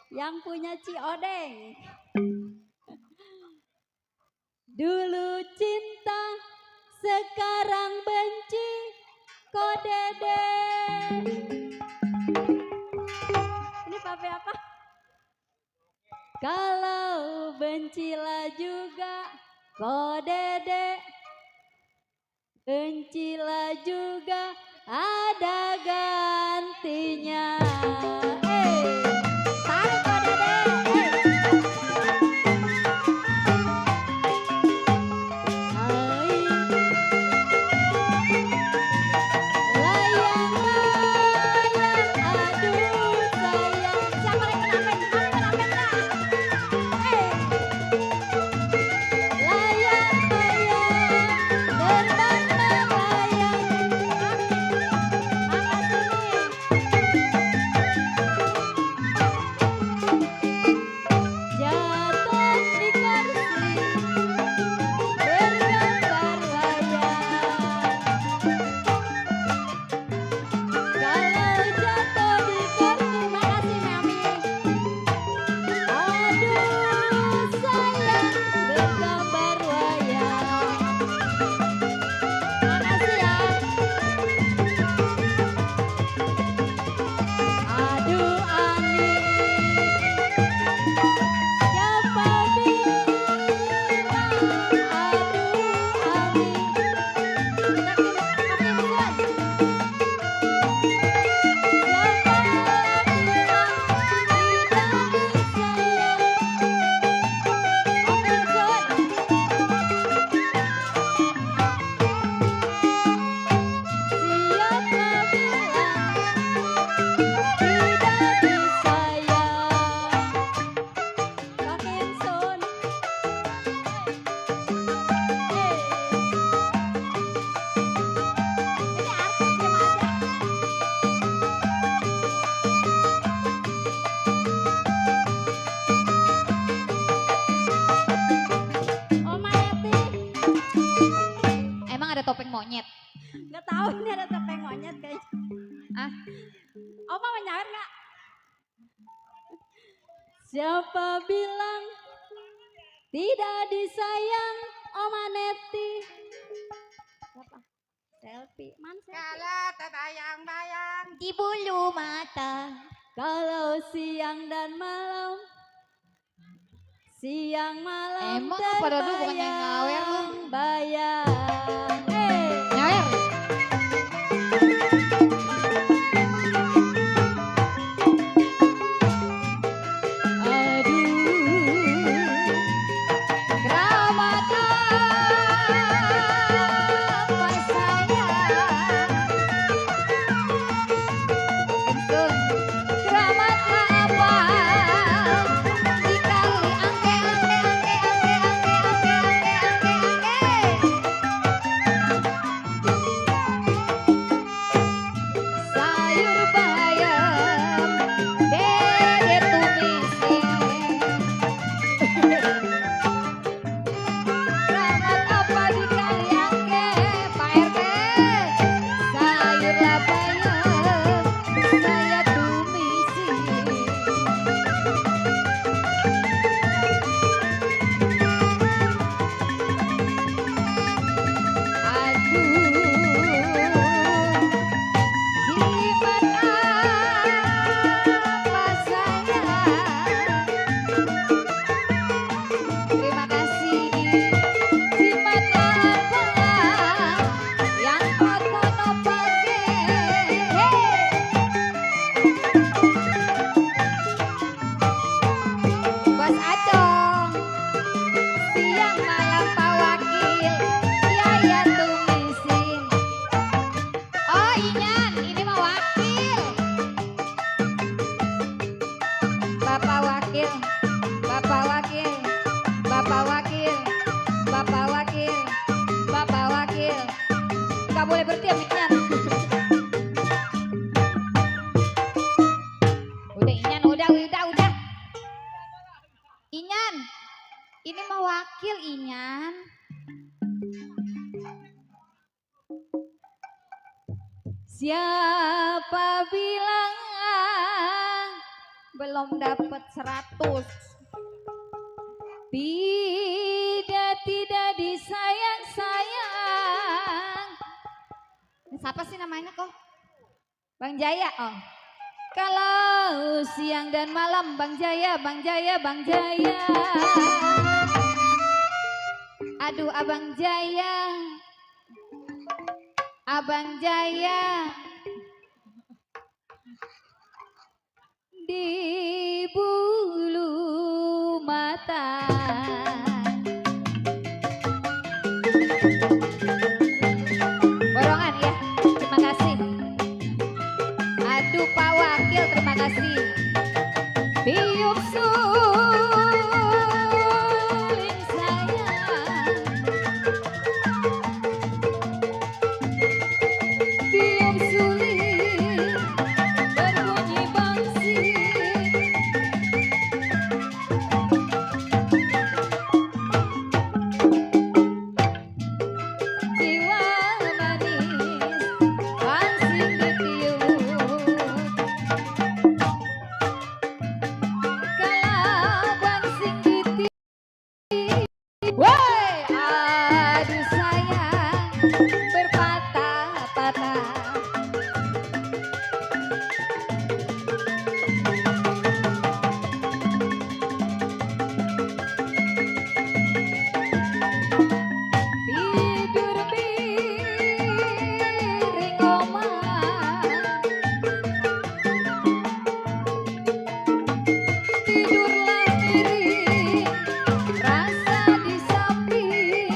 Yang punya Ci Odeng. Dulu cinta, sekarang benci, kok Dede. Ini pape apa? Kalau bencilah juga, kok Dede. Bencilah juga, ada gantinya. Topeng monyet. Nggak tahu ini ada topeng monyet kayaknya. Ah, Oma mau nyawer nggak? Siapa bilang tidak disayang Oma Neti? Siapa? Selfie, mana selfie? Kalau terbayang-bayang di bulu mata. Kalau siang dan malam, siang malam Emang apa Dodo bukannya ngawer lu? bayang. Nyawer. Aduh Bapak Wakil, Bapak Wakil, Bapak Wakil. Gak boleh berhenti ya Inyan. Udah Inyan, udah. Inyan, ini mah wakil Inyan. Siapa bilang belum dapat 100? Tidak disayang-sayang. Siapa sih namanya kok? Bang Jaya. Oh. Kalau siang dan malam Bang Jaya. Aduh Abang Jaya. Di bulu mata. Borongan ya. Terima kasih. Aduh Pak Wakil, terima kasih. Tiup suling sayang. Tiup suling berbunyi bangsing. Jiwa manis bangsing ditiup. Kalau bangsing ditiup, woi, aduh sayang berpatah-patah. Tidur miring omah, tidurlah miring, rasa di samping.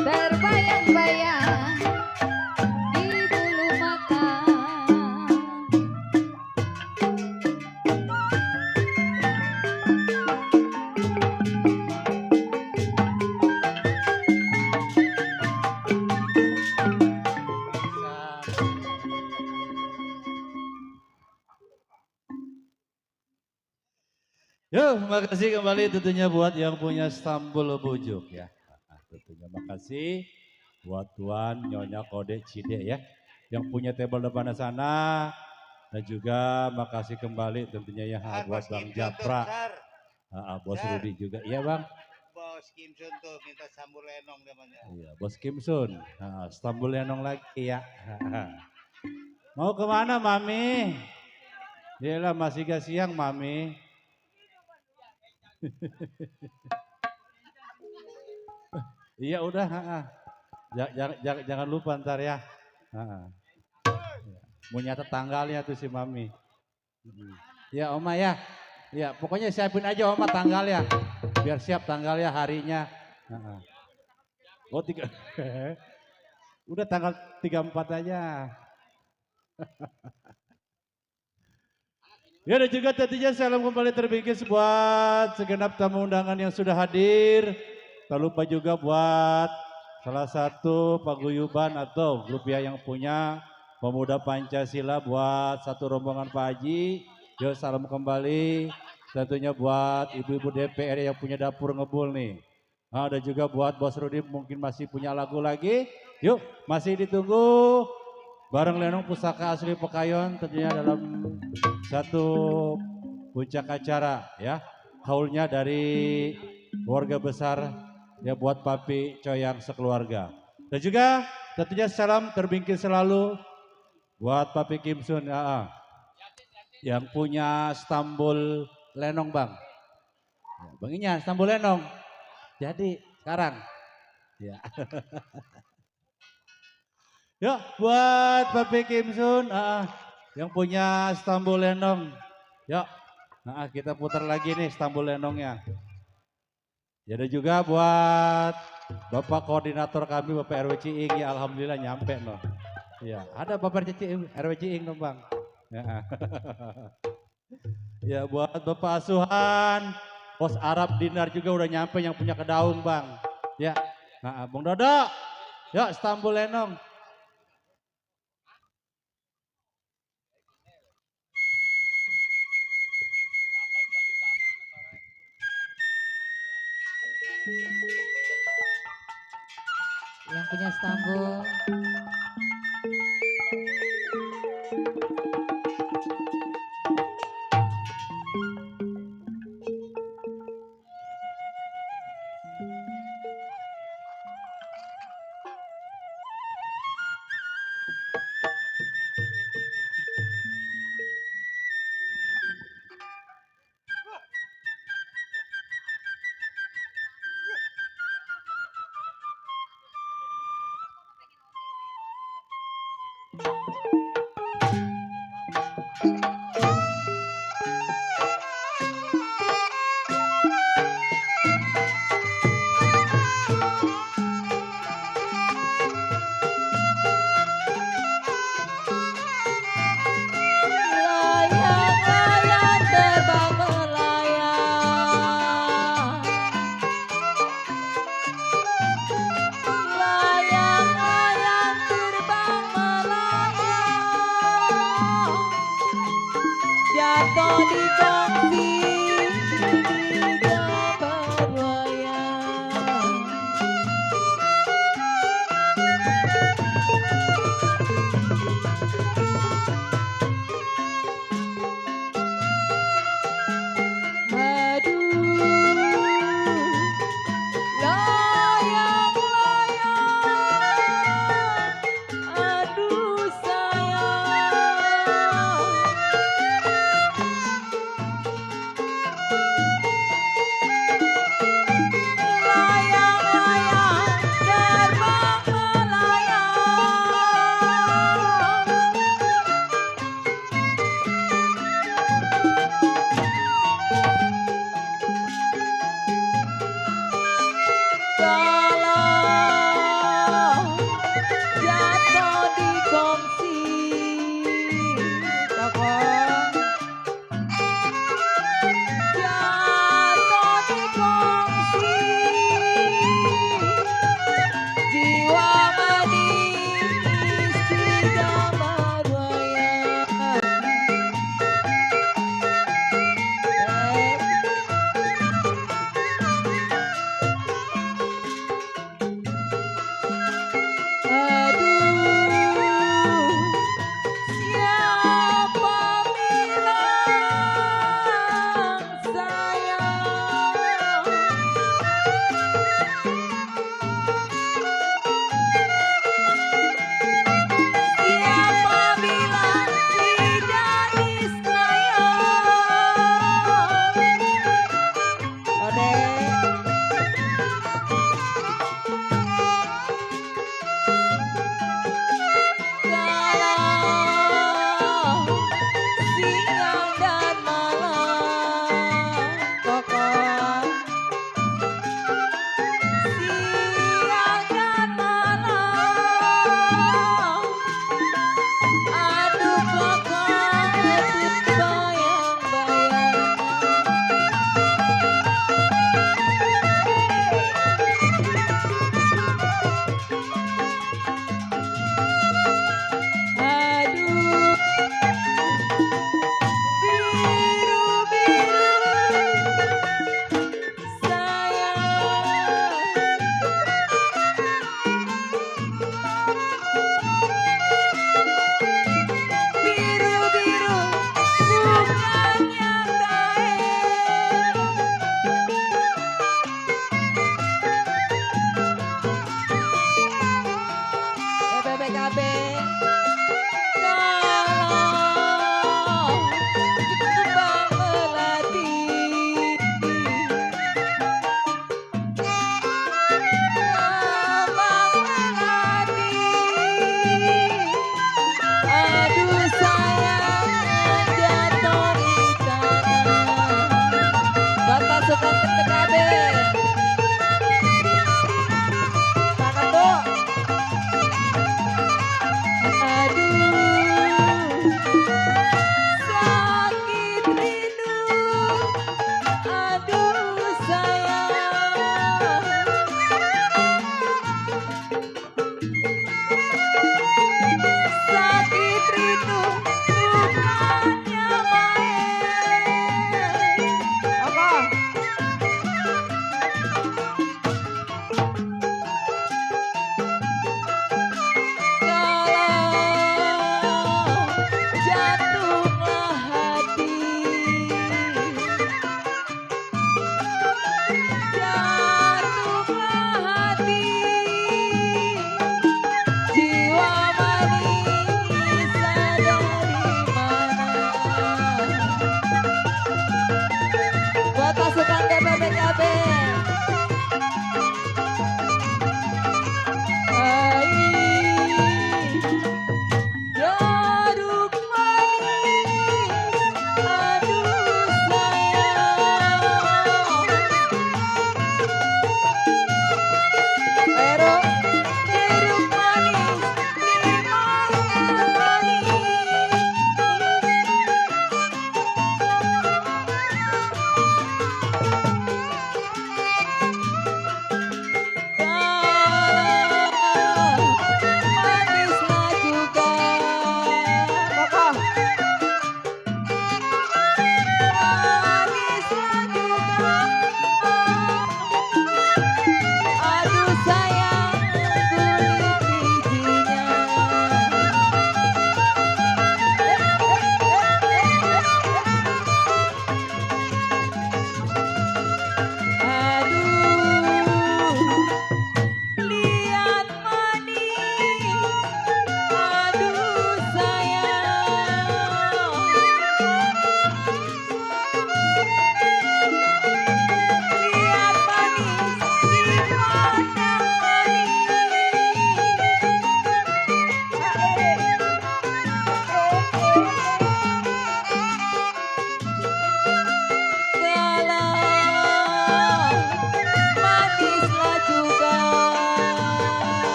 Terbayang-bayang di bulu mata. Yo, makasih kembali tentunya buat yang punya Stambul Bujuk ya. Tentunya makasih buat Tuan Nyonya Kode Cide ya. Yang punya table depan sana. Dan juga makasih kembali tentunya ya buat Bang Japra. Bos Rudi juga. Iya Bang. Bos Kimsun tuh minta sambal lenong namanya. Iya, Bos Kimsun. Stambul Lenong lagi ya. Mau kemana Mami? Yalah masih gak siang Mami. Iya udah, jangan lupa ntar ya. Mau nyatet tanggalnya tuh si Mami. Ya Oma ya. Ya pokoknya siapin aja Oma tanggalnya. Biar siap tanggalnya harinya. Oh udah tanggal 34 aja. Ya dan juga tentunya salam kembali terbingkis buat segenap tamu undangan yang sudah hadir. Tak lupa juga buat salah satu paguyuban atau grup yang punya Pemuda Pancasila buat satu rombongan Pak Haji. Yuk salam kembali tentunya buat ibu-ibu DPR yang punya dapur ngebul nih. Dan juga buat Bos Rudi mungkin masih punya lagu lagi. Yuk masih ditunggu. Bareng Lenong Pusaka Asli Pekayon tentunya dalam satu puncak acara ya. Haulnya dari keluarga besar ya buat Papi Coyang sekeluarga. Dan juga tentunya salam terbingkis selalu buat Papi Kimsun yang punya Stambul Lenong Bang. Ya, Bang Inyan Stambul Lenong. Jadi sekarang ya. Ya, buat Papi Kimsun yang punya Stambul Lenong. Ya, kita putar lagi nih Stambul Lenongnya. Ya, ada juga buat Bapak Koordinator kami, Bapak RW Ciing, ya Alhamdulillah nyampe loh. Ya, ada Bapak RW Ciing dong Bang. Ya. Ya buat Bapak Asuhan, Bos Arab Dinar juga udah nyampe yang punya kedaung Bang. Ya, nah Bung Dodo, yuk Istanbul Lenong. Yang punya Istanbul. Layang-layang terbang melayang. Layang-layang terbang melayang. Jatuh di kaki tidak berwayang.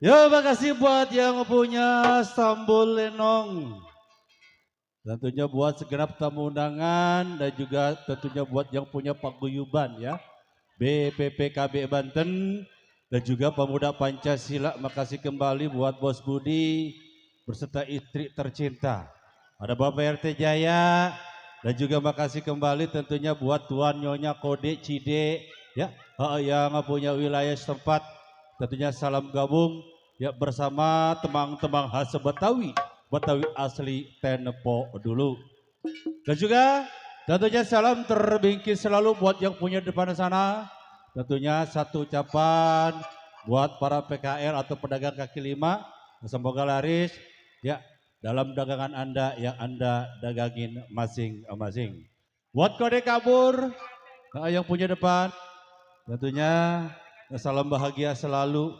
Ya, makasih buat yang punya Stambul Lenong. Tentunya buat segenap tamu undangan dan juga tentunya buat yang punya paguyuban ya. BPPKB Banten dan juga pemuda Pancasila. Makasih kembali buat Bos Budi berserta istri tercinta. Ada Bapak RT Jaya dan juga makasih kembali tentunya buat Tuan Nyonya Kode Cide ya yang punya wilayah setempat. Tentunya salam gabung ya bersama temang-temang khas Betawi. Betawi asli Tenepo dulu. Dan juga tentunya salam terbingkis selalu buat yang punya depan sana. Tentunya satu ucapan buat para PKL atau pedagang kaki lima. Semoga laris ya dalam dagangan Anda yang Anda dagangin masing-masing. Buat kode kabur yang punya depan. Tentunya salam bahagia selalu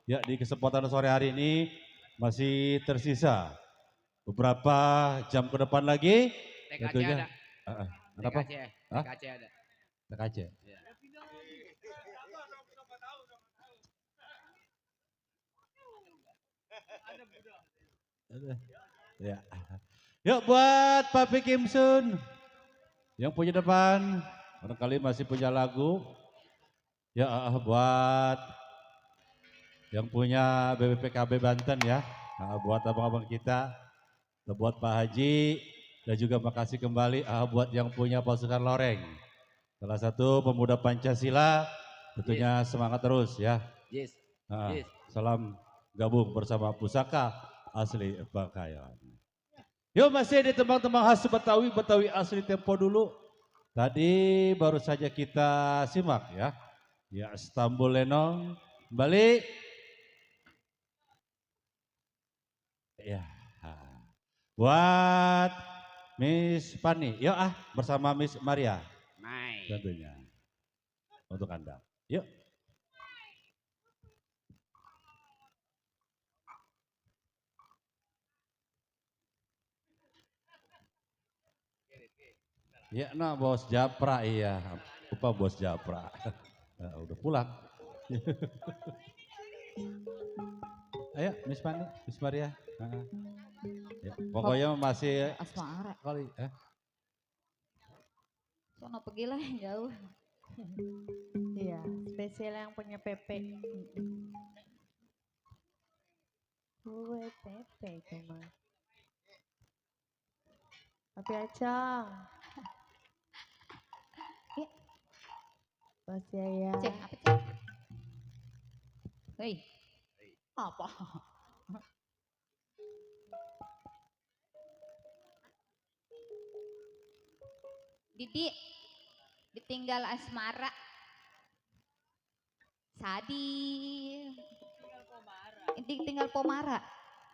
ya di kesempatan sore hari ini masih tersisa beberapa jam ke depan lagi. TKC Tentunya. ada. Kenapa? TKC ada. TKC. Iya. Ya. Yuk buat Papi Kimsun yang punya depan, barangkali masih punya lagu. Ya buat yang punya BPPKB Banten ya, buat abang-abang kita, buat Pak Haji, dan juga makasih kembali buat yang punya pasukan loreng. Salah satu pemuda Pancasila, tentunya semangat terus ya. Yes. Yes. Salam gabung bersama Pusaka Asli Bakayan. Yuk masih di tembang-tembang khas Betawi, Betawi asli tempo dulu. Tadi baru saja kita simak ya. Ya Stambul Lenong, kembali. Ya. Buat Miss Pani, yuk bersama Miss Maria. Mai. Tentunya. Untuk Anda. Yuk. Ya, nah Bos Japra iya. Lupa Bos Japra. Udah pulang. Ayo Miss Pani, Miss Maria. Ya, pokoknya masih Asmara. kali. Sono pergilah yang jauh. Iya, spesial yang punya Pepe. Gue Pepe cuma. Tapi Acang. Iya. Bos Jaya. Ceng, apa ceng? Hei. Apa? Didi, ditinggal asmara. Sadi. Tinggal Pomara.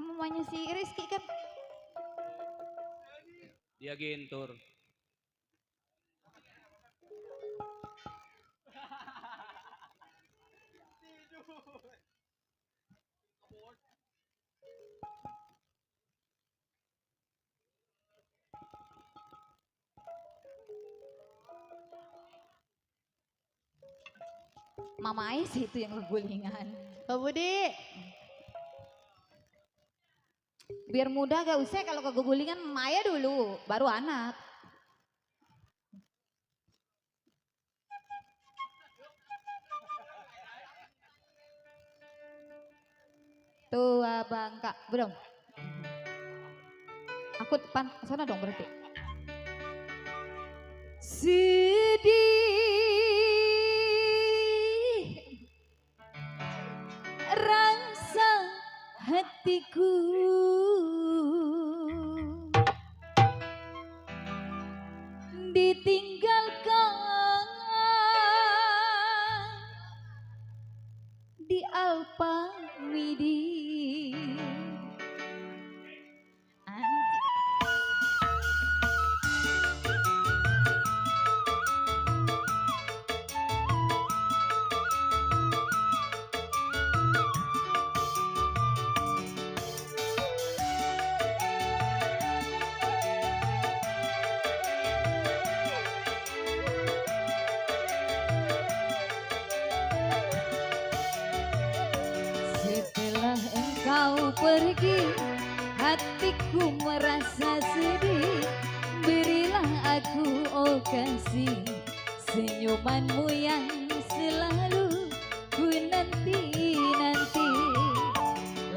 Mamanya si Rizky kan. Dia gentur. Mama Ais itu yang kegulingan. Pak Budi. Biar mudah gak usah kalau kegulingan Maya dulu, baru anak. Tuh abang kak, belum. Aku depan, sana dong berarti. Sedih rasa hatiku ditinggalkan di Alpamidi. Setelah kau pergi, hatiku merasa sedih. Berilah aku oh kasih, senyumanmu yang selalu ku nanti-nanti.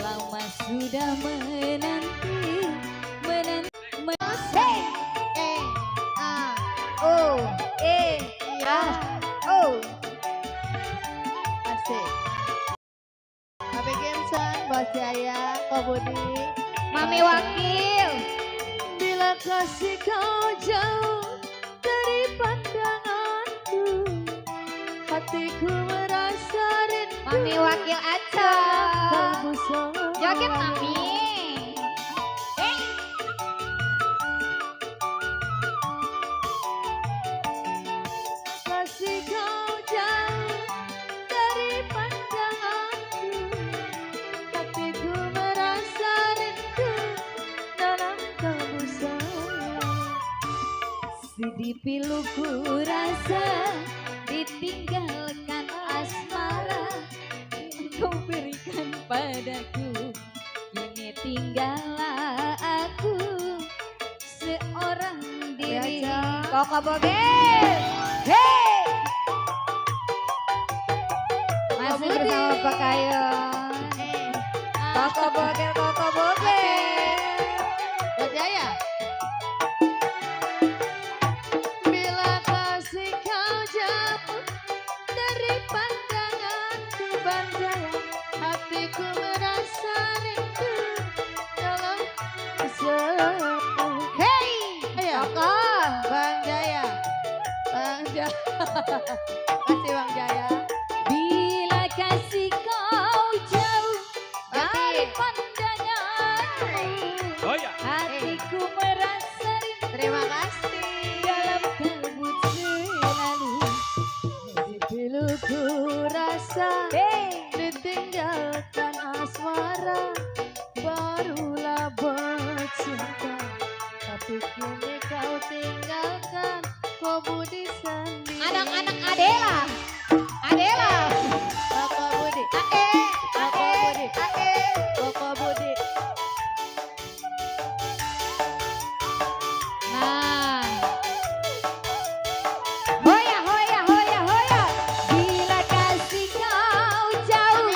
Lama sudah menanti, Hey, oh, oh. Asik. Happy Gameson, Bos Jaya, Ko Budi. Mami Wakil. Bila kasih kau jauh dari pandanganku, hatiku merasa rindu. Mami Wakil Aca. Kalbu sayang. Joget Mami. Kasih kau jauh dari pandanganku, hatiku merasa rindu dalam kalbu sayang. sedih piluku rasa ditinggalkan asmara kau berikan padaku. Kini tinggallah aku seorang diri. Koko Bogel. Hey. Masih bersama Pak Kayon. Koko Bogel, Koko Bogel. Bos Jaya. Bila kasih kau jauh dari pandanganku, Bang Jaya, hatiku merasa rindu dalam keselamatan. Hey. Ayo, Koko. Bang Jaya. Bang Jaya. Kasih Bang Jaya. Bila kasih kau jauh dari Oke. pandanganku, Oh ya. hatiku merasa rindu Terima kasih. dalam kalbu selalu. Piluku rasa ditinggalkan asmara, barulah bercinta. Tapi kini kau tinggalkan, kau budi sendiri. Anak-anak Adela. Adela. Koko Budi. Koko Budi. Koko Budi. Nah. Hoya, hoya, hoya, hoya. Bila kasih kau jauh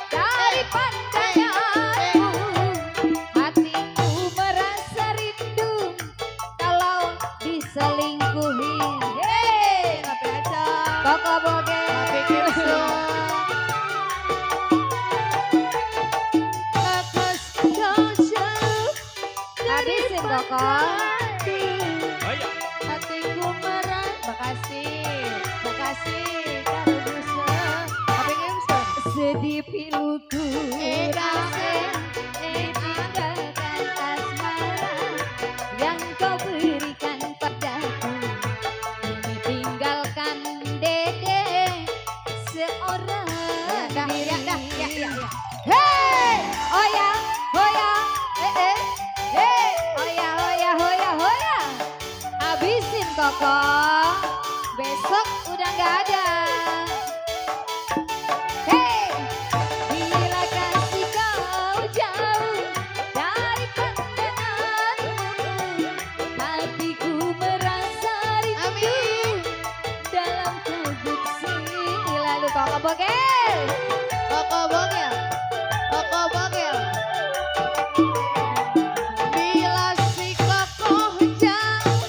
dari pandanganku, hatiku merasa rindu kalau diselingkuhi. Yeay. Tapi aja. Koko Bogel. Tapi Gibson. Kasih kau jauh dari Habisin Koko. pandanganku. Oh ya. Hatiku merah, makasih kalau bisa. Tapi Gibson. Sedih piluku rasa ditinggalkan asmara yang kau berikan padaku. Kini tinggalkan dede seorang diri. Hey, oya, hoya, hey, oya, hoya, hoya, hoya. Habisin Koko. Besok udah nggak ada. Hey, bila kasih kau jauh dari pandanganmu, Hatiku merasa rindu dalam kalbu lalu Koko Bogel. Koko Bogel. Koko Bogel. Bila si Koko jauh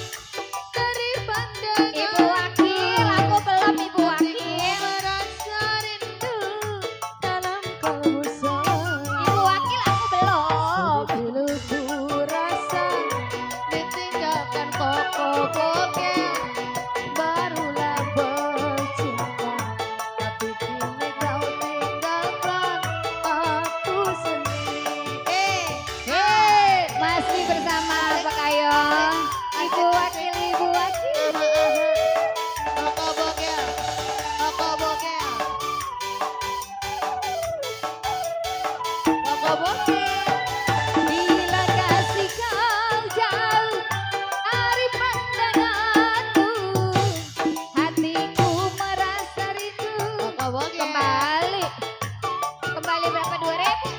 dari pandangan. Ibu Wakil, aku belum Ibu Wakil. Merasa rindu dalam kalbu sayang. Ibu Wakil aku belum. Piluku rasa ditinggalkan Koko Bogel, barulah bercinta. Tapi kini kau tinggalkan aku sendiri. Masih bersama Pak Kayon. Ibu Wakil, Ibu Wakil. Koko Bogel, Koko Bogel, Koko Bogel. Bila kasih kau jauh dari pandanganku, Hatiku merasa rindu. Koko Bogel. Kembali. Kembali berapa 2.000?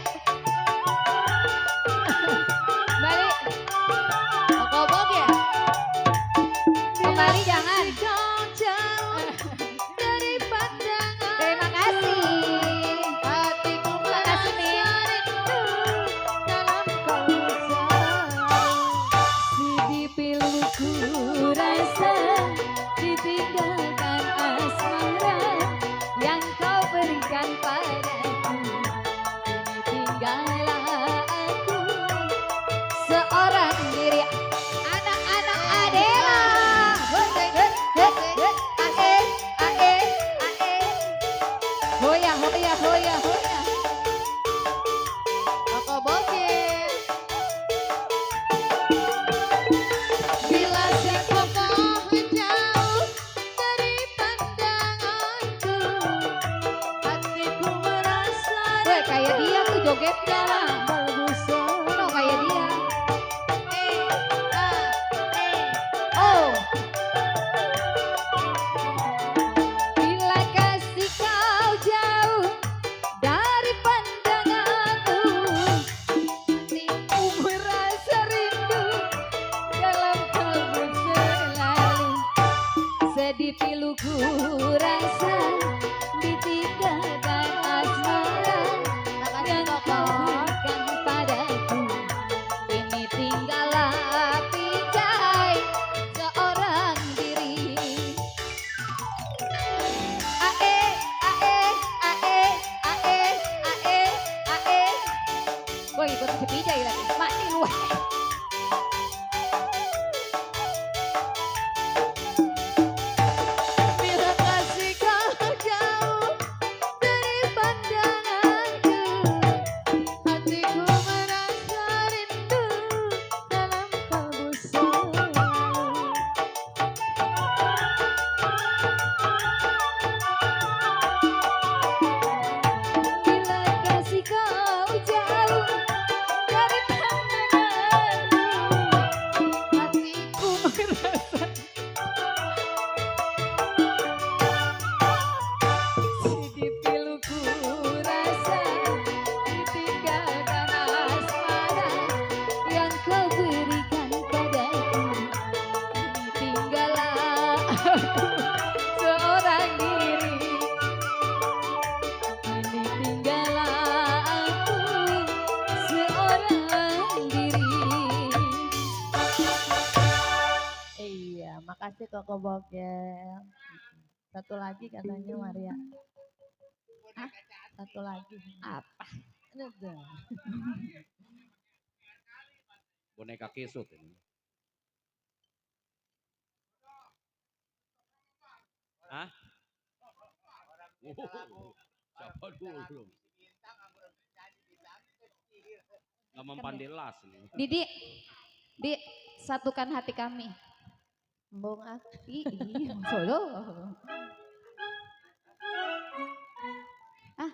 jogetnya. No kayak dia. Oh. Bila kasih kau jauh dari pandanganku, hatiku merasa rindu dalam kalbu selalu. Sedih piluku rasa ditinggalkan asmara yang kau berikan padaku. Kini tinggallah pincai seorang diri. Ae, ae, ae, ae, ae, ae. Gue ikut si Pijai lagi, mati lu. Bila kasih kau jauh dari pandanganku, hatiku merasa rindu dalam kalbu selalu. Bila kasih kau jauh dari pandanganku, hatiku merasa sedih piluku rasa ditinggalkan asmara yang kau berikan padaku. Kini tinggallah aku seorang diri. Kini tinggallah aku seorang diri. Iya, makasih Koko Bogel. Satu lagi katanya Maria. Hah? Satu lagi. Apa? Udah. Boneka kesut ini. Hah? Siapa dulu? Gak mempandelas ini. Didi, Di, satukan hati kami. Bung Akti. Solo. Ah,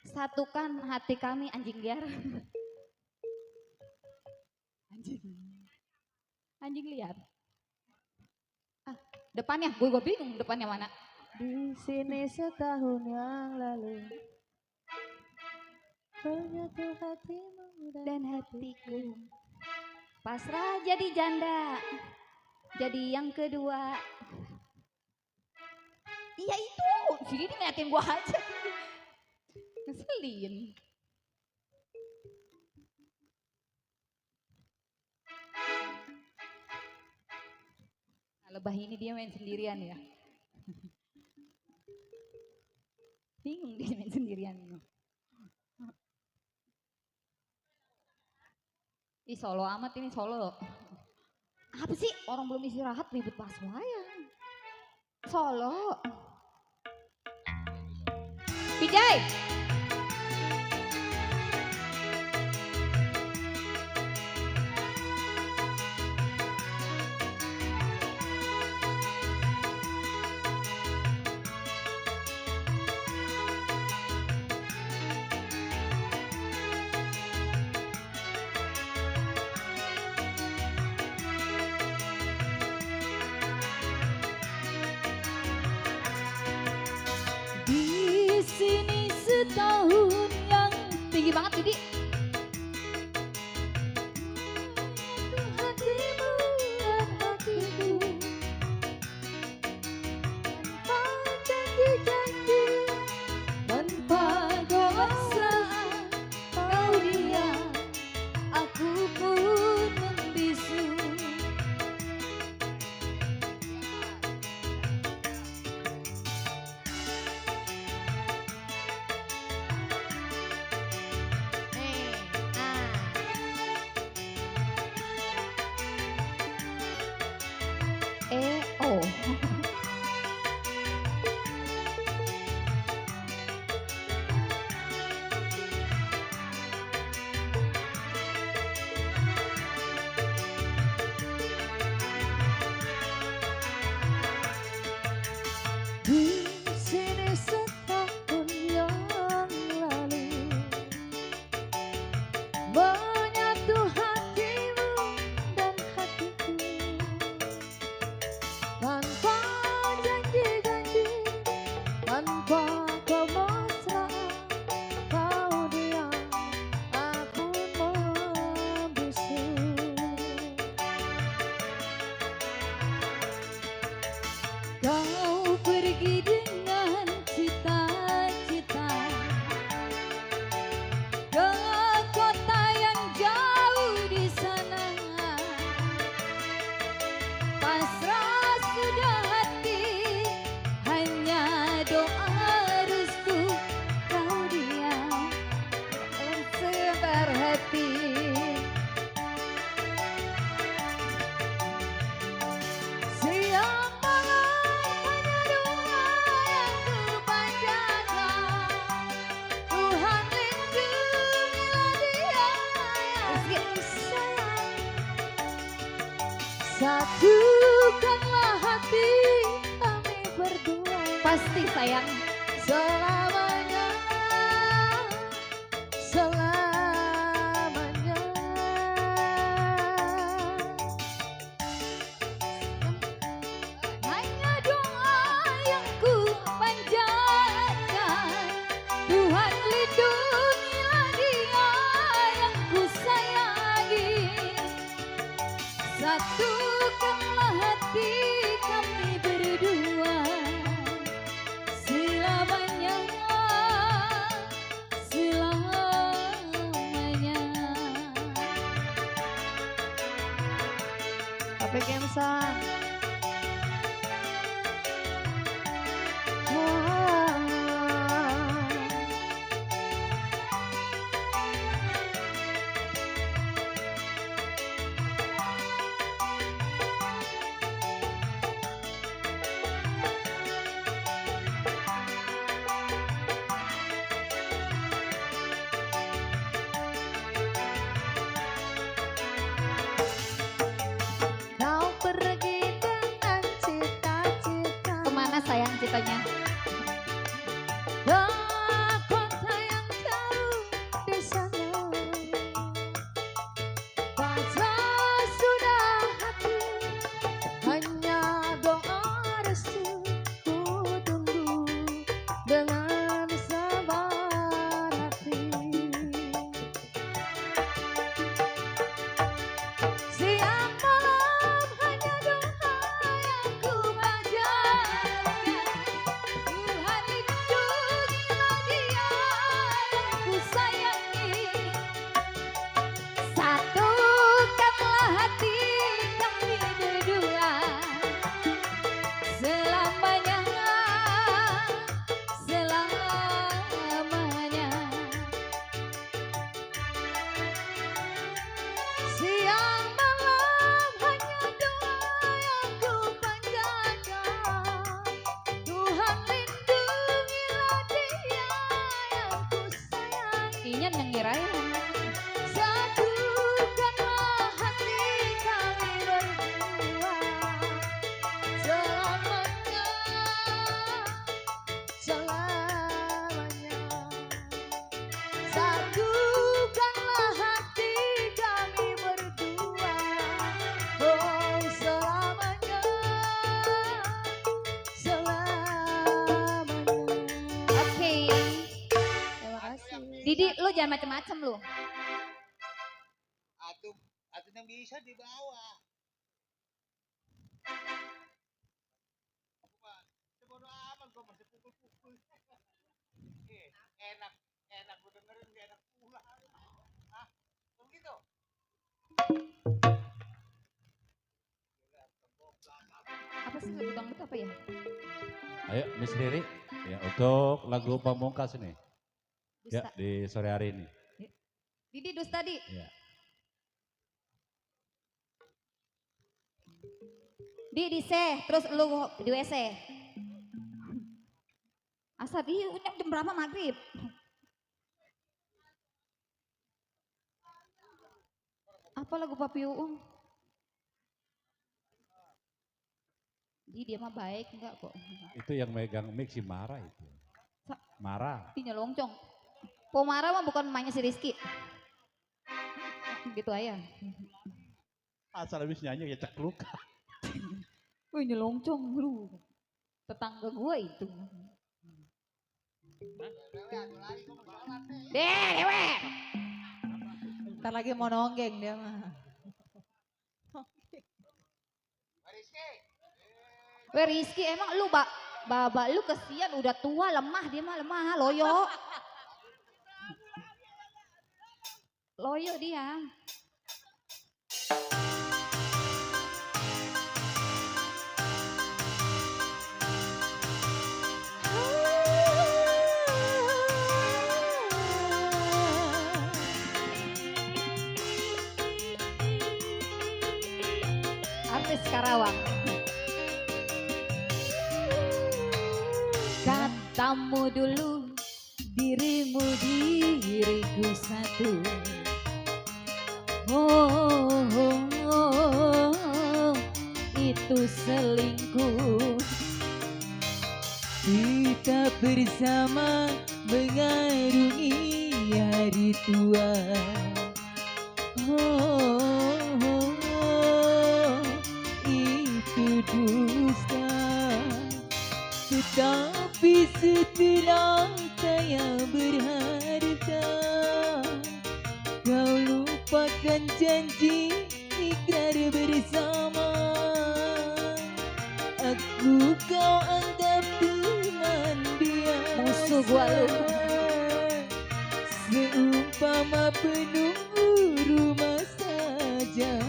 satukan hati kami anjing liar. Anjing liar. Ah, depannya, gue bingung depannya mana. Di sini setahun yang lalu menyatu hatimu Dan hatiku pasrah jadi janda, jadi yang kedua. Iya itu, si Didi ngeliatin gua aja. Ngeselin. Nah, lebah ini dia main sendirian ya. Bingung dia main sendirian. Ih solo amat ini solo. Apa sih orang belum istirahat ribut pas wayang. Solo. Pijay. di sini setahun yang Tinggi banget Didi. hatimu dan hatiku tanpa janji-janji tanpa kewasaan kau diam aku pun membisu. menyatu hatimu dan hatiku tanpa janji-janji, tanpa kemesraan. Kau diam, aku membisu. Kau pergi dengan cita-cita ke kota yang jauh di sana. Pasrah sudah hati, hanya doa restu. Kau diam dalam sebar hati. Siang malam hanya doa yang ku panjatkan. Tuhan lindungilah dia yang ku sayang. Satukanlah hati kami berdua. Pasti sayang. Selamanya, selamanya. Hanya doa yang ku panjatkan. Tuhan lindungilah dia yang ku sayangi. Satukanlah hati kami berdua. Selamanya, selamanya. Tapi Kemsang. Kau pergi dengan cita-cita. Kemana sayang citanya? Ke kota yang jauh di sana. Pasrah sudah hati, hanya doa restu. Ku tunggu dengan sabar hati. Siang malam hanya doa yang ku panjatkan. Tuhan lindungilah dia yang ku sayangi. Satukanlah hati kami berdua. Selamanya, selamanya. Siang malam hanya doa yang ku panjatkan. Tuhan lindungilah dia yang ku sayangi. Inya nyengirain. Satukanlah hati kami berdua. Selamanya, selamanya. Satukanlah hati kami berdua. Oh selamanya, selamanya. Oke. Terima kasih. Didi, lu jangan macem-macem lu. Atuh yang bisa dibawa. Sebodoh amat gua masih pukul-pukul. Enak, enak gua dengerin gak enak pula. Ah, begitu. Apa sih lagu dangdut apa ya? Ayo Miss Riri, ya untuk lagu pamungkas ini. Ya Dusta. di sore hari ini. Didi dus tadi. Ya. Di C, terus lu di WC. Asal dia jam berapa maghrib? Apa lagu Papi Uung? Dia mah baik enggak kok. Itu yang megang mic si Mara itu. Mara. Dia nyelongcong. Po Mara mah bukan mainnya si Rizky. Gitu aja. Asal habis nyanyi ya cekluk. Wih nyelongcong lu. Tetangga gue itu. Deh, dewe. Ntar lagi mau nonggeng dia mah. Weh Rizky emang lu baba lu kesian udah tua lemah dia mah lemah loyo. Loyo dia. Artis Karawang. Katamu dulu dirimu diriku satu. Itu selingkuh. Kita bersama mengarungi hari tua. Itu dusta. Tetapi setelah kaya berharta, kau lupakan janji ikrar bersama. Aku kau anggap teman biasa. Musuh gua lu. Seumpama penunggu rumah saja.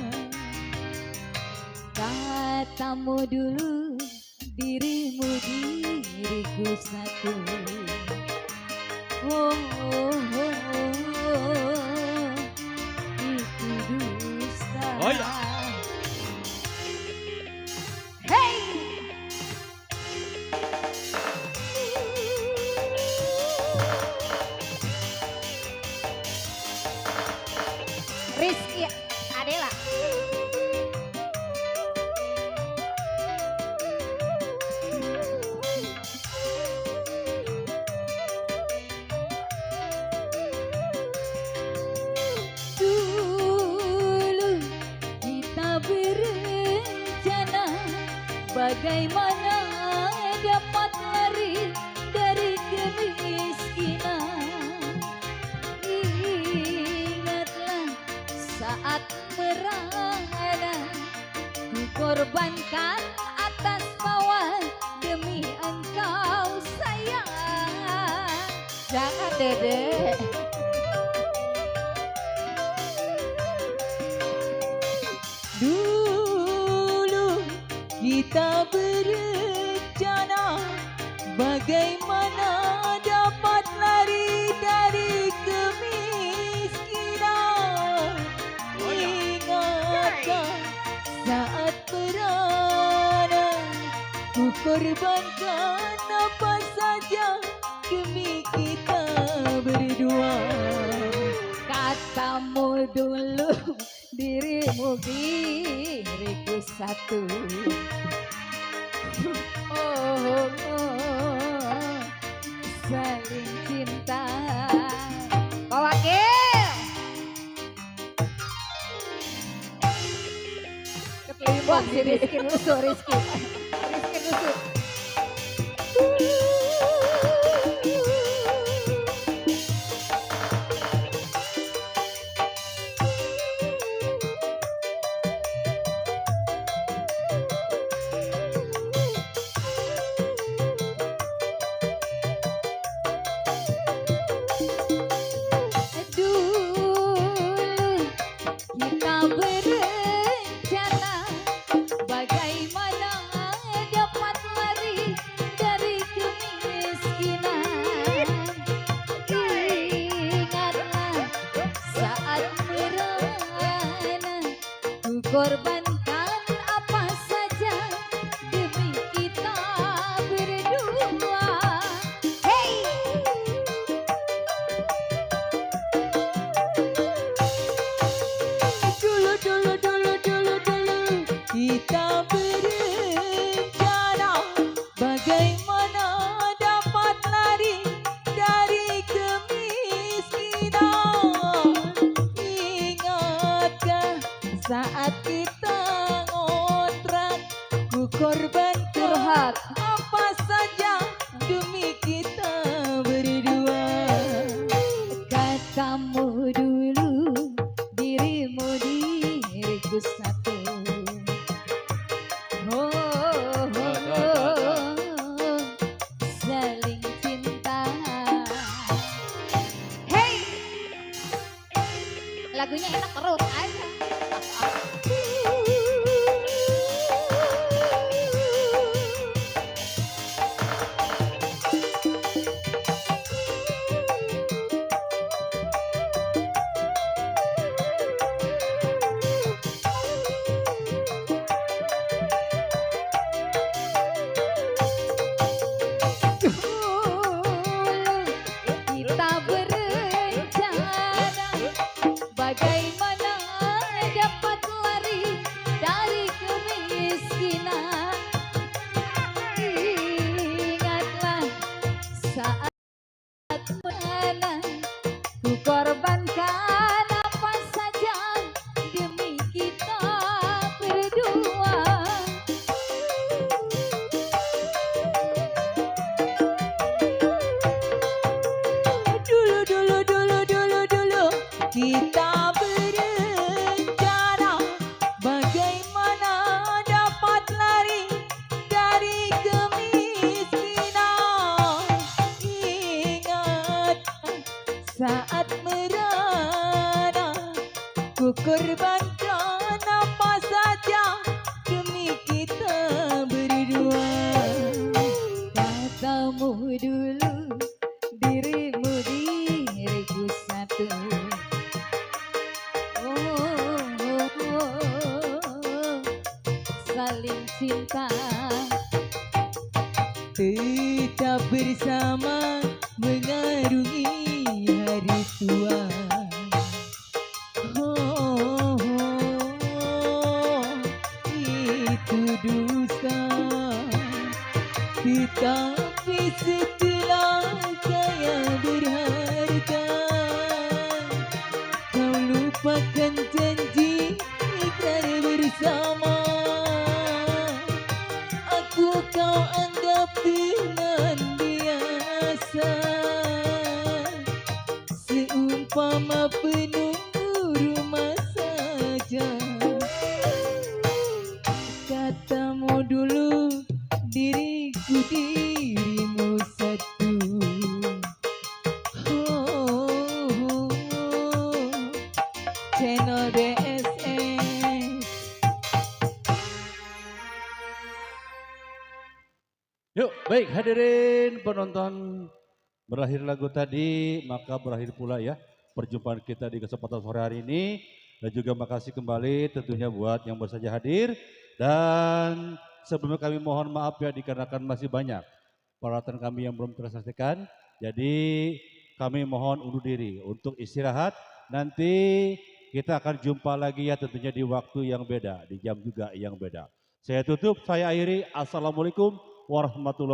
Katamu dulu dirimu diriku satu. Itu dusta. Oh ya. Hey. Rizky Adela. Dulu kita berencana bagaimana dapat lari dari kemiskinan. Ingatlah saat merana ku korbankan atas bawah demi engkau sayang. Jangan Dede. Dulu kita berencana bagaimana dapat lari dari kemiskinan. Ingatkah saat merana ku korbankan apa saja demi kita berdua. Katamu dulu dirimu diriku satu. Saling cinta. Pak Wakil. Wah si Rizky nusuk Rizky. Rizky nusuk. Kita berencana bagaimana dapat lari dari kemiskinan. Ingatlah saat merana ku korbankan apa saja demi kita berdua. Hey! Dulu kita berencana bagaimana dapat lari dari kemiskinan. Ingat Katamu dulu dirimu diriku satu. Oh, saling cinta. Hey, lagunya enak terus aja. Kita berencana bagaimana dapat lari dari kemiskinan. Ingatlah saat mana ku korbankan apa saja demi kita berdua. Dulu kita berencana bagaimana dapat lari dari kemiskinan. Ingat saat merana ku korbankan apa saja demi kita berdua. Katamu dulu dirimu diriku satu. Saling cinta. Tetap bersama mengarungi hari tua. Itu dusta. Tetapi setelah saya berharta, kau lupakan janji ikrar bersama. Aku kau anggap teman biasa, seumpama penunggu rumah saja. Katamu dulu diriku dirimu satu. Channel DSS. Yuk, baik hadirin penonton, berakhir lagu tadi, maka berakhir pula ya perjumpaan kita di kesempatan sore hari ini. Dan juga makasih kembali tentunya buat yang baru saja hadir. Dan sebelumnya kami mohon maaf ya dikarenakan masih banyak peralatan kami yang belum terselesaikan. Jadi kami mohon undur diri untuk istirahat. Nanti kita akan jumpa lagi ya tentunya di waktu yang beda, di jam juga yang beda. Saya tutup, saya akhiri. Assalamualaikum warahmatullahi wabarakatuh.